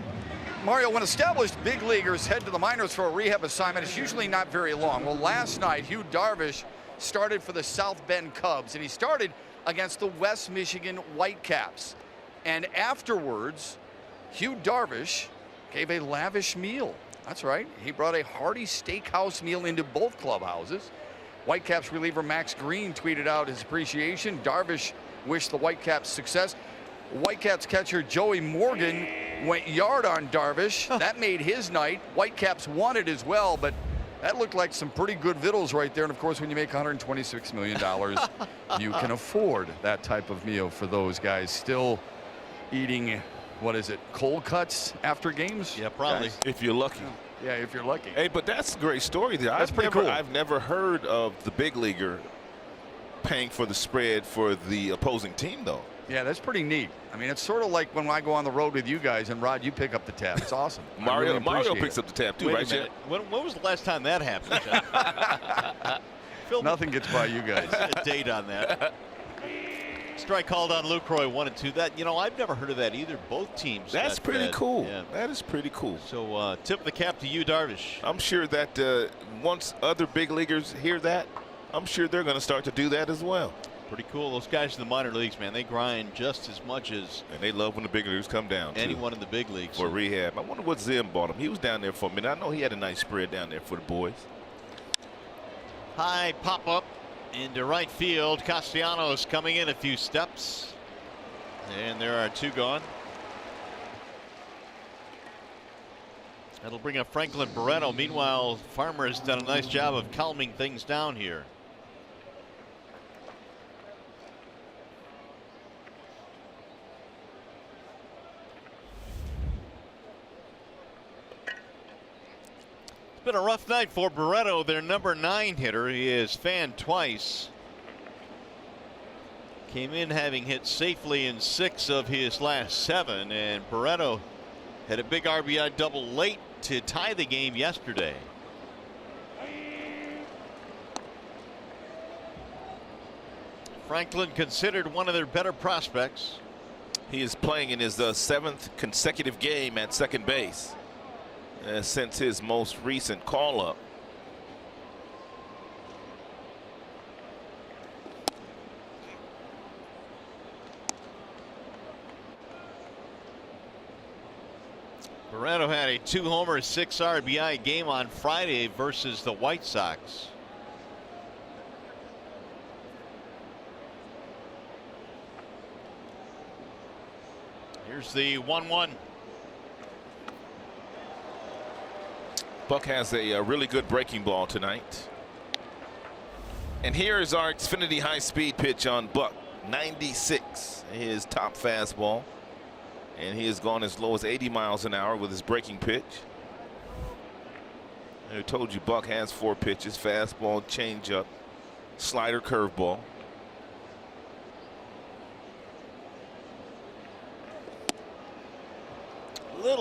Mario, when established big leaguers head to the minors for a rehab assignment, it's usually not very long. Well, last night, Hugh Darvish started for the South Bend Cubs, and he started against the West Michigan Whitecaps. And afterwards, Hugh Darvish gave a lavish meal. That's right. He brought a hearty steakhouse meal into both clubhouses. Whitecaps reliever Max Green tweeted out his appreciation. Darvish wished the Whitecaps success. Whitecaps catcher Joey Morgan went yard on Darvish. That made his night. Whitecaps won it as well, but that looked like some pretty good vittles right there. And of course, when you make $126 million, you can afford that type of meal for those guys. Still eating, what is it, cold cuts after games? Yeah, probably. Guys. If you're lucky. Yeah, if you're lucky. Hey, but that's a great story there. That's pretty cool. I've never heard of the big leaguer paying for the spread for the opposing team, though. Yeah, that's pretty neat. I mean, it's sort of like when I go on the road with you guys and Rod, you pick up the tab. It's awesome. Mario really picks up the tab too, Wait right, a minute. When was the last time that happened? Nothing gets by you guys. A date on that. Strike called on Lucroy, 1-2. That, you know, I've never heard of that either. Both teams. That's pretty cool. Yeah. That is pretty cool. So tip of the cap to you, Darvish. I'm sure that once other big leaguers hear that, I'm sure they're going to start to do that as well. Pretty cool. Those guys in the minor leagues, man, they grind just as much as And they love when the big leaguers come down. anyone in the big leagues. For rehab. I wonder what Zim bought him. He was down there for a minute. I know he had a nice spread down there for the boys. High pop up into right field. Castellanos coming in a few steps. And there are 2 gone. That'll bring up Franklin Barreto. Meanwhile, Farmer has done a nice job of calming things down here. It's been a rough night for Barreto, their number 9 hitter. He is fanned twice. Came in having hit safely in 6 of his last 7, and Barreto had a big RBI double late to tie the game yesterday. Franklin considered one of their better prospects. He is playing in his 7th consecutive game at second base since his most recent call-up. Barreto had a 2-homer, 6 RBI game on Friday versus the White Sox. Here's the 1-1. Buck has a really good breaking ball tonight. And here is our Xfinity high-speed pitch on Buck. 96, his top fastball. And he has gone as low as 80 miles an hour with his breaking pitch. I told you Buck has 4 pitches: fastball, changeup, slider, curveball.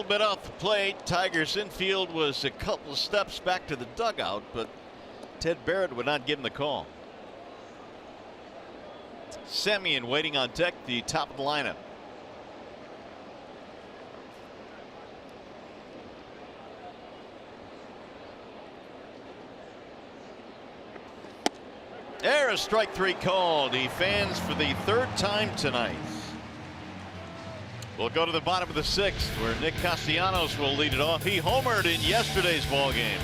little bit off the plate. Tigers infield was a couple of steps back to the dugout, but Ted Barrett would not give him the call. Semien waiting on deck, the top of the lineup. There, a strike 3 called. He fans for the 3rd time tonight. We'll go to the bottom of the 6th, where Nick Castellanos will lead it off. He homered in yesterday's ball game.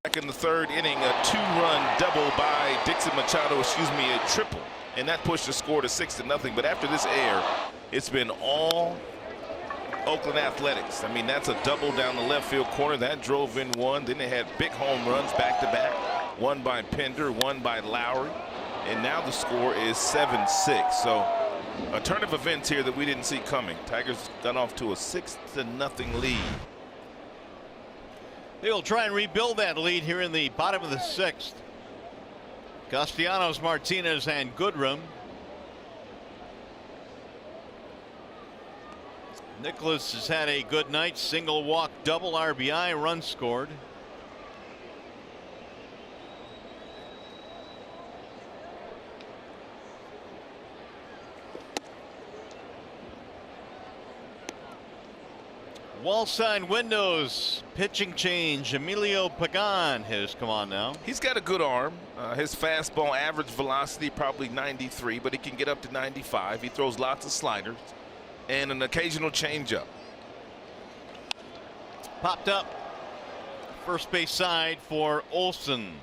Back in the 3rd inning, a 2-run double by Dixon Machado, a triple, and that pushed the score to 6-0. But after this air, it's been all Oakland Athletics. I mean, that's a double down the left field corner that drove in 1. Then they had big home runs back to back, one by Pender, one by Lowry, and now the score is 7-6. So a turn of events here that we didn't see coming. Tigers got off to a 6-0 lead. They will try and rebuild that lead here in the bottom of the 6th. Castellanos, Martinez, and Goodrum. Nicholas has had a good night. Single walk, double RBI, run scored. Wall sign windows, pitching change. Emilio Pagan has come on now. He's got a good arm. His fastball average velocity probably 93, but he can get up to 95. He throws lots of sliders and an occasional changeup. Popped up. First base side for Olsen.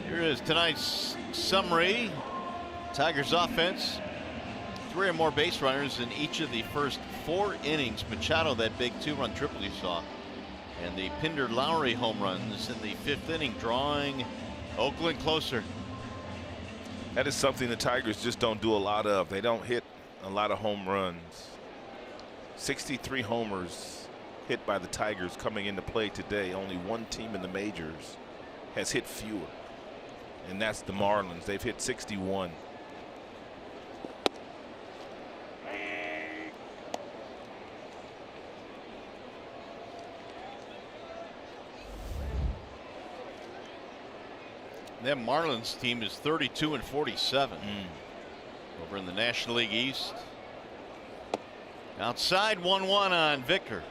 Here is tonight's summary. Tigers offense, 3 or more base runners in each of the first 4 innings. Machado, that big 2-run triple you saw, and the Pinder Lowry home runs in the 5th inning, drawing Oakland closer. That is something the Tigers just don't do a lot of. They don't hit a lot of home runs. 63 homers hit by the Tigers coming into play today. Only one team in the majors has hit fewer, and that's the Marlins. They've hit 61. That Marlins team is 32-47 over in the National League East. Outside 1-1 on Victor.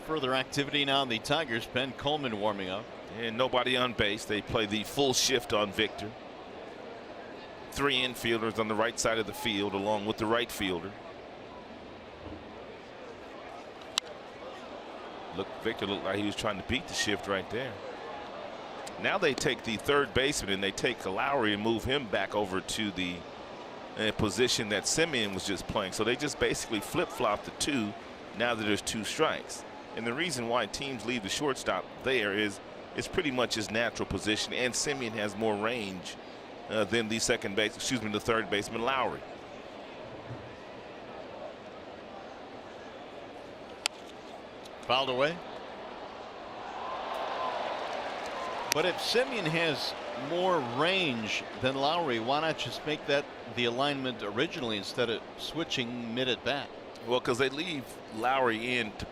Further activity now in the Tigers pen. Coleman warming up. And nobody on base. They play the full shift on Victor. three infielders on the right side of the field along with the right fielder. Victor looked like he was trying to beat the shift right there. Now they take the third baseman and they take Lowry and move him back over to the position that Semien was just playing. So they just basically flip-flop the two now that there's 2 strikes. And the reason why teams leave the shortstop there is it's pretty much his natural position, and Semien has more range than the the third baseman Lowry. Fouled away. But if Semien has more range than Lowry, why not just make that the alignment originally instead of switching mid at bat? Well, because they leave Lowry in to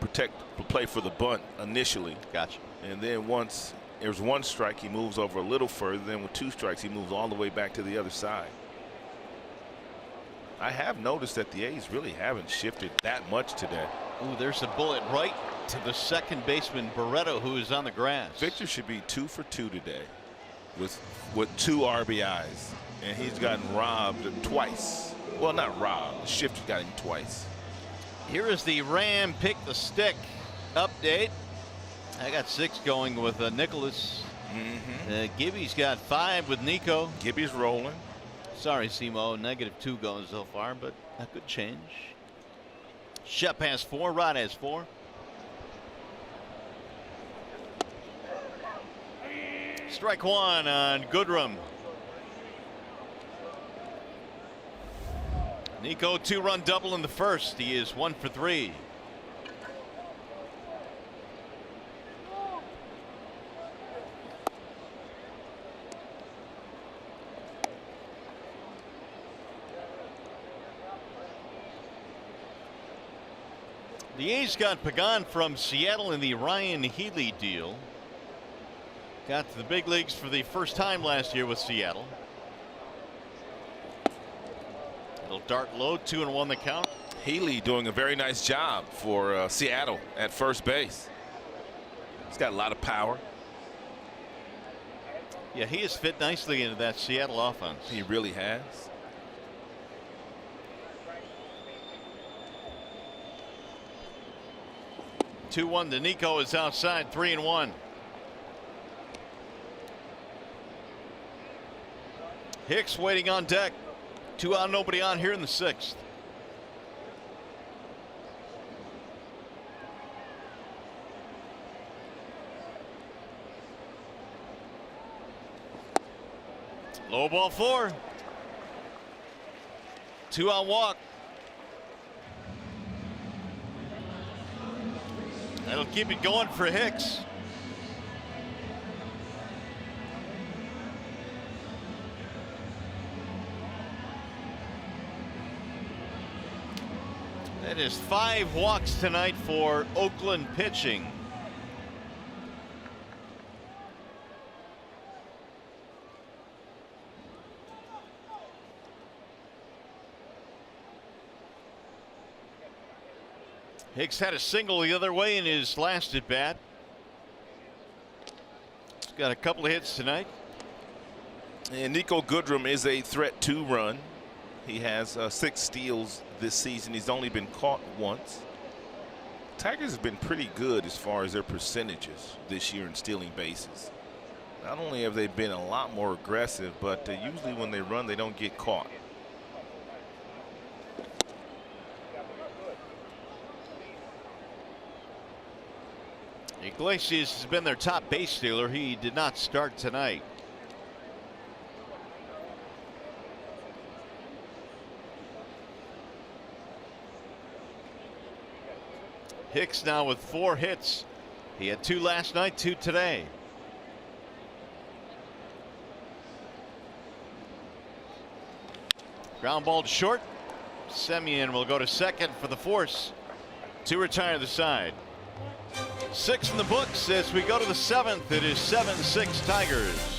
play for the bunt initially. Gotcha. And then once there's 1 strike, he moves over a little further. Then with 2 strikes, he moves all the way back to the other side. I have noticed that the A's really haven't shifted that much today. Ooh, there's a bullet right to the second baseman Barreto, who is on the grass. Victor should be 2 for 2 today with 2 RBIs, and he's gotten robbed twice. Well, not robbed. The shift got him twice. Here is the Ram pick the stick update. I got 6 going with Nicholas. Gibby's got 5 with Nico. Gibby's rolling. Sorry, Simo. -2 going so far, but a good change. Shep has 4. Rod has 4. Strike 1 on Goodrum. Nico 2-run double in the first. He is 1 for 3. The A's got Pagan from Seattle in the Ryan Healy deal. Got to the big leagues for the first time last year with Seattle. It'll dart low, 2-1 the count. Healy doing a very nice job for Seattle at first base. He's got a lot of power. Yeah, he has fit nicely into that Seattle offense. He really has. Two-1 to Nico is outside, 3-1. Hicks waiting on deck. 2 out, nobody on here in the 6th. Low ball 4. 2-out walk. That'll keep it going for Hicks. That is 5 walks tonight for Oakland pitching. Hicks had a single the other way in his last at bat. He's got a couple of hits tonight. And Nico Goodrum is a threat to run. He has 6 steals this season. He's only been caught once. Tigers have been pretty good as far as their percentages this year in stealing bases. Not only have they been a lot more aggressive, but usually when they run, they don't get caught. Iglesias has been their top base stealer. He did not start tonight. Hicks now with 4 hits. He had 2 last night, 2 today. Ground ball to short. Semien will go to second for the force to retire the side. 6 in the books as we go to the 7th. It is 7-6 Tigers.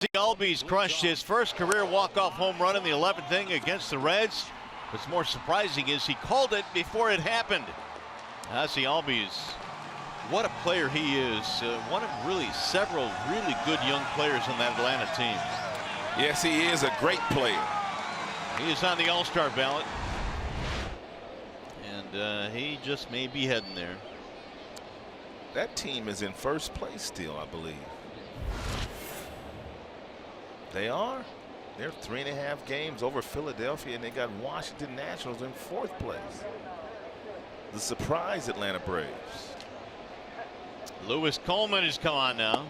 Albies crushed his first career walk-off home run in the 11th inning against the Reds. What's more surprising is he called it before it happened. Ozzie Albies, what a player he is. One of really several really good young players on that Atlanta team. Yes, he is a great player. He is on the All-Star ballot. And he just may be heading there. That team is in first place still, I believe. They are. They're 3.5 games over Philadelphia, and they got Washington Nationals in 4th place. The surprise Atlanta Braves. Lewis Coleman has come on now.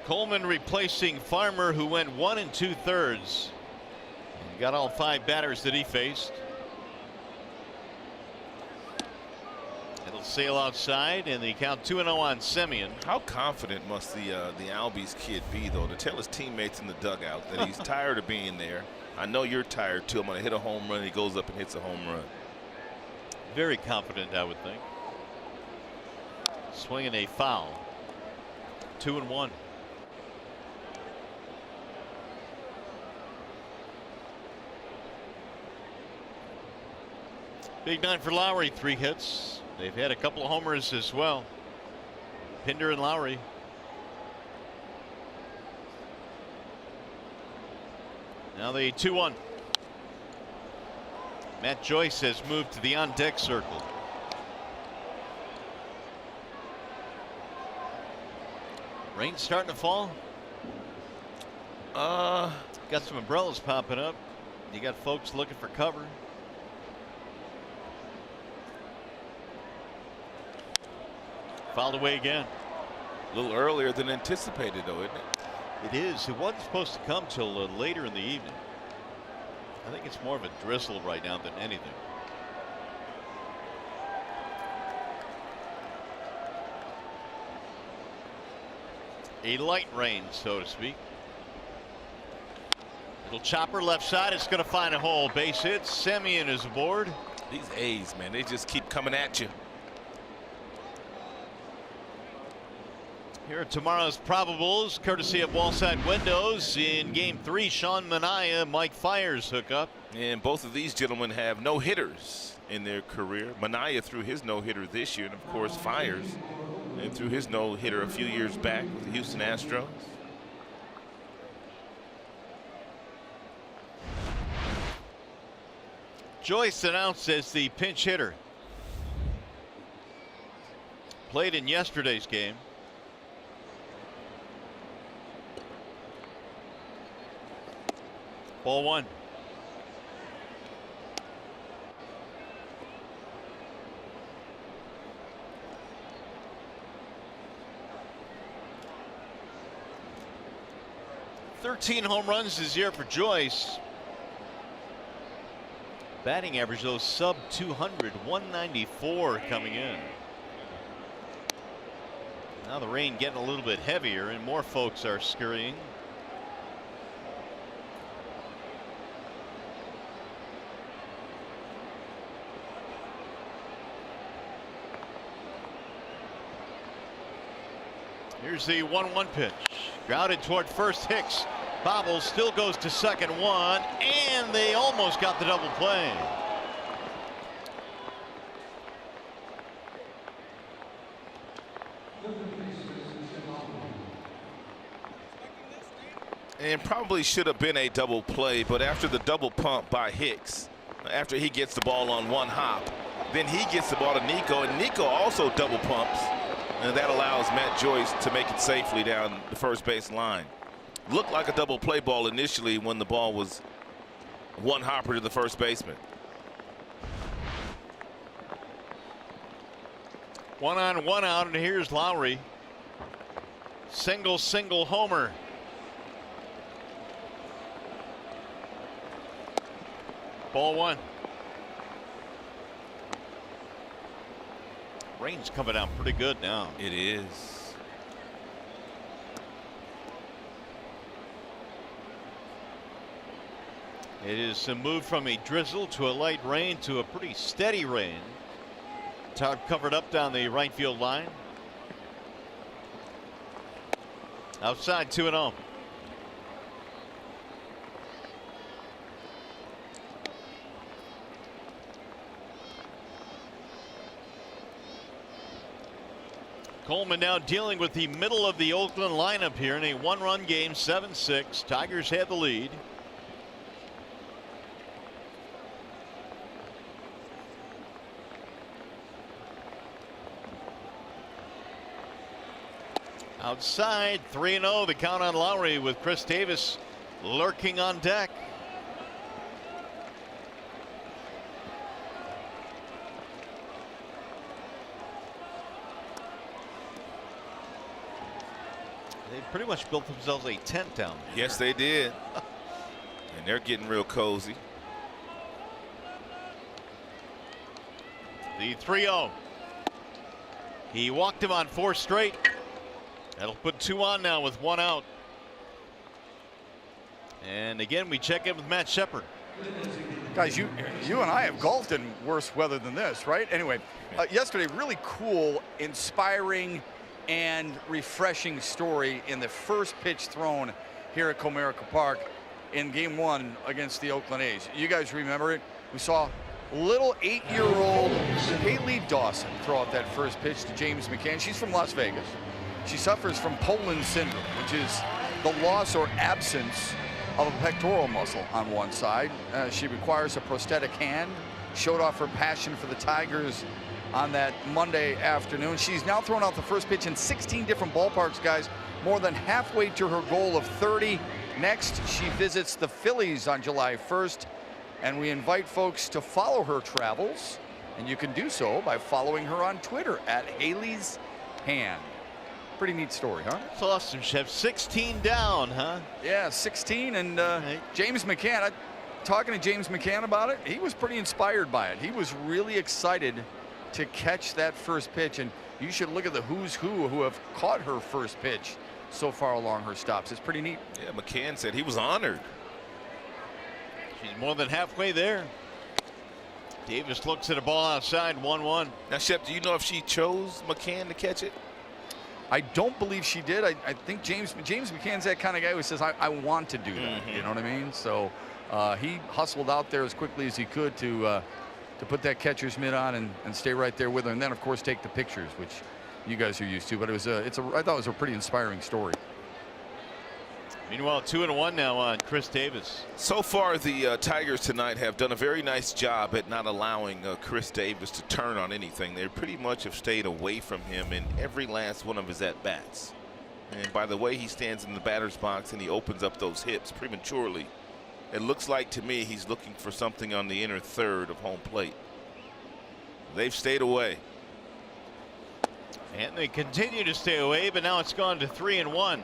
Coleman replacing Farmer, who went 1 2/3. He got all 5 batters that he faced. It'll sail outside, and they count 2-0 on Semien. How confident must the Albies kid be, though, to tell his teammates in the dugout that he's tired of being there? I know you're tired too. I'm going to hit a home run. He goes up and hits a home run. Very confident, I would think. Swinging a foul. 2-1. Big night for Lowry, 3 hits. They've had a couple of homers as well. Pinder and Lowry. Now the 2-1. Matt Joyce has moved to the on-deck circle. Rain starting to fall. Got some umbrellas popping up. You got folks looking for cover. Fouled away again. A little earlier than anticipated, though, isn't it? It is. It wasn't supposed to come till later in the evening. I think it's more of a drizzle right now than anything. A light rain, so to speak. Little chopper left side. It's going to find a hole. Base hit. Semien is aboard. These A's, man, they just keep coming at you. Here are tomorrow's probables, courtesy of Wallside Windows. In Game 3, Sean Manaea, Mike Fiers hook up. And both of these gentlemen have no hitters in their career. Manaea threw his no hitter this year, and of course Fiers and threw his no hitter a few years back with the Houston Astros. Joyce announced as the pinch hitter. Played in yesterday's game. Ball 1. "13 home runs this year for Joyce. Batting average, though, sub 200, 194 coming in. Now the rain getting a little bit heavier, and more folks are scurrying. Here's the 1-1 pitch. Grounded toward first. Hicks bobbles, still goes to second. 1, and they almost got the double play. And probably should have been a double play, but after the double pump by Hicks, after he gets the ball on one hop, then he gets the ball to Nico, and Nico also double pumps. And that allows Matt Joyce to make it safely down the first base line. Looked like a double play ball initially when the ball was one hopper to the first baseman. 1 on, 1 out, and here's Lowry. Single homer. Ball 1. Rain's coming out pretty good now. It is. It is moved from a drizzle to a light rain to a pretty steady rain. Covered up down the right field line. Outside 2-0. Coleman now dealing with the middle of the Oakland lineup here in a one-run game, 7-6. Tigers had the lead. Outside 3-0, the count on Lowry with Chris Davis lurking on deck. They pretty much built themselves a tent down there. Yes, they did. And they're getting real cozy. The 3-0. He walked him on 4 straight. That'll put 2 on now with 1 out. And again, we check in with Matt Shepard. Guys, you and I have golfed in worse weather than this, right? Anyway, yesterday, really cool, inspiring, and refreshing story in the first pitch thrown here at Comerica Park in Game 1 against the Oakland A's. You guys remember it? We saw little 8-year-old Haley Dawson throw out that first pitch to James McCann. She's from Las Vegas. She suffers from Poland syndrome, which is the loss or absence of a pectoral muscle on one side. She requires a prosthetic hand. Showed off her passion for the Tigers on that Monday afternoon. She's now thrown out the first pitch in 16 different ballparks, guys, more than halfway to her goal of 30. Next, she visits the Phillies on July 1st, and we invite folks to follow her travels, and you can do so by following her on Twitter at Haley's Hand. Pretty neat story, huh? That's awesome, Chef. 16 down, huh? Yeah, 16, and James McCann, talking to James McCann about it, he was pretty inspired by it. He was really excited to catch that first pitch, and you should look at the who's who have caught her first pitch so far along her stops. It's pretty neat. Yeah, McCann said he was honored. She's more than halfway there. Davis looks at a ball outside, 1-1. Now, Shep, do you know if she chose McCann to catch it? I don't believe she did. I think James McCann's that kind of guy who says, I want to do that. You know what I mean? So he hustled out there as quickly as he could to put that catcher's mitt on and stay right there with her, and then of course take the pictures, which you guys are used to. But it was I thought it was a pretty inspiring story. Meanwhile, 2-1 now on Chris Davis. So far, the Tigers tonight have done a very nice job at not allowing Chris Davis to turn on anything. They pretty much have stayed away from him in every last one of his at-bats. And by the way he stands in the batter's box and he opens up those hips prematurely, it looks like to me he's looking for something on the inner third of home plate. They've stayed away. And they continue to stay away, but now it's gone to 3-1.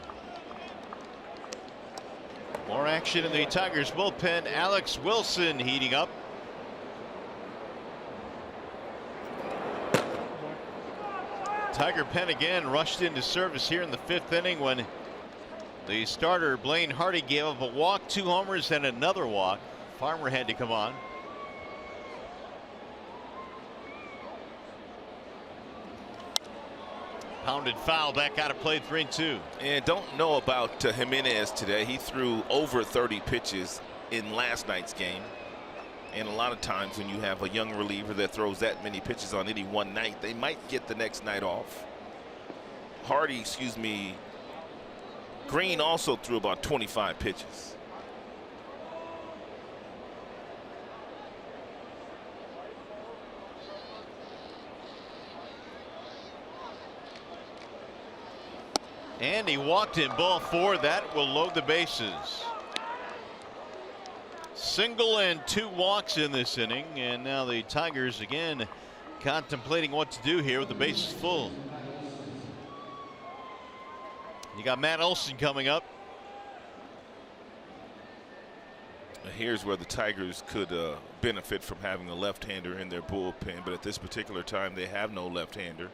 More action in the Tigers bullpen. Alex Wilson heating up. Tiger pen again rushed into service here in the 5th inning when the starter Blaine Hardy gave up a walk, 2 homers, and another walk. Farmer had to come on. Pounded foul back out of play, 3-2. And don't know about Jimenez today. He threw over 30 pitches in last night's game. And a lot of times when you have a young reliever that throws that many pitches on any one night, they might get the next night off. Green also threw about 25 pitches. And he walked in ball 4. That will load the bases. Single and 2 walks in this inning, and now the Tigers again contemplating what to do here with the bases full. You got Matt Olson coming up. Here's where the Tigers could benefit from having a left-hander in their bullpen, but at this particular time they have no left-hander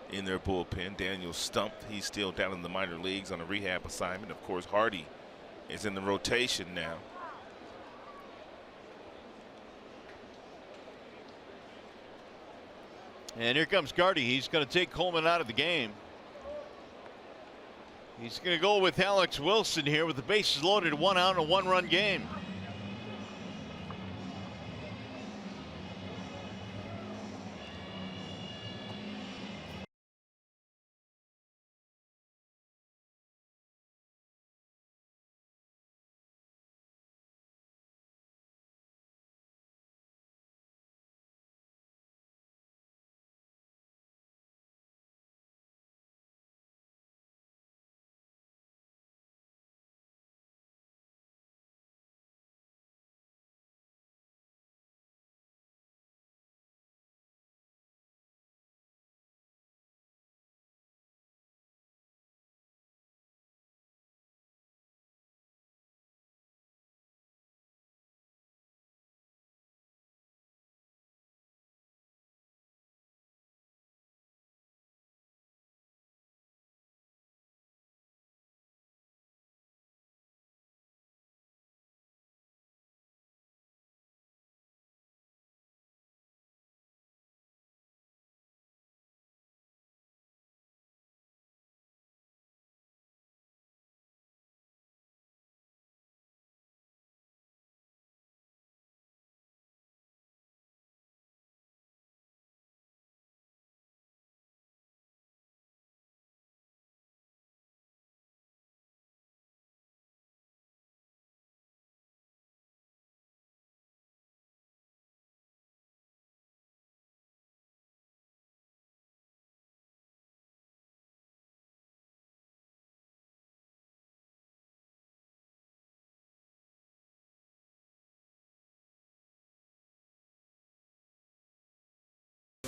in their bullpen. Daniel stumped. He's still down in the minor leagues on a rehab assignment. Of course, Hardy is in the rotation now. And here comes Gardy. He's going to take Coleman out of the game. He's going to go with Alex Wilson here with the bases loaded, 1 out, and a 1-run game.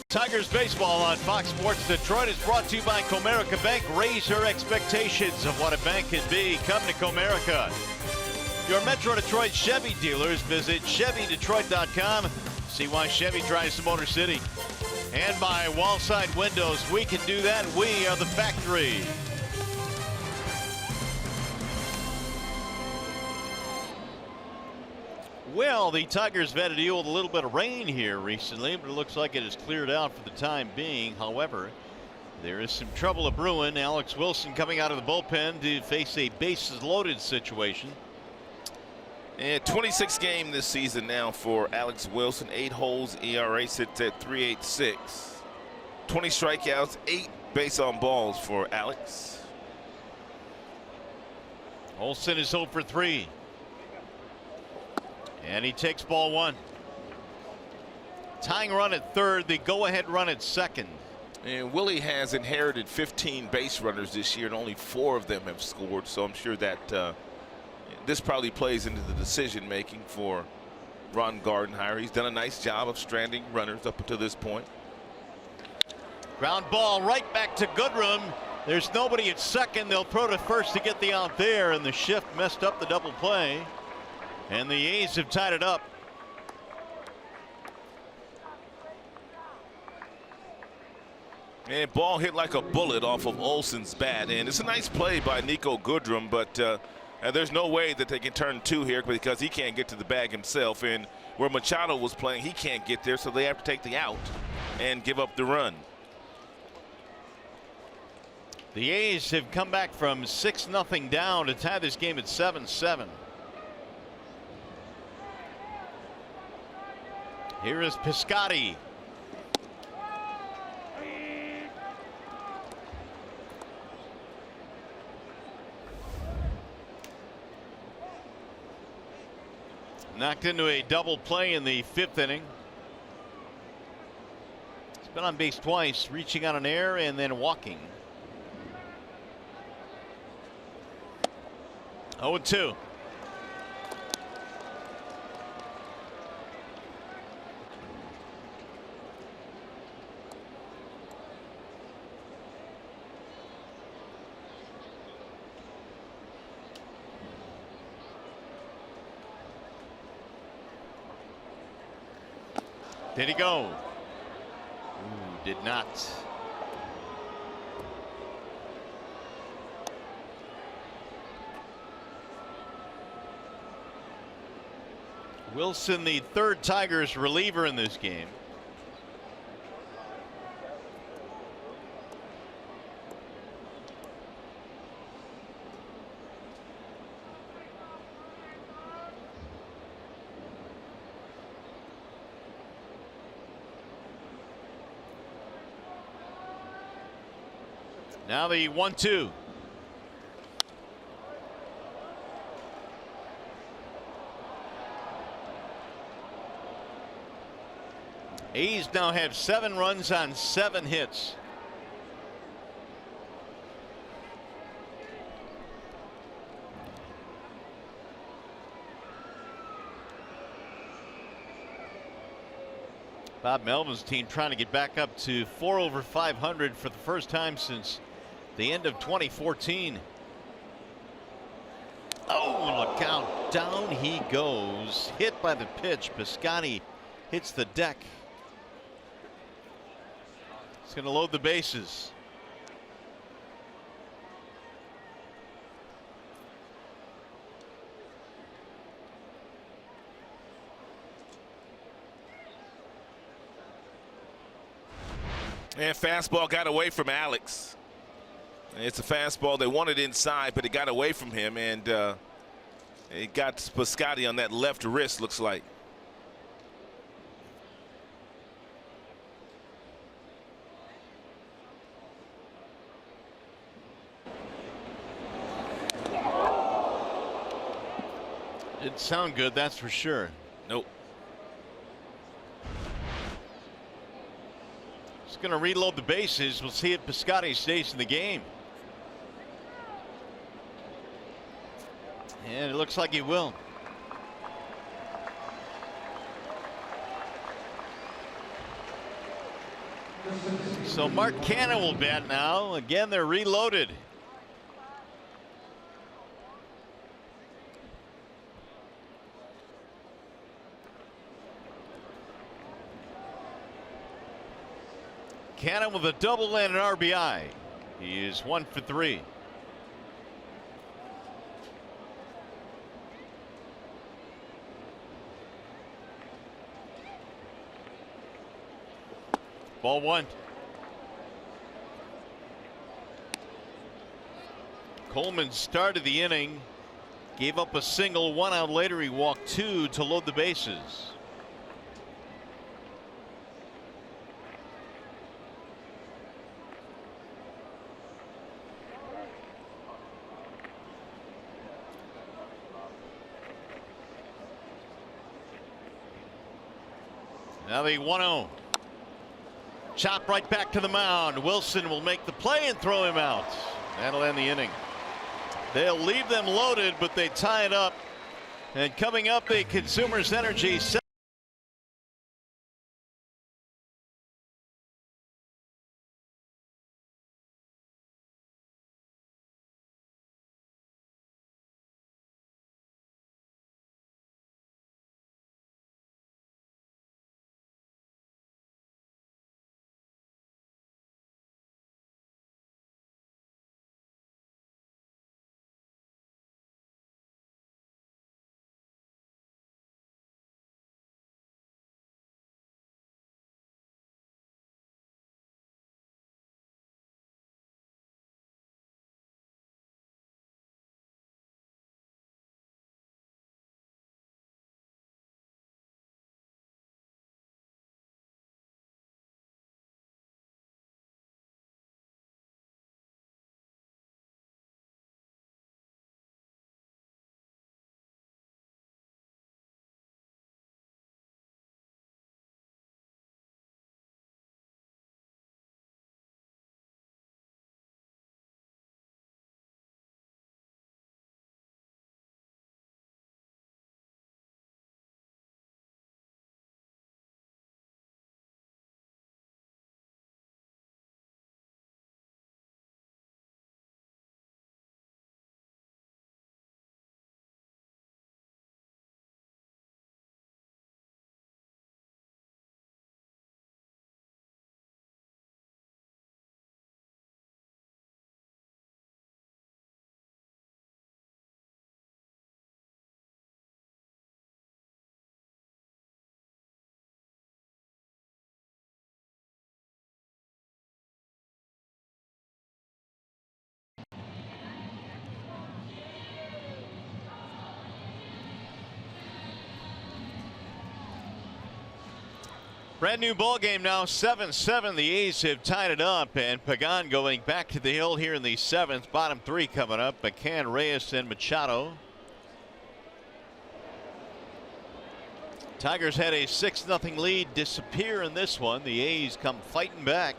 Tigers baseball on Fox Sports Detroit is brought to you by Comerica Bank. Raise your expectations of what a bank can be. Come to Comerica. Your Metro Detroit Chevy dealers. Visit ChevyDetroit.com. See why Chevy drives the Motor City. And by Wallside Windows. We can do that. We are the factory. Well, the Tigers have had to deal with a little bit of rain here recently, but it looks like it has cleared out for the time being. However, there is some trouble a brewing. Alex Wilson coming out of the bullpen to face a bases loaded situation. And 26 game this season now for Alex Wilson. 8 holes, ERA sits at 3.86. 20 strikeouts, 8 base on balls for Alex. Olsen is 0 for 3. And he takes ball 1. Tying run at third, the go-ahead run at second. And Willie has inherited 15 base runners this year, and only 4 of them have scored. So I'm sure that this probably plays into the decision-making for Ron Gardenhire. He's done a nice job of stranding runners up until this point. Ground ball right back to Goodrum. There's nobody at second. They'll throw to first to get the out there, and the shift messed up the double play. And the A's have tied it up. And ball hit like a bullet off of Olsen's bat. And it's a nice play by Nico Goodrum, but there's no way that they can turn 2 here because he can't get to the bag himself. And where Machado was playing, he can't get there, so they have to take the out and give up the run. The A's have come back from 6-0 down to tie this game at 7-7. Here is Piscotty. Knocked into a double play in the 5th inning. He's been on base twice, reaching on an error and then walking. 0-2. Did he go? Ooh, did not. Wilson, the 3rd Tigers reliever in this game. Now the 1-2. A's now have 7 runs on 7 hits. Bob Melvin's team trying to get back up to 4 over 500 for the first time since the end of 2014. Oh, look out. Down he goes. Hit by the pitch. Piscotty hits the deck. He's going to load the bases. And fastball got away from Alex. It's a fastball. They wanted inside, but it got away from him, and it got Piscotty on that left wrist, looks like. Didn't sound good, that's for sure. Nope. Just going to reload the bases. We'll see if Piscotty stays in the game. And it looks like he will. So Mark Cannon will bat now. Again, they're reloaded. Cannon with a double and an RBI. He is 1 for 3. Ball 1. Coleman started the inning, gave up a single. 1 out later, he walked 2 to load the bases. Now the 1-0. Chop right back to the mound. Wilson will make the play and throw him out. That'll end the inning. They'll leave them loaded, but they tie it up. And coming up, the Consumers Energy Brand new ball game now, 7-7. The A's have tied it up, and Pagan going back to the hill here in the 7th. Bottom 3 coming up: McCann, Reyes, and Machado. Tigers had a 6-0 lead disappear in this one. The A's come fighting back.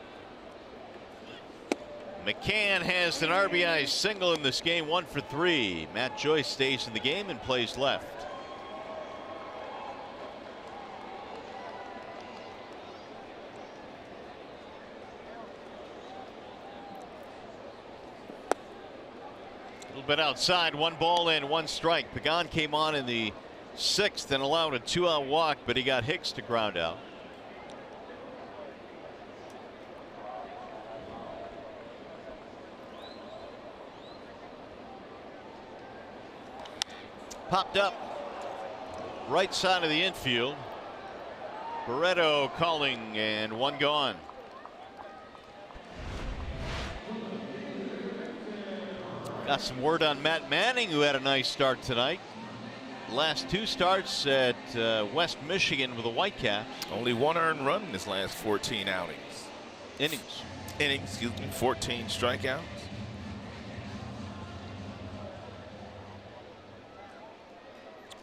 McCann has an RBI single in this game, 1 for 3. Matt Joyce stays in the game and plays left. A little bit outside, 1 ball and 1 strike. Pagan came on in the 6th and allowed a 2-out walk, but he got Hicks to ground out. Popped up right side of the infield. Barreto calling, and 1 gone. Got some word on Matt Manning, who had a nice start tonight. Last 2 starts at West Michigan with the Whitecaps. Only 1 earned run in his last 14 outings. Innings. Excuse me, 14 strikeouts.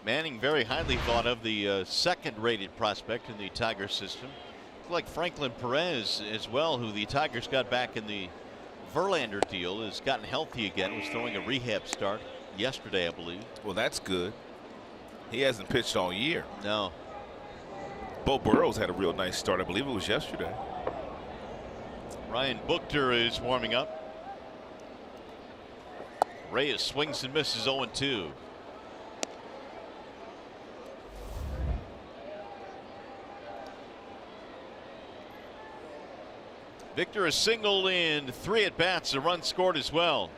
Manning very highly thought of, the 2nd rated prospect in the Tiger system. Like Franklin Perez as well, who the Tigers got back in the Verlander deal, has gotten healthy again. Was throwing a rehab start yesterday, I believe. Well, that's good. He hasn't pitched all year. No. Bo Burrows had a real nice start. I believe it was yesterday. Ryan Buchter is warming up. Reyes swings and misses, 0-2. Victor has singled in 3 at bats, a run scored as well.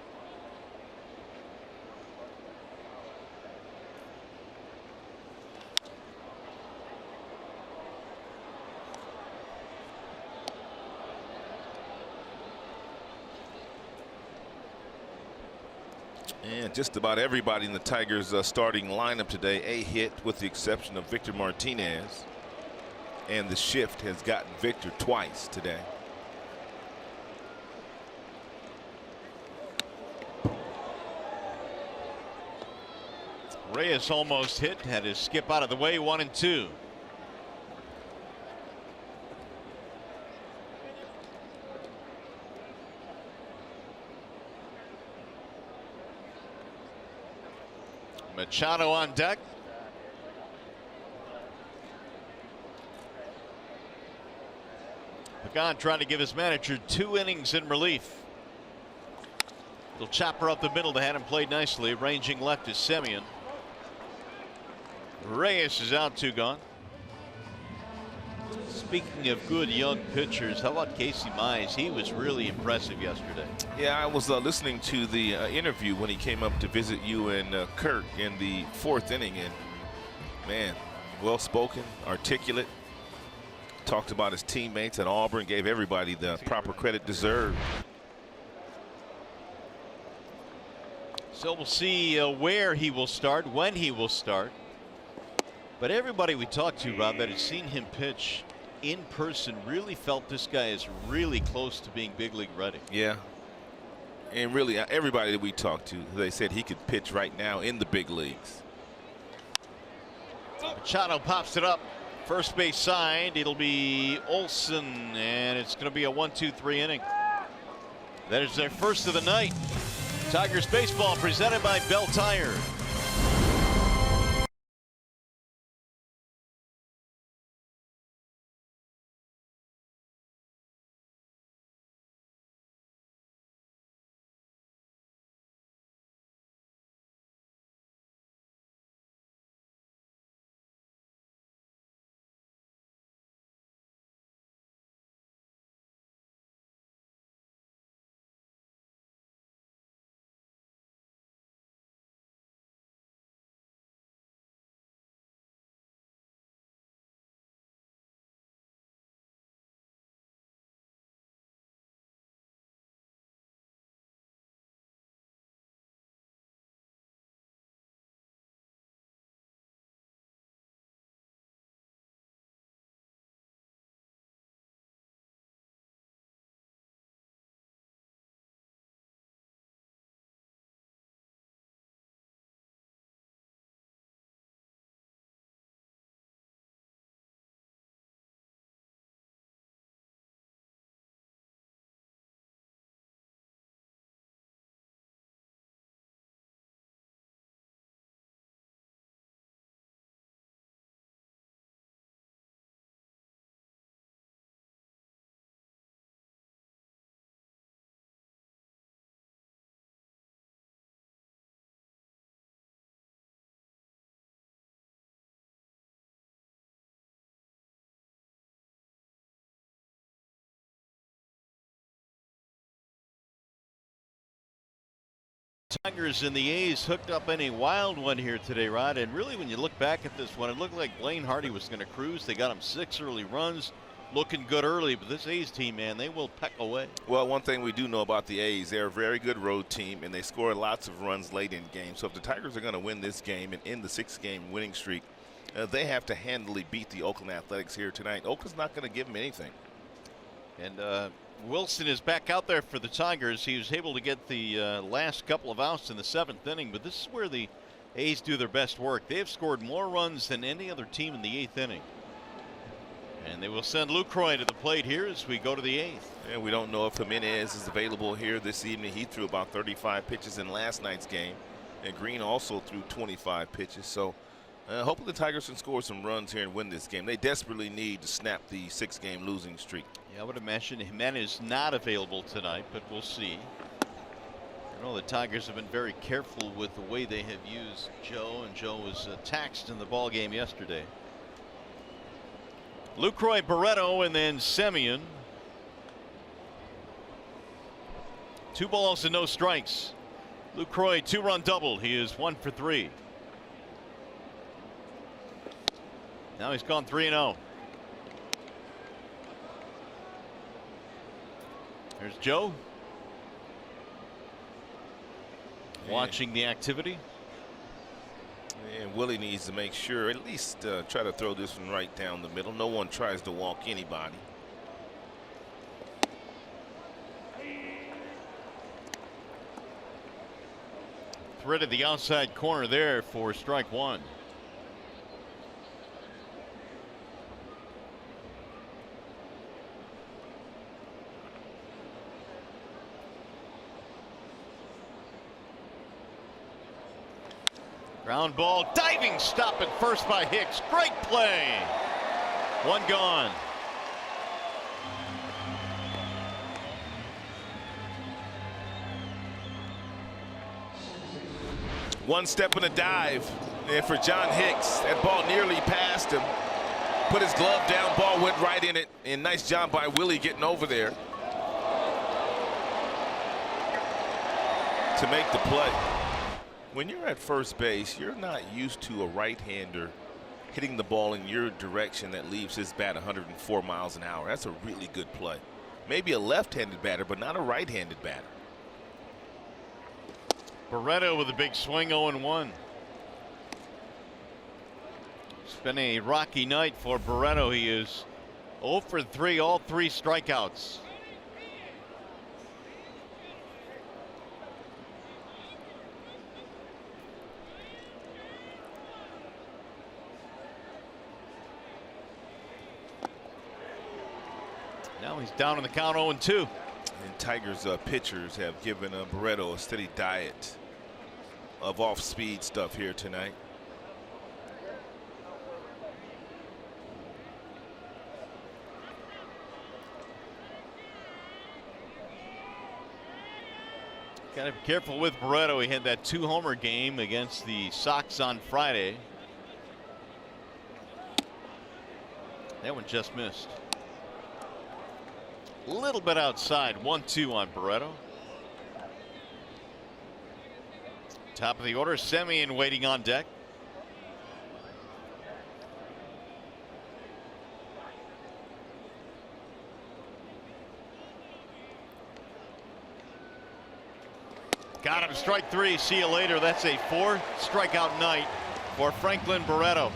And just about everybody in the Tigers starting lineup today a hit, with the exception of Victor Martinez. And the shift has gotten Victor twice today. Reyes almost hit, had to skip out of the way, 1-2. Machado on deck. Pagan trying to give his manager 2 innings in relief. Little chopper up the middle to have him played nicely. Ranging left is Semien. Reyes is out, 2 gone. Speaking of good young pitchers, how about Casey Mize? He was really impressive yesterday. Yeah, I was listening to the interview when he came up to visit you and Kirk in the 4th inning, and man, well spoken, articulate, talked about his teammates at Auburn, gave everybody the proper credit deserved. So we'll see where he will start, when he will start. But everybody we talked to, Rob, that had seen him pitch in person really felt this guy is really close to being big league ready. Yeah. And really, everybody that we talked to, they said he could pitch right now in the big leagues. Machado pops it up. First base side. It'll be Olsen, and it's going to be a 1-2-3 inning. That is their first of the night. Tigers baseball presented by Bell Tire. Tigers and the A's hooked up in a wild one here today, Rod. And really, when you look back at this one, it looked like Blaine Hardy was going to cruise. They got him 6 early runs, looking good early. But this A's team, man, they will peck away. Well, one thing we do know about the A's, they're a very good road team, and they score lots of runs late in games. So if the Tigers are going to win this game and end the 6-game winning streak, they have to handily beat the Oakland Athletics here tonight. Oakland's not going to give them anything. And Wilson is back out there for the Tigers. He was able to get the last couple of outs in the 7th inning, but this is where the A's do their best work. They have scored more runs than any other team in the 8th inning. And they will send Lucroy to the plate here as we go to the 8th. And we don't know if Jimenez is available here this evening. He threw about 35 pitches in last night's game, and Green also threw 25 pitches. So hopefully the Tigers can score some runs here and win this game. They desperately need to snap the 6-game losing streak. Yeah, I would imagine Jimenez is not available tonight, but we'll see. I know the Tigers have been very careful with the way they have used Joe, and Joe was taxed in the ball game yesterday. Lucroy, Barreto, and then Semien. 2 balls and no strikes. Lucroy 2-run double. He is 1 for 3. Now he's gone 3-0. There's Joe. Watching the activity. And Willie needs to make sure, at least try to throw this one right down the middle. No one tries to walk anybody. Threaded the outside corner there for strike 1. Ground ball, diving stop at first by Hicks. Great play. 1 gone. One step in a dive, and for John Hicks, that ball nearly passed him. Put his glove down, ball went right in it, and nice job by Willie getting over there to make the play. When you're at first base, you're not used to a right-hander hitting the ball in your direction that leaves his bat 104 miles an hour. That's a really good play. Maybe a left-handed batter, but not a right-handed batter. Barreto with a big swing, 0-1. It's been a rocky night for Barreto. He is 0 for 3, all 3 strikeouts. Now he's down on the count, 0-2. And Tigers pitchers have given Barreto a steady diet of off-speed stuff here tonight. Got to be careful with Barreto. He had that 2-homer game against the Sox on Friday. That one just missed. A little bit outside. 1-2 on Barreto. Top of the order, Semien waiting on deck. Got him, strike 3. See you later. That's a 4th strikeout night for Franklin Barreto.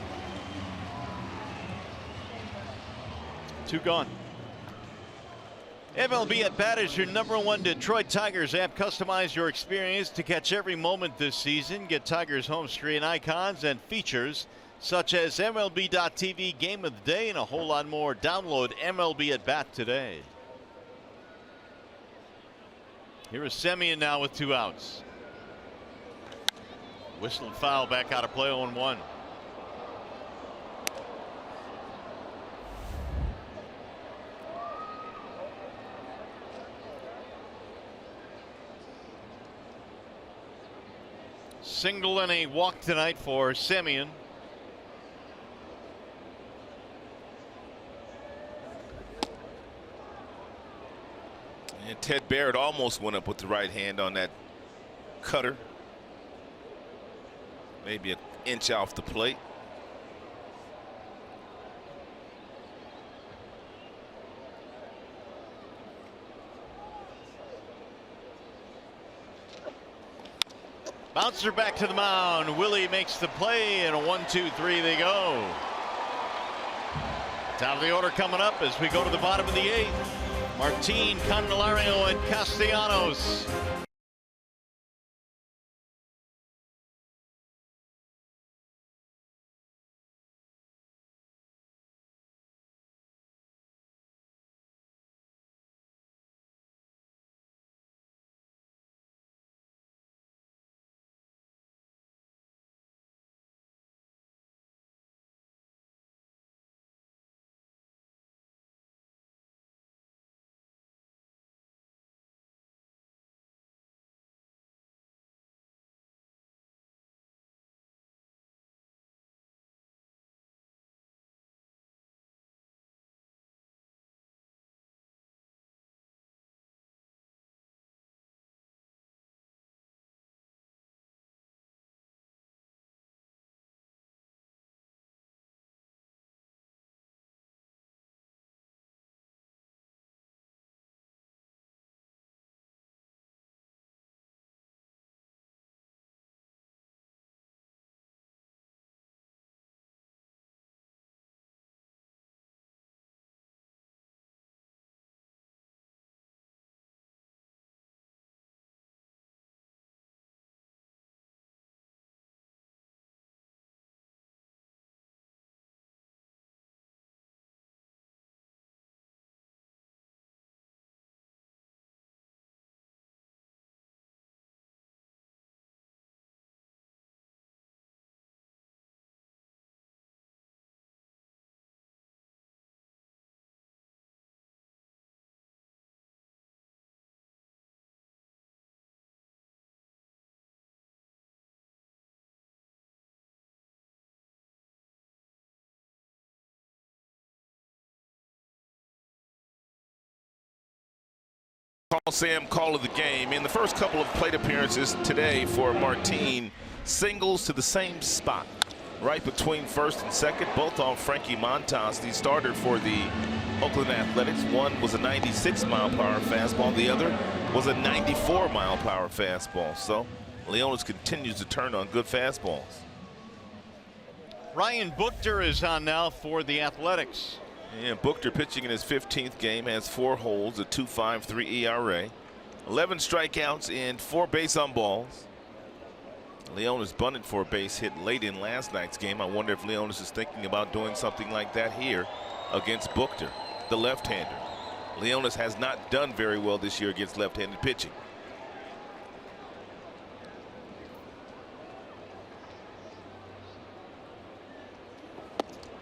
2 gone. MLB at Bat is your #1 Detroit Tigers app. Customize your experience to catch every moment this season. Get Tigers home screen icons and features such as MLB.TV Game of the Day and a whole lot more. Download MLB at Bat today. Here is Semien now with 2 outs. Whistled foul, back out of play, 0-1. Single and a walk tonight for Semien. And Ted Barrett almost went up with the right hand on that cutter. Maybe an inch off the plate. Bouncer back to the mound. Willie makes the play, and a 1-2-3 they go. Top of the order coming up as we go to the bottom of the 8th. Martin, Candelario, and Castellanos. Sam call of the game. In the first couple of plate appearances today for Martin, singles to the same spot, right between first and second, both on Frankie Montas, the starter for the Oakland Athletics. One was a 96-mile-per-hour fastball. The other was a 94-mile-per-hour fastball. So Leonis continues to turn on good fastballs. Ryan Buchter is on now for the Athletics. And Buchter pitching in his 15th game, has 4 holds, a 2.53 ERA, 11 strikeouts and 4 base on balls. Leonis bunted for a base hit late in last night's game. I wonder if Leonis is thinking about doing something like that here against Buchter, the left-hander. Leonis has not done very well this year against left-handed pitching.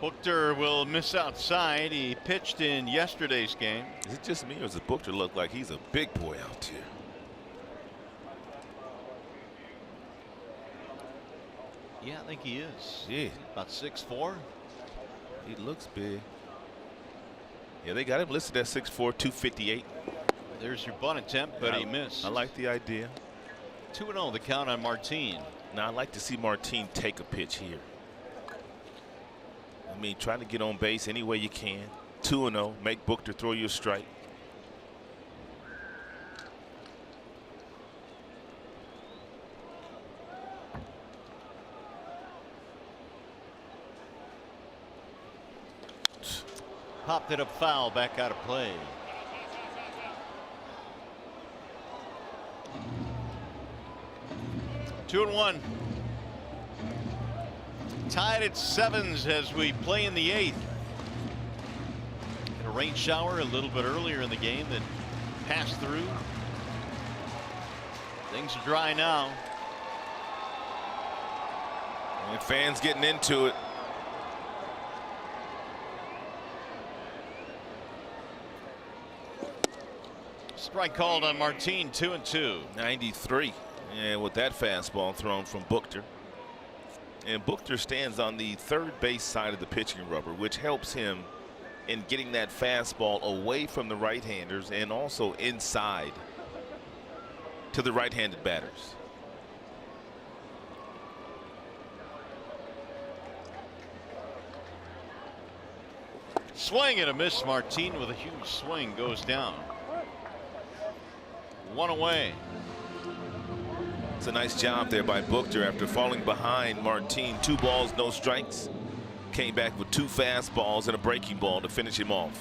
Buchter will miss outside. He pitched in yesterday's game. Is it just me, or does Buchter look like he's a big boy out here? Yeah, I think he is. Yeah. About 6'4". He looks big. Yeah, they got him listed at 6'4", 258. There's your bunt attempt, but he missed. I like the idea. 2-0 the count on Martin. Now, I'd like to see Martin take a pitch here. I mean, trying to get on base any way you can. 2-0, make Buchter throw you a strike. Popped it up foul, back out of play. Two and one. Tied at 7s as we play in the 8th. A rain shower a little bit earlier in the game that passed through. Things are dry now. And fans getting into it. Strike called on Martin, 2-2. 93. And with that fastball thrown from Buchter. And Buchter stands on the third base side of the pitching rubber, which helps him in getting that fastball away from the right-handers and also inside to the right-handed batters. Swing and a miss. Martin with a huge swing goes down. 1 away. It's a nice job there by Buchter after falling behind Martin. 2 balls, no strikes. Came back with 2 fastballs and a breaking ball to finish him off.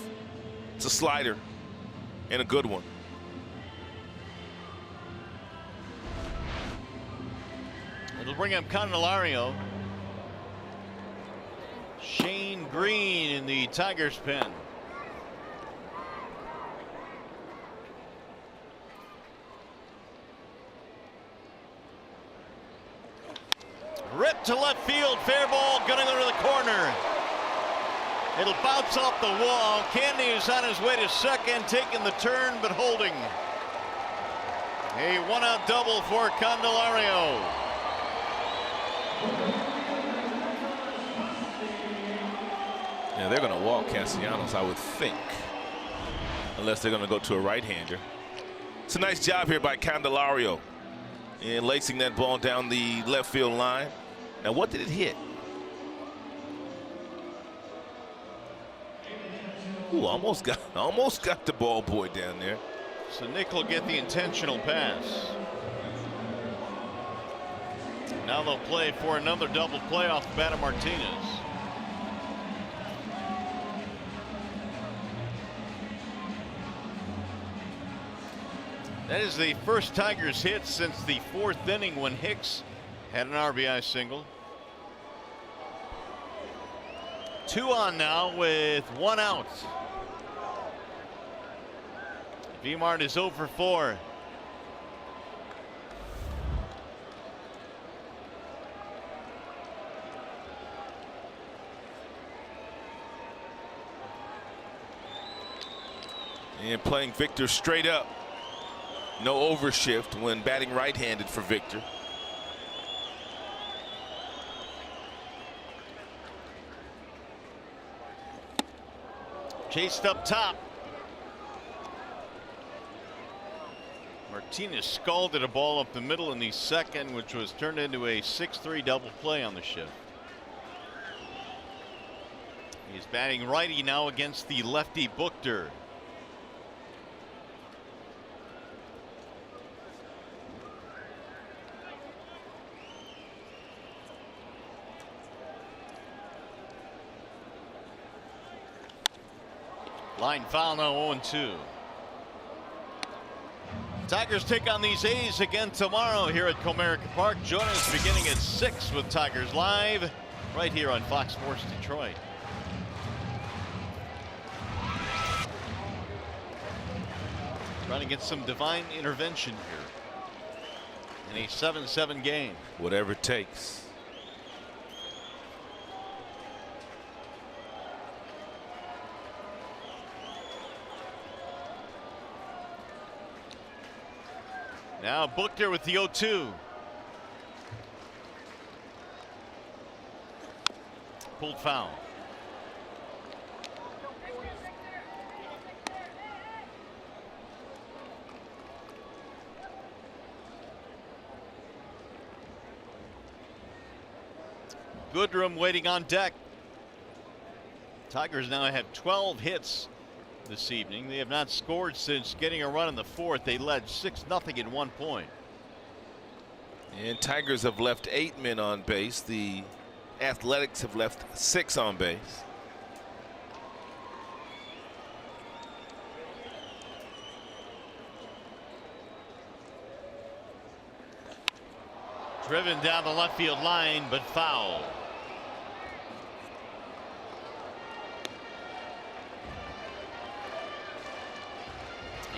It's a slider and a good one. It'll bring up Candelario. Shane Green in the Tigers pen. Ripped to left field, fair ball, gonna go to the corner. It'll bounce off the wall. Candy is on his way to second, taking the turn but holding. A 1-out double for Candelario. Yeah, they're going to walk Castellanos, I would think, unless they're going to go to a right-hander. It's a nice job here by Candelario in lacing that ball down the left field line. Now, what did it hit? Ooh, almost got the ball boy down there. So Nick will get the intentional pass. Now they'll play for another double play off the bat of Martinez. That is the first Tigers hit since the 4th inning when Hicks had an RBI single. 2 on now with 1 out. Vmart is 0 for 4. And playing Victor straight up. No overshift when batting right-handed for Victor. Chased up top. Martinez scalded a ball up the middle in the second, which was turned into a 6-3 double play on the shift. He's batting righty now against the lefty Buchter. Line foul now, 0-2. Tigers take on these A's again tomorrow here at Comerica Park. Join us beginning at 6 with Tigers Live right here on Fox Sports Detroit. Trying to get some divine intervention here in a 7-7 game. Whatever it takes. Now Buchter with the 0-2. Pulled foul. Goodrum waiting on deck. Tigers now have 12 hits this evening. They have not scored since getting a run in the 4th. They led 6-0 at 1 point. And Tigers have left 8 men on base. The Athletics have left 6 on base. Driven down the left field line, but foul.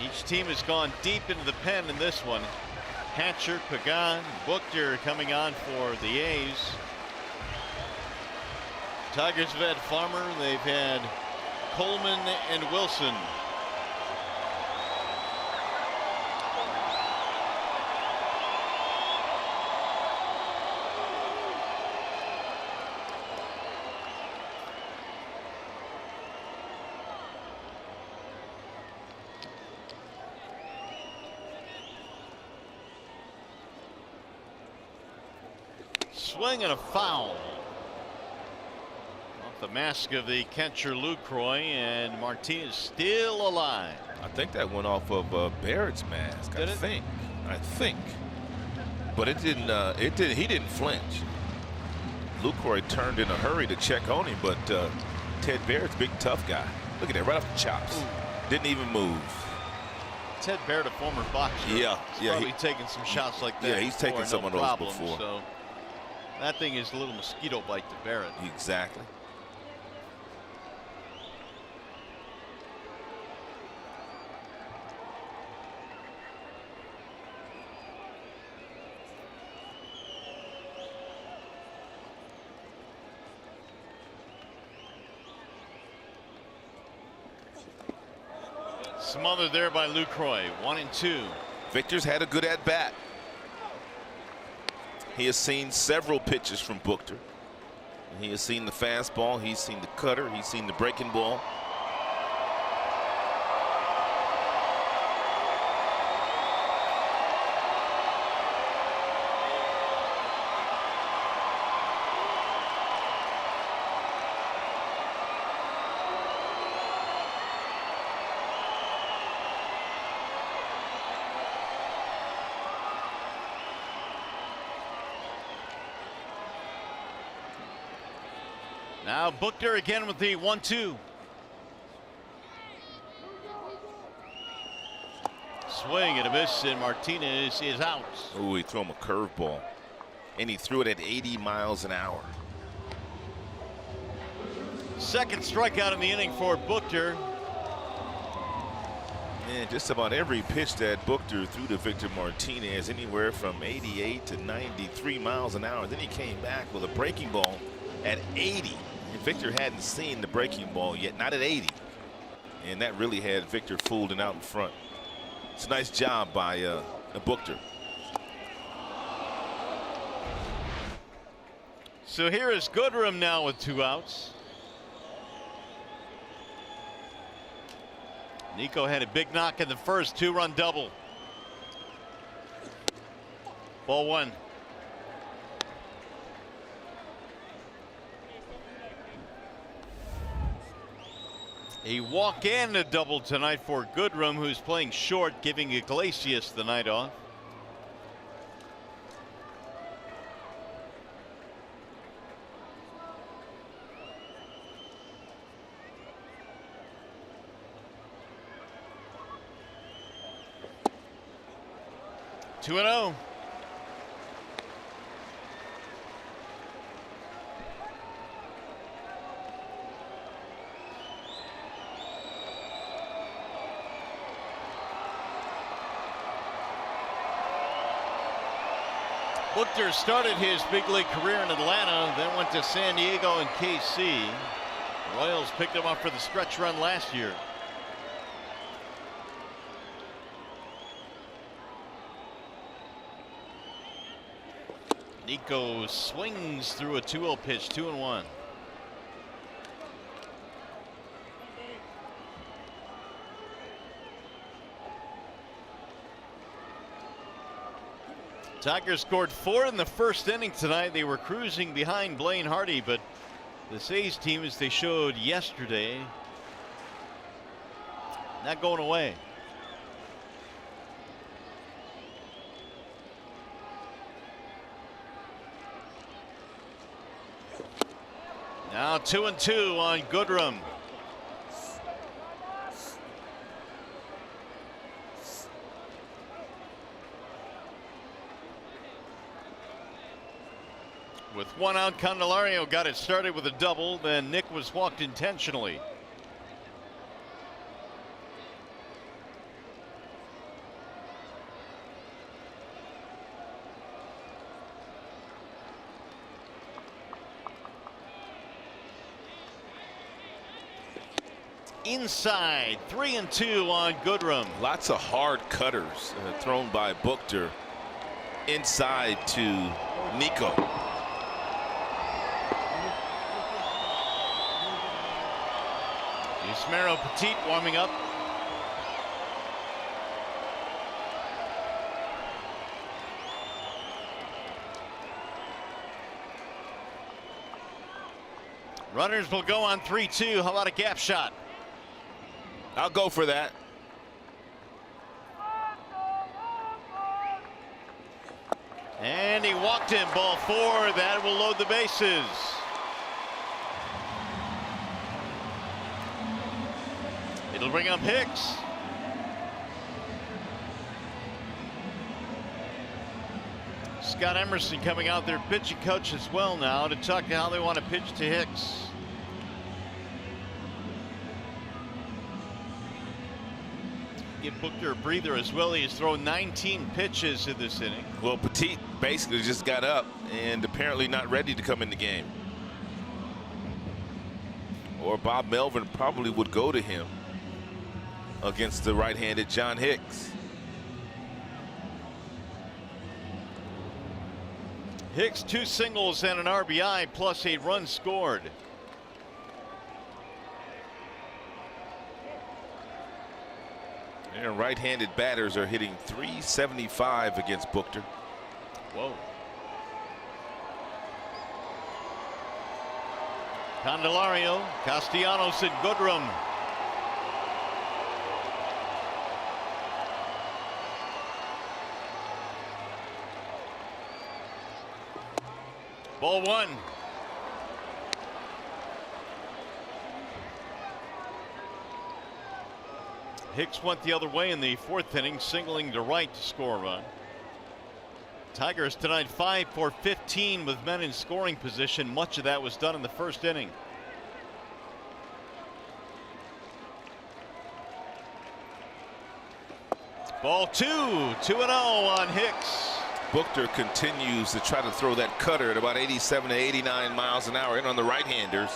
Each team has gone deep into the pen in this one. Hatcher, Pagan, Buchter coming on for the A's. Tigers have had Farmer, they've had Coleman and Wilson. Swing and a foul off The mask of the catcher Lucroy, and Martinez still alive. I think that went off of Barrett's mask. Did it? I think. But it didn't. He didn't flinch. Lucroy turned in a hurry to check on him, but Ted Barrett's a big tough guy. Look at that, right off the chops. Ooh. Didn't even move. Ted Barrett, a former boxer. Yeah, He's probably taken some shots like that. Yeah, he's taken before, some no of those problem. before. So that thing is a little mosquito bite to Barrett. Exactly. Smothered there by Lucroy. 1-2. Victor's had a good at bat. He has seen several pitches from Booker. He has seen the fastball, he's seen the cutter, he's seen the breaking ball. Now Booker again with the 1-2. Swing and a miss, and Martinez is out. Oh, he threw him a curveball, and he threw it at 80 miles an hour. Second strikeout in the inning for Booker. And just about every pitch that Booker threw to Victor Martinez, anywhere from 88 to 93 miles an hour. Then he came back with a breaking ball at 80. And Victor hadn't seen the breaking ball yet, not at 80. And that really had Victor fooled and out in front. It's a nice job by Booker. So here is Goodrum now with 2 outs. Nico had a big knock in the first, 2-run double. Ball 1. A walk and a double tonight for Goodrum, who's playing short, giving Iglesias the night off. Two and 0. Booker started his big league career in Atlanta, then went to San Diego and KC. Royals picked him up for the stretch run last year. Nico swings through a 2-0 pitch, 2-1. Tigers scored 4 in the first inning tonight. They were cruising behind Blaine Hardy, but the A's team, as they showed yesterday, not going away. Now 2-2 on Goodrum. With 1 out, Candelario got it started with a double, then Nick was walked intentionally. Inside, 3-2 on Goodrum. Lots of hard cutters thrown by Booker inside to Nico. Yusmeiro Petit warming up. Runners will go on 3-2. How about a gap shot? I'll go for that. And he walked him. Ball 4. That will load the bases. It'll bring up Hicks. Scott Emerson coming out, their pitching coach as well now, to talk to how they want to pitch to Hicks. Give Booker a breather as well. He's thrown 19 pitches in this inning. Well, Petit basically just got up and apparently not ready to come in the game. Or Bob Melvin probably would go to him against the right-handed John Hicks. Hicks 2 singles and an RBI plus 8 runs scored. And right-handed batters are hitting .375 against Booker. Whoa. Candelario, Castellanos, and Goodrum. Ball 1. Hicks went the other way in the 4th inning, singling to right to score a run. Tigers tonight 5 for 15 with men in scoring position. Much of that was done in the 1st inning. Ball 2, 2-0 on Hicks. Booker continues to try to throw that cutter at about 87 to 89 miles an hour in on the right-handers,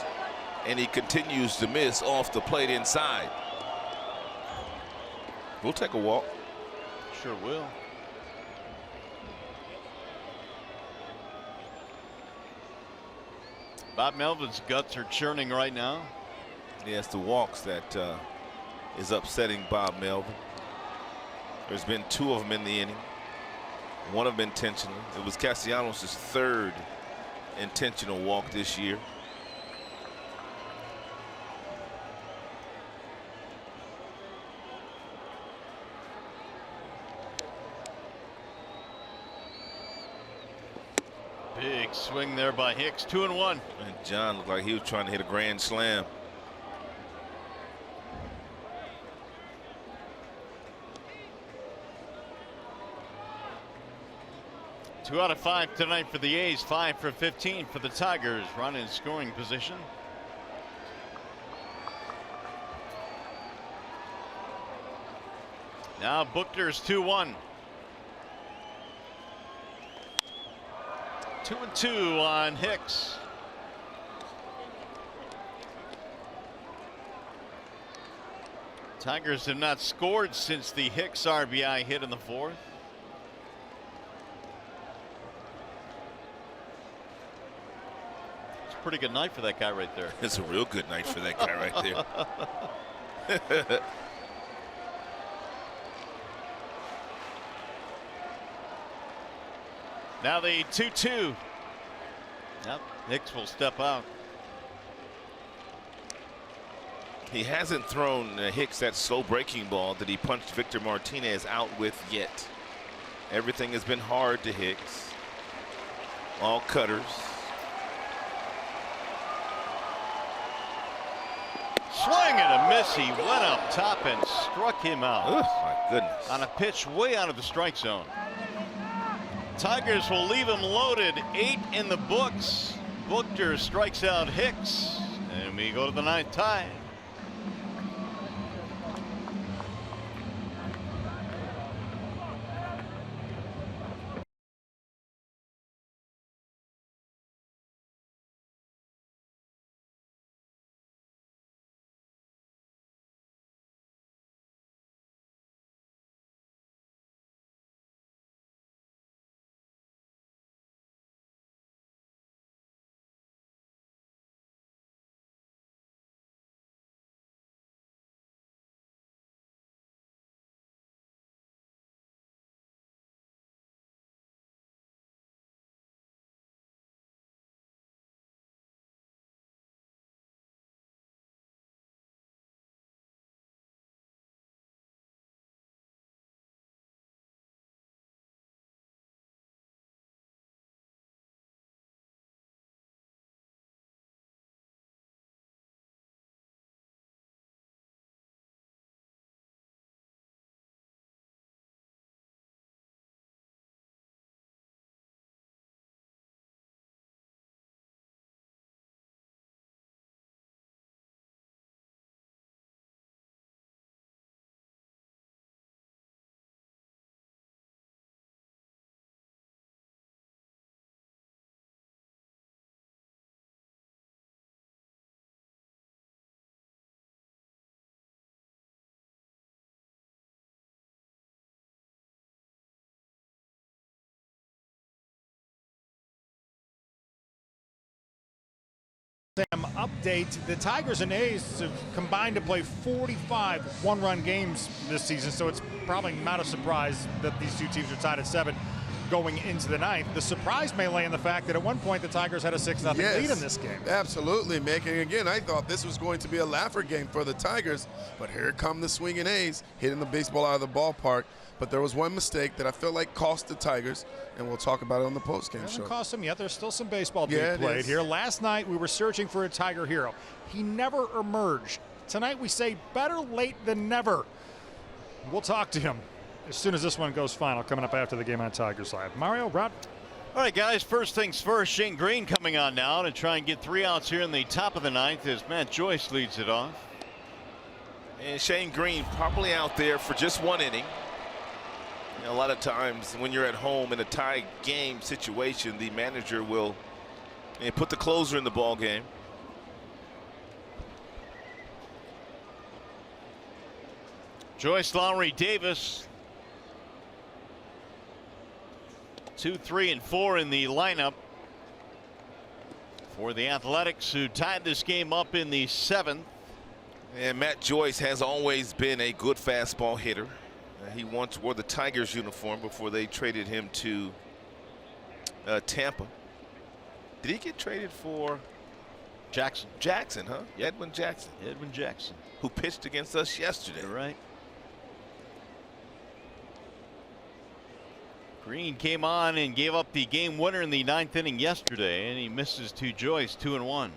and he continues to miss off the plate inside. We'll take a walk. Sure will. Bob Melvin's guts are churning right now. Yeah, it's the walks that is upsetting Bob Melvin. There's been 2 of them in the inning. One of them intentional. It was Castellanos' 3rd intentional walk this year. Big swing there by Hicks. 2-1. And John looked like he was trying to hit a grand slam. Two out of 5 tonight for the A's. 5 for 15 for the Tigers. Run in scoring position. Now Booker's 2-1. 2-2 on Hicks. Tigers have not scored since the Hicks RBI hit in the 4th. It's a pretty good night for that guy right there. It's a real good night for that guy right there. Now the 2-2. Yep, Hicks will step out. He hasn't thrown Hicks that slow breaking ball that he punched Victor Martinez out with yet. Everything has been hard to Hicks. All cutters. Swing and a miss. He went up top and struck him out. Oh my goodness. On a pitch way out of the strike zone. Tigers will leave him loaded. 8 in the books. Booker strikes out Hicks, and we go to the 9th tie. Sam, update. The Tigers and A's have combined to play 45 one-run games this season, so it's probably not a surprise that these two teams are tied at 7 going into the 9th. The surprise may lay in the fact that at one point the Tigers had a 6-0 lead in this game. Absolutely, Mick. And again, I thought this was going to be a laugher game for the Tigers, but here come the swinging A's, hitting the baseball out of the ballpark. But there was one mistake that I feel like cost the Tigers, and we'll talk about it on the postgame show. Hasn't cost them yet. There's still some baseball being played here. Last night we were searching for a Tiger hero. He never emerged. Tonight we say better late than never. We'll talk to him as soon as this one goes final, coming up after the game on Tigers Live. Mario, Rod. All right, guys, first things first. Shane Green coming on now to try and get 3 outs here in the top of the 9th as Matt Joyce leads it off. And Shane Green probably out there for just 1 inning. You know, a lot of times when you're at home in a tie game situation, the manager will put the closer in the ball game. Joyce, Lowry, Davis. 2, 3, and 4 in the lineup for the Athletics, who tied this game up in the 7th. And Matt Joyce has always been a good fastball hitter. He once wore the Tigers uniform before they traded him to Tampa. Did he get traded for Jackson? Jackson, huh? Yeah. Edwin Jackson. Edwin Jackson. Who pitched against us yesterday. You're right. Green came on and gave up the game winner in the 9th inning yesterday, and he misses to Joyce, 2-1.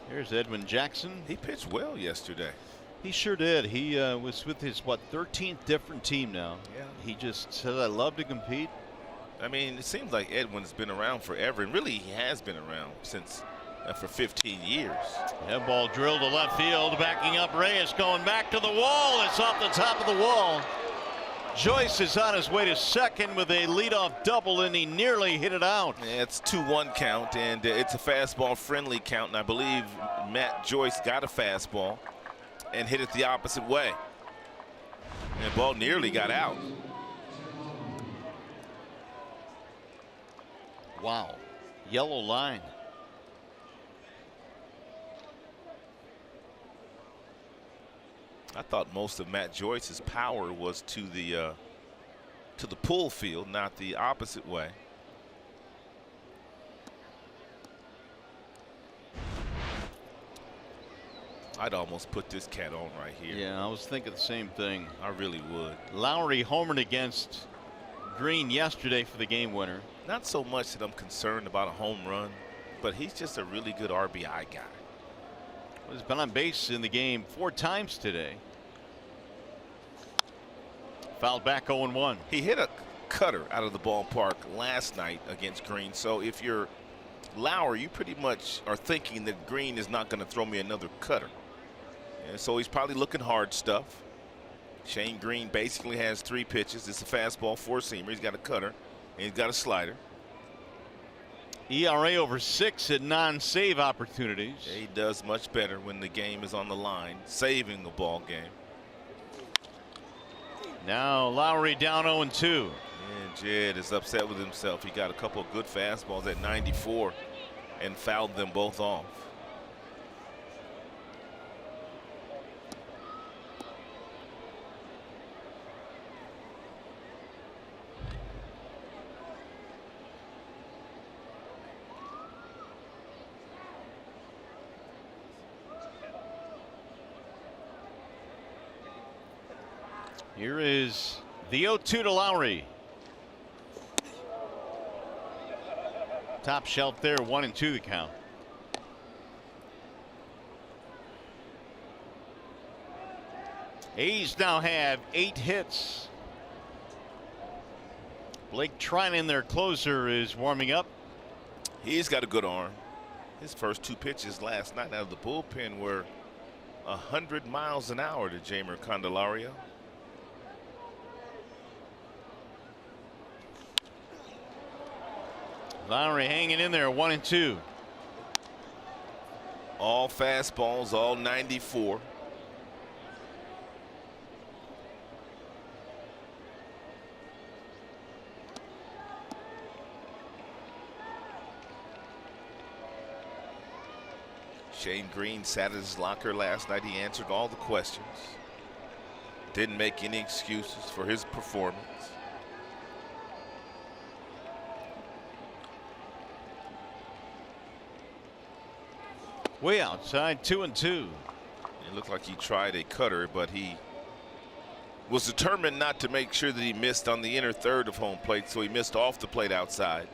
Here's Edwin Jackson. He pitched well yesterday. He sure did. He was with his 13th different team now. Yeah. He just said, I love to compete. I mean, it seems like Edwin's been around forever, and really he has been around since for 15 years. That ball drilled to left field, backing up Reyes, going back to the wall. It's off the top of the wall. Joyce is on his way to second with a leadoff double, and he nearly hit it out. Yeah, it's 2-1 count, and it's a fastball friendly count, and I believe Matt Joyce got a fastball and hit it the opposite way. And the ball nearly got out. Wow. Yellow line. I thought most of Matt Joyce's power was to the pull field, not the opposite way. I'd almost put this cat on right here. Yeah, I was thinking the same thing. I really would. Lowry homered against Green yesterday for the game winner. Not so much that I'm concerned about a home run, but he's just a really good RBI guy. He's been on base in the game 4 times today. Fouled back 0-1. He hit a cutter out of the ballpark last night against Green. So if you're Lowry, you pretty much are thinking that Green is not going to throw me another cutter. And so he's probably looking hard stuff. Shane Green basically has 3 pitches. It's a fastball, 4-seamer. He's got a cutter, and he's got a slider. ERA over 6 at non-save opportunities. Yeah, he does much better when the game is on the line, saving the ball game. Now Lowry down 0-2. And Jed is upset with himself. He got a couple of good fastballs at 94 and fouled them both off. Here is the 0-2 to Lowry. Top shelf there, 1-2 the count. A's now have 8 hits. Blake Trinan, their closer, is warming up. He's got a good arm. His first 2 pitches last night out of the bullpen were 100 miles an hour to Jeimer Candelario. Lowry hanging in there, 1-2. All fastballs, all 94. Shane Green sat at his locker last night. He answered all the questions. Didn't make any excuses for his performance. Way outside, 2-2. It looked like he tried a cutter, but he was determined not to make sure that he missed on the inner third of home plate, so he missed off the plate outside.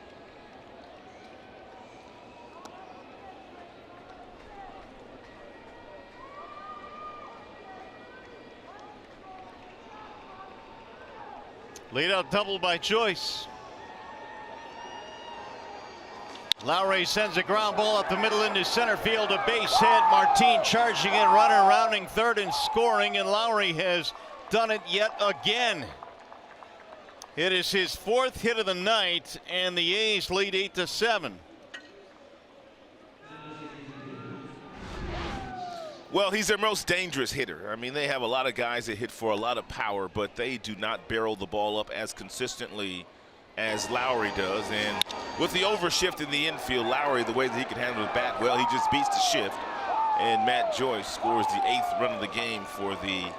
Lead out double by Joyce. Lowry sends a ground ball up the middle into center field, a base hit. Martin charging in, runner rounding third and scoring, and Lowry has done it yet again. It is his 4th hit of the night, and the A's lead 8-7. Well, he's their most dangerous hitter. I mean, they have a lot of guys that hit for a lot of power, but they do not barrel the ball up as consistently as Lowry does. And with the overshift in the infield, Lowry, the way that he can handle the bat, well, he just beats the shift. And Matt Joyce scores the 8th run of the game for the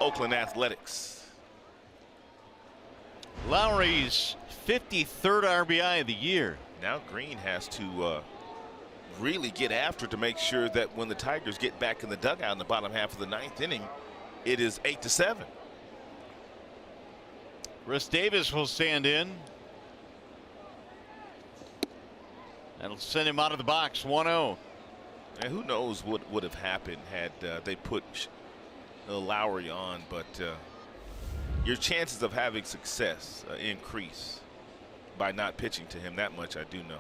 Oakland Athletics. Lowry's 53rd RBI of the year. Now Green has to really get after to make sure that when the Tigers get back in the dugout in the bottom half of the 9th inning, it is 8-7. Chris Davis will stand in. That'll send him out of the box, 1-0. And who knows what would have happened had they put Lowry on, but your chances of having success increase by not pitching to him. That much I do know.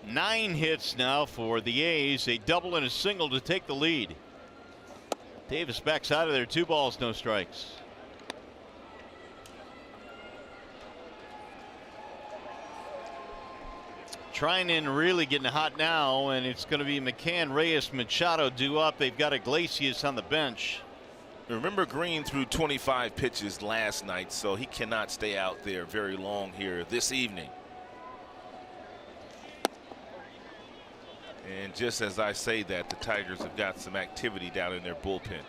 9 hits now for the A's, a double and a single to take the lead. Davis backs out of there, 2 balls, no strikes. Trinan really getting hot now, and it's going to be McCann, Reyes, Machado due up. They've got Iglesias on the bench. Remember, Green threw 25 pitches last night, so he cannot stay out there very long here this evening. And just as I say that, the Tigers have got some activity down in their bullpen.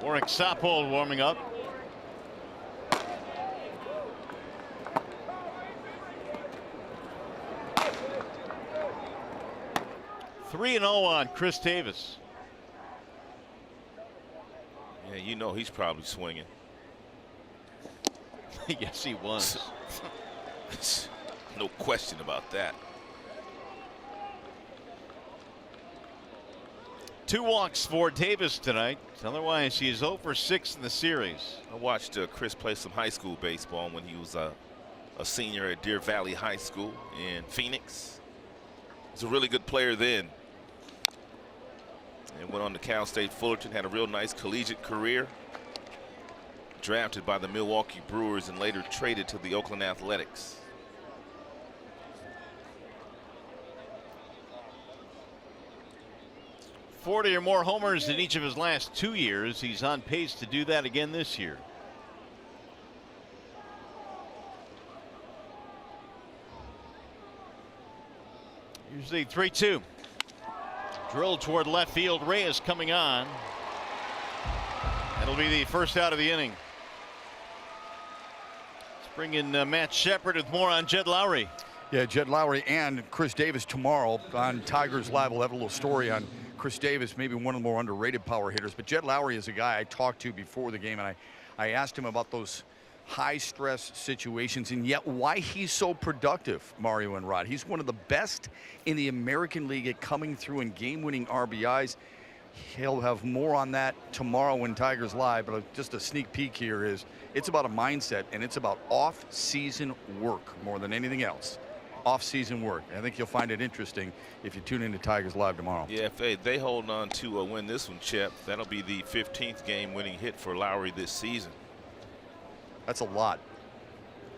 Warwick Sappold warming up. Three and 0 on Chris Davis. Yeah, you know he's probably swinging. Yes, he was. No question about that. 2 walks for Davis tonight. Otherwise, he is 0 for 6 in the series. I watched Chris play some high school baseball when he was a senior at Deer Valley High School in Phoenix. He's a really good player then. And went on to Cal State Fullerton, had a real nice collegiate career. Drafted by the Milwaukee Brewers and later traded to the Oakland Athletics. .40 or more homers in each of his last 2 years. He's on pace to do that again this year. Here's the 3-2. Drilled toward left field. Reyes coming on. That'll be the first out of the inning. Let's bring in Matt Shepard with more on Jed Lowry. Yeah, Jed Lowry and Chris Davis tomorrow on Tigers Live. We'll have a little story on Chris Davis, maybe one of the more underrated power hitters. But Jed Lowry is a guy I talked to before the game, and I asked him about those high-stress situations and yet why he's so productive, Mario and Rod. He's one of the best in the American League at coming through in game-winning RBIs. He'll have more on that tomorrow in Tigers Live, but just a sneak peek here is it's about a mindset, and it's about off-season work more than anything else. Off-season work. I think you'll find it interesting if you tune into Tigers Live tomorrow. Yeah, if they hold on to win this one, Chip, that'll be the 15th game-winning hit for Lowry this season. That's a lot.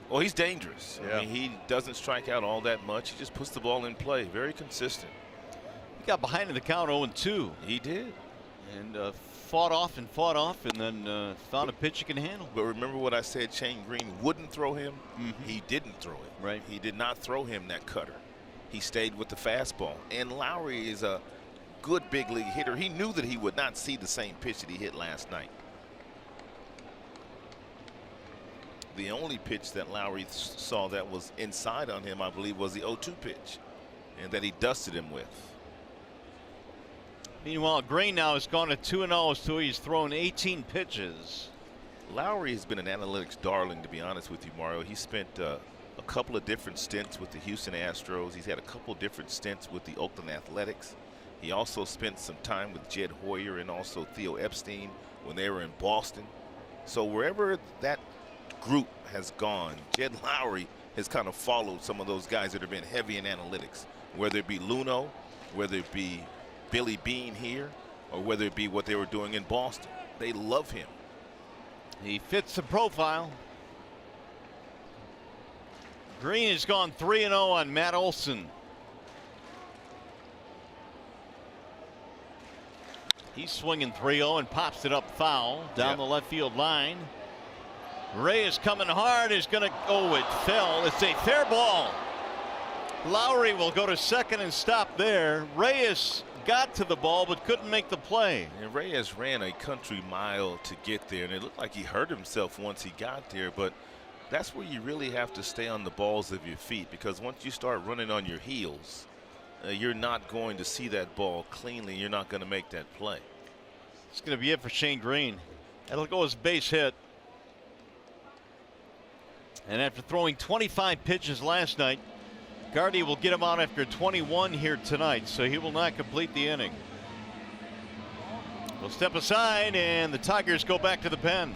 Well, he's dangerous. Yeah. I mean, he doesn't strike out all that much. He just puts the ball in play. Very consistent. He got behind in the count 0-2. He did. And fought off, and then found a pitch you can handle. But remember what I said, Shane Green wouldn't throw him? He didn't throw it. Right. He did not throw him that cutter. He stayed with the fastball. And Lowry is a good big league hitter. He knew that he would not see the same pitch that he hit last night. The only pitch that Lowry saw that was inside on him, I believe, was the 0-2 pitch, and that he dusted him with. Meanwhile, Green now has gone to 2-0, so he's thrown 18 pitches. Lowry has been an analytics darling, to be honest with you, Mario. He spent a couple of different stints with the Houston Astros. He's had a couple of different stints with the Oakland Athletics. He also spent some time with Jed Hoyer and also Theo Epstein when they were in Boston. So wherever that group has gone, Jed Lowry has kind of followed some of those guys that have been heavy in analytics, whether it be Luno, whether it be Billy Bean here, or whether it be what they were doing in Boston. They love him. He fits the profile. Green has gone 3-0 on Matt Olson. He's swinging 3-0 and pops it up foul down the left field line. Reyes coming hard, is going to, oh, it fell. It's a fair ball. Lowry will go to second and stop there. Reyes got to the ball but couldn't make the play. And Reyes ran a country mile to get there, and it looked like he hurt himself once he got there, but that's where you really have to stay on the balls of your feet, because once you start running on your heels, you're not going to see that ball cleanly. You're not going to make that play. It's going to be it for Shane Green. That'll go as base hit. And after throwing 25 pitches last night, Gardy will get him out after 21 here tonight, so he will not complete the inning. We'll step aside, and the Tigers go back to the pen.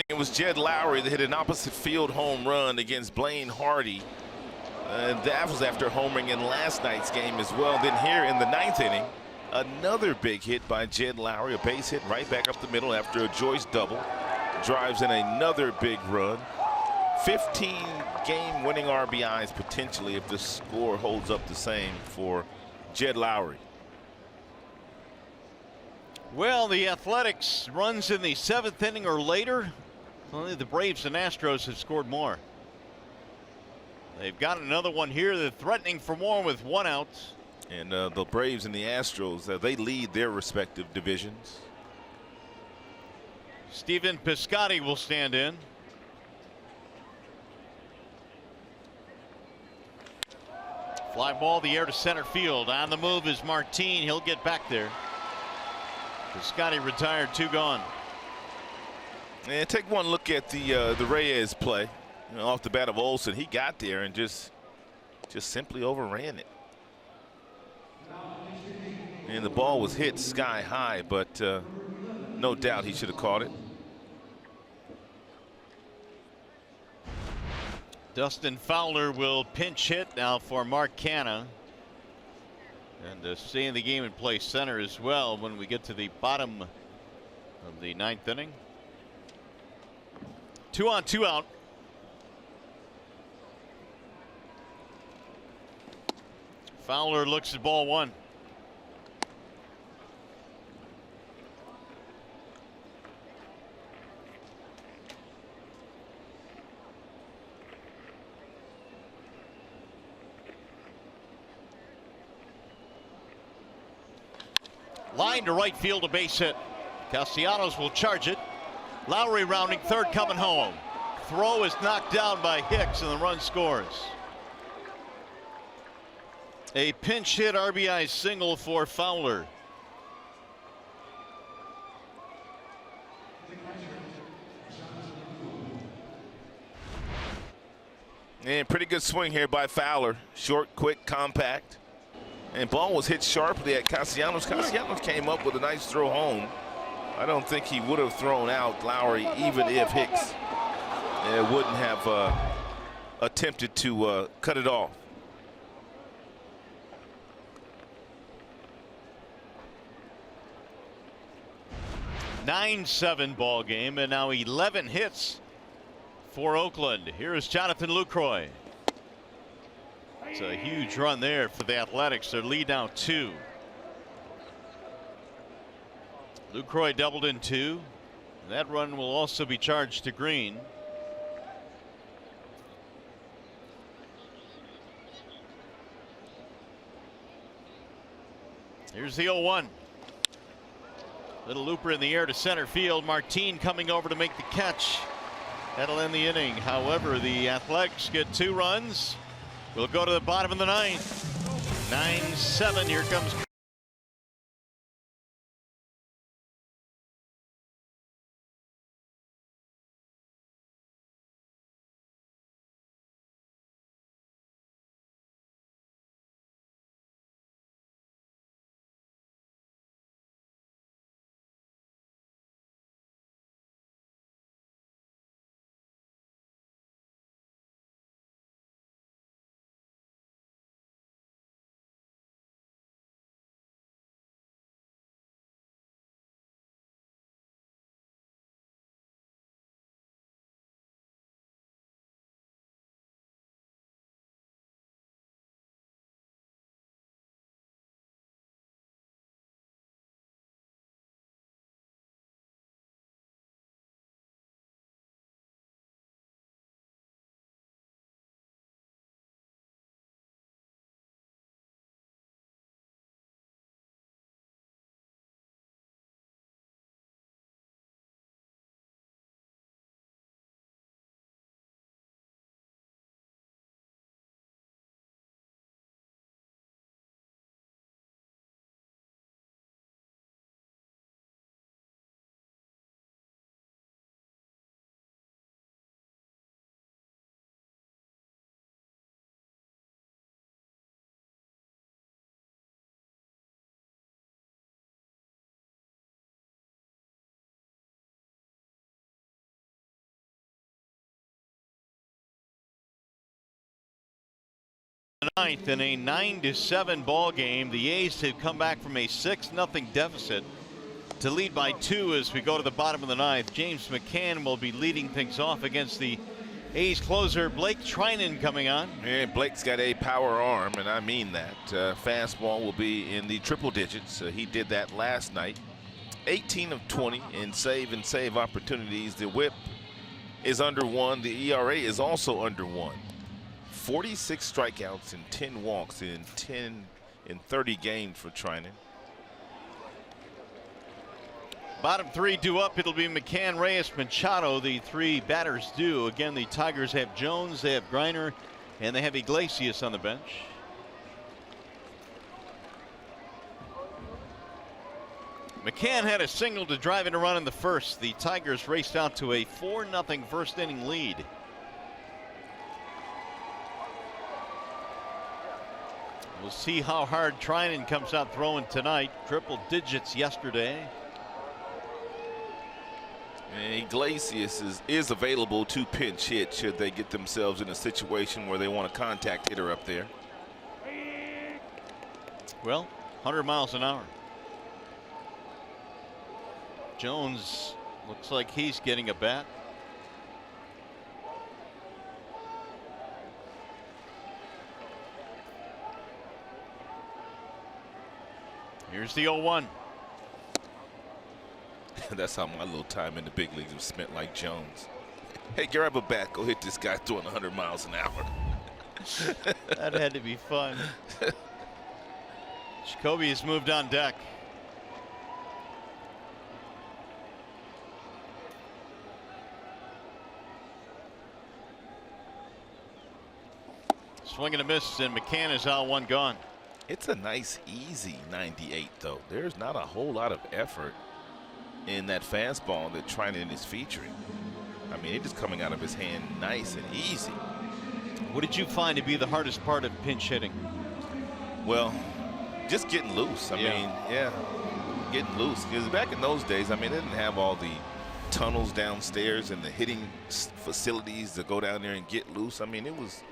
It was Jed Lowry that hit an opposite field home run against Blaine Hardy. That was after homering in last night's game as well. Then here in the 9th inning, another big hit by Jed Lowry, a base hit right back up the middle after a Joyce double. Drives in another big run. 15 game-winning RBIs potentially if the score holds up the same for Jed Lowry. Well, the Athletics runs in the 7th inning or later. Only the Braves and Astros have scored more. They've got another one here. They're threatening for more with 1 out. And the Braves and the Astros, they lead their respective divisions. Stephen Piscotty will stand in. Fly ball the air to center field. On the move is Martin. He'll get back there. Piscotty retired, 2 gone. And take one look at the Reyes play. You know, off the bat of Olson, he got there and just simply overran it. And the ball was hit sky high, but no doubt he should have caught it. Dustin Fowler will pinch hit now for Mark Canna. And stay in the game and play center as well when we get to the bottom of the 9th inning. 2 on, 2 out. Fowler looks at ball 1. Line to right field, a base hit. Castellanos will charge it. Lowry rounding third, coming home. Throw is knocked down by Hicks and the run scores. A pinch hit RBI single for Fowler. And pretty good swing here by Fowler. Short, quick, compact. And ball was hit sharply at Castellanos. Castellanos came up with a nice throw home. I don't think he would have thrown out Lowry even if Hicks wouldn't have attempted to cut it off. (9-7) ball game, and now 11 hits for Oakland. Here is Jonathan Lucroy. It's a huge run there for the Athletics. Their lead now 2. Lucroy doubled in 2. That run will also be charged to Green. Here's the 0-1. Little looper in the air to center field. Martin coming over to make the catch. That'll end the inning. However, the Athletics get 2 runs. We'll go to the bottom of the 9th. 9-7. Here comes. Ninth in a 9-7 ball game. The A's have come back from a 6-0 deficit to lead by 2 as we go to the bottom of the 9th. James McCann will be leading things off against the A's closer Blake Treinen coming on. And Blake's got a power arm, and I mean that. Fastball will be in the triple digits. He did that last night. 18 of 20 in save opportunities. The whip is under 1. The ERA is also under 1. 46 strikeouts and 10 walks in 30 games for Treinen. Bottom 3 due up. It'll be McCann, Reyes, Machado. The 3 batters due. Again, the Tigers have Jones, they have Griner, and they have Iglesias on the bench. McCann had a single to drive in a run in the first. The Tigers raced out to a 4-0 first inning lead. We'll see how hard Treinen comes out throwing tonight. Triple digits yesterday. And Iglesias is available to pinch hit should they get themselves in a situation where they want a contact hitter up there. Well, 100 miles an hour. Jones looks like he's getting a bat. Here's the 0-1. That's how my little time in the big leagues was spent, like Jones. Hey, grab a bat, go hit this guy throwing 100 miles an hour. That had to be fun. Jacoby has moved on deck. Swing and a miss, and McCann is out, one gone. It's a nice, easy 98, though. There's not a whole lot of effort in that fastball that Trinan is featuring. I mean, it is coming out of his hand nice and easy. What did you find to be the hardest part of pinch hitting? Well, just getting loose. I mean, getting loose. Because back in those days, I mean, they didn't have all the tunnels downstairs and the hitting facilities to go down there and get loose. I mean, it was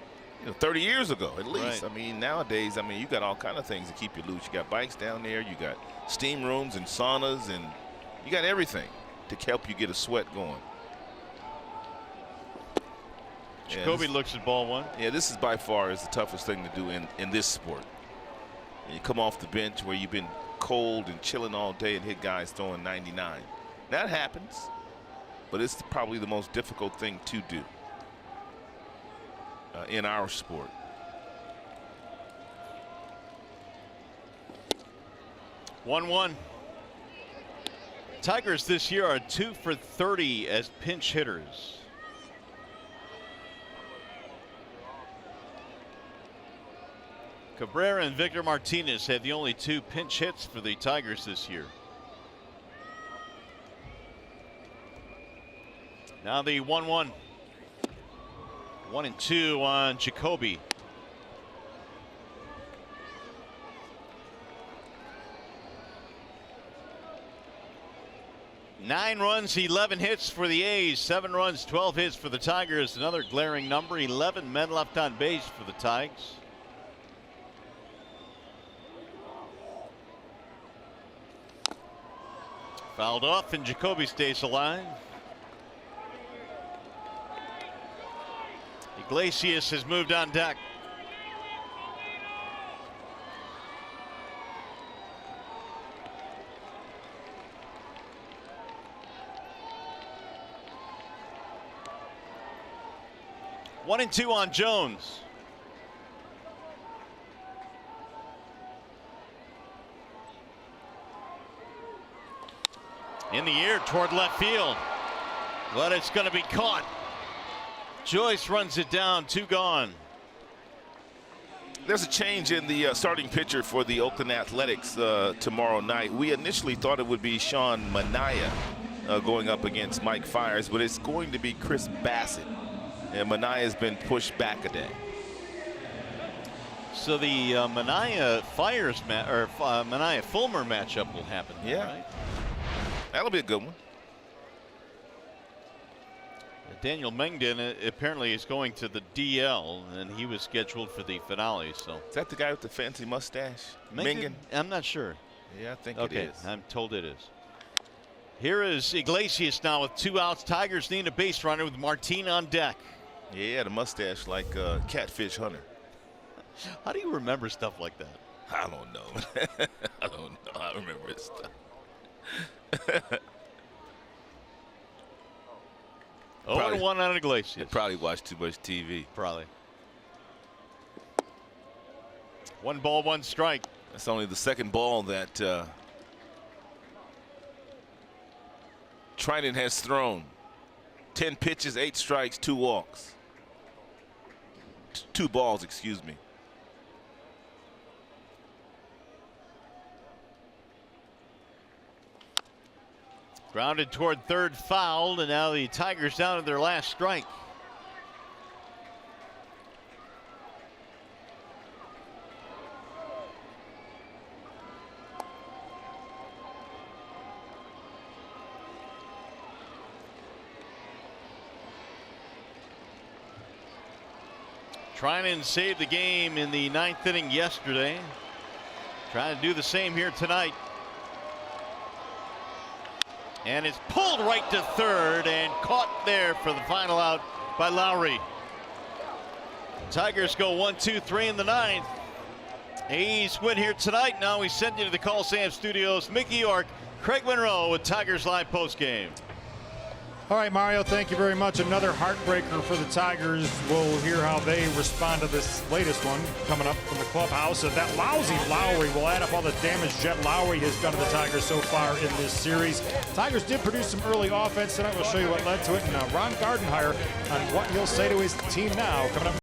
30 years ago at least. Right. I mean, nowadays, I mean, you got all kind of things to keep you loose. You got bikes down there, you got steam rooms and saunas, and you got everything to help you get a sweat going. Jacoby looks at ball one. Yeah, this is by far is the toughest thing to do in this sport. And you come off the bench where you've been cold and chilling all day and hit guys throwing 99. That happens, but it's probably the most difficult thing to do in our sport. One. Tigers this year are 2 for 30 as pinch hitters. Cabrera and Victor Martinez have the only 2 pinch hits for the Tigers this year. Now the 1-1. 1-2 on Jacoby. Nine runs, 11 hits for the A's, 7 runs, 12 hits for the Tigers. Another glaring number, 11 men left on base for the Tigers. Fouled off, and Jacoby stays alive. Iglesias has moved on deck. One and two on Jones. In the air toward left field, but it's going to be caught. Joyce runs it down, 2 gone. There's a change in the starting pitcher for the Oakland Athletics tomorrow night. We initially thought it would be Sean Manaea going up against Mike Fiers, but it's going to be Chris Bassett. And Manaea has been pushed back a day. So the Manaea Fiers Manaea Fulmer matchup will happen. Yeah, right? That'll be a good one. Daniel Mengden apparently is going to the DL, and he was scheduled for the finale. So is that the guy with the fancy mustache? Mengden? I'm not sure. Yeah, I think okay, it is. I'm told it is. Here is Iglesias now with 2 outs. Tigers need a base runner with Martin on deck. Yeah, the mustache like Catfish Hunter. How do you remember stuff like that? I don't know. I don't know. I remember his stuff. Probably 1 on Iglesias. Probably watched too much TV. Probably. 1 ball, 1 strike. That's only the second ball that Trinan has thrown. 10 pitches, 8 strikes, 2 walks. 2 balls, excuse me. Grounded toward third, fouled, and now the Tigers down to their last strike. trying and save the game in the 9th inning yesterday. Trying to do the same here tonight. And it's pulled right to third and caught there for the final out by Lowry. Tigers go 1-2-3 in the 9th. A's win here tonight. Now we send you to the Coliseum Studios. Mickey York, Craig Monroe with Tigers Live postgame. All right, Mario, thank you very much. Another heartbreaker for the Tigers. We'll hear how they respond to this latest one coming up from the clubhouse. And that lousy Lowry will add up all the damage Jet Lowry has done to the Tigers so far in this series. Tigers did produce some early offense tonight. We'll show you what led to it. And Ron Gardenhire on what he'll say to his team now coming up.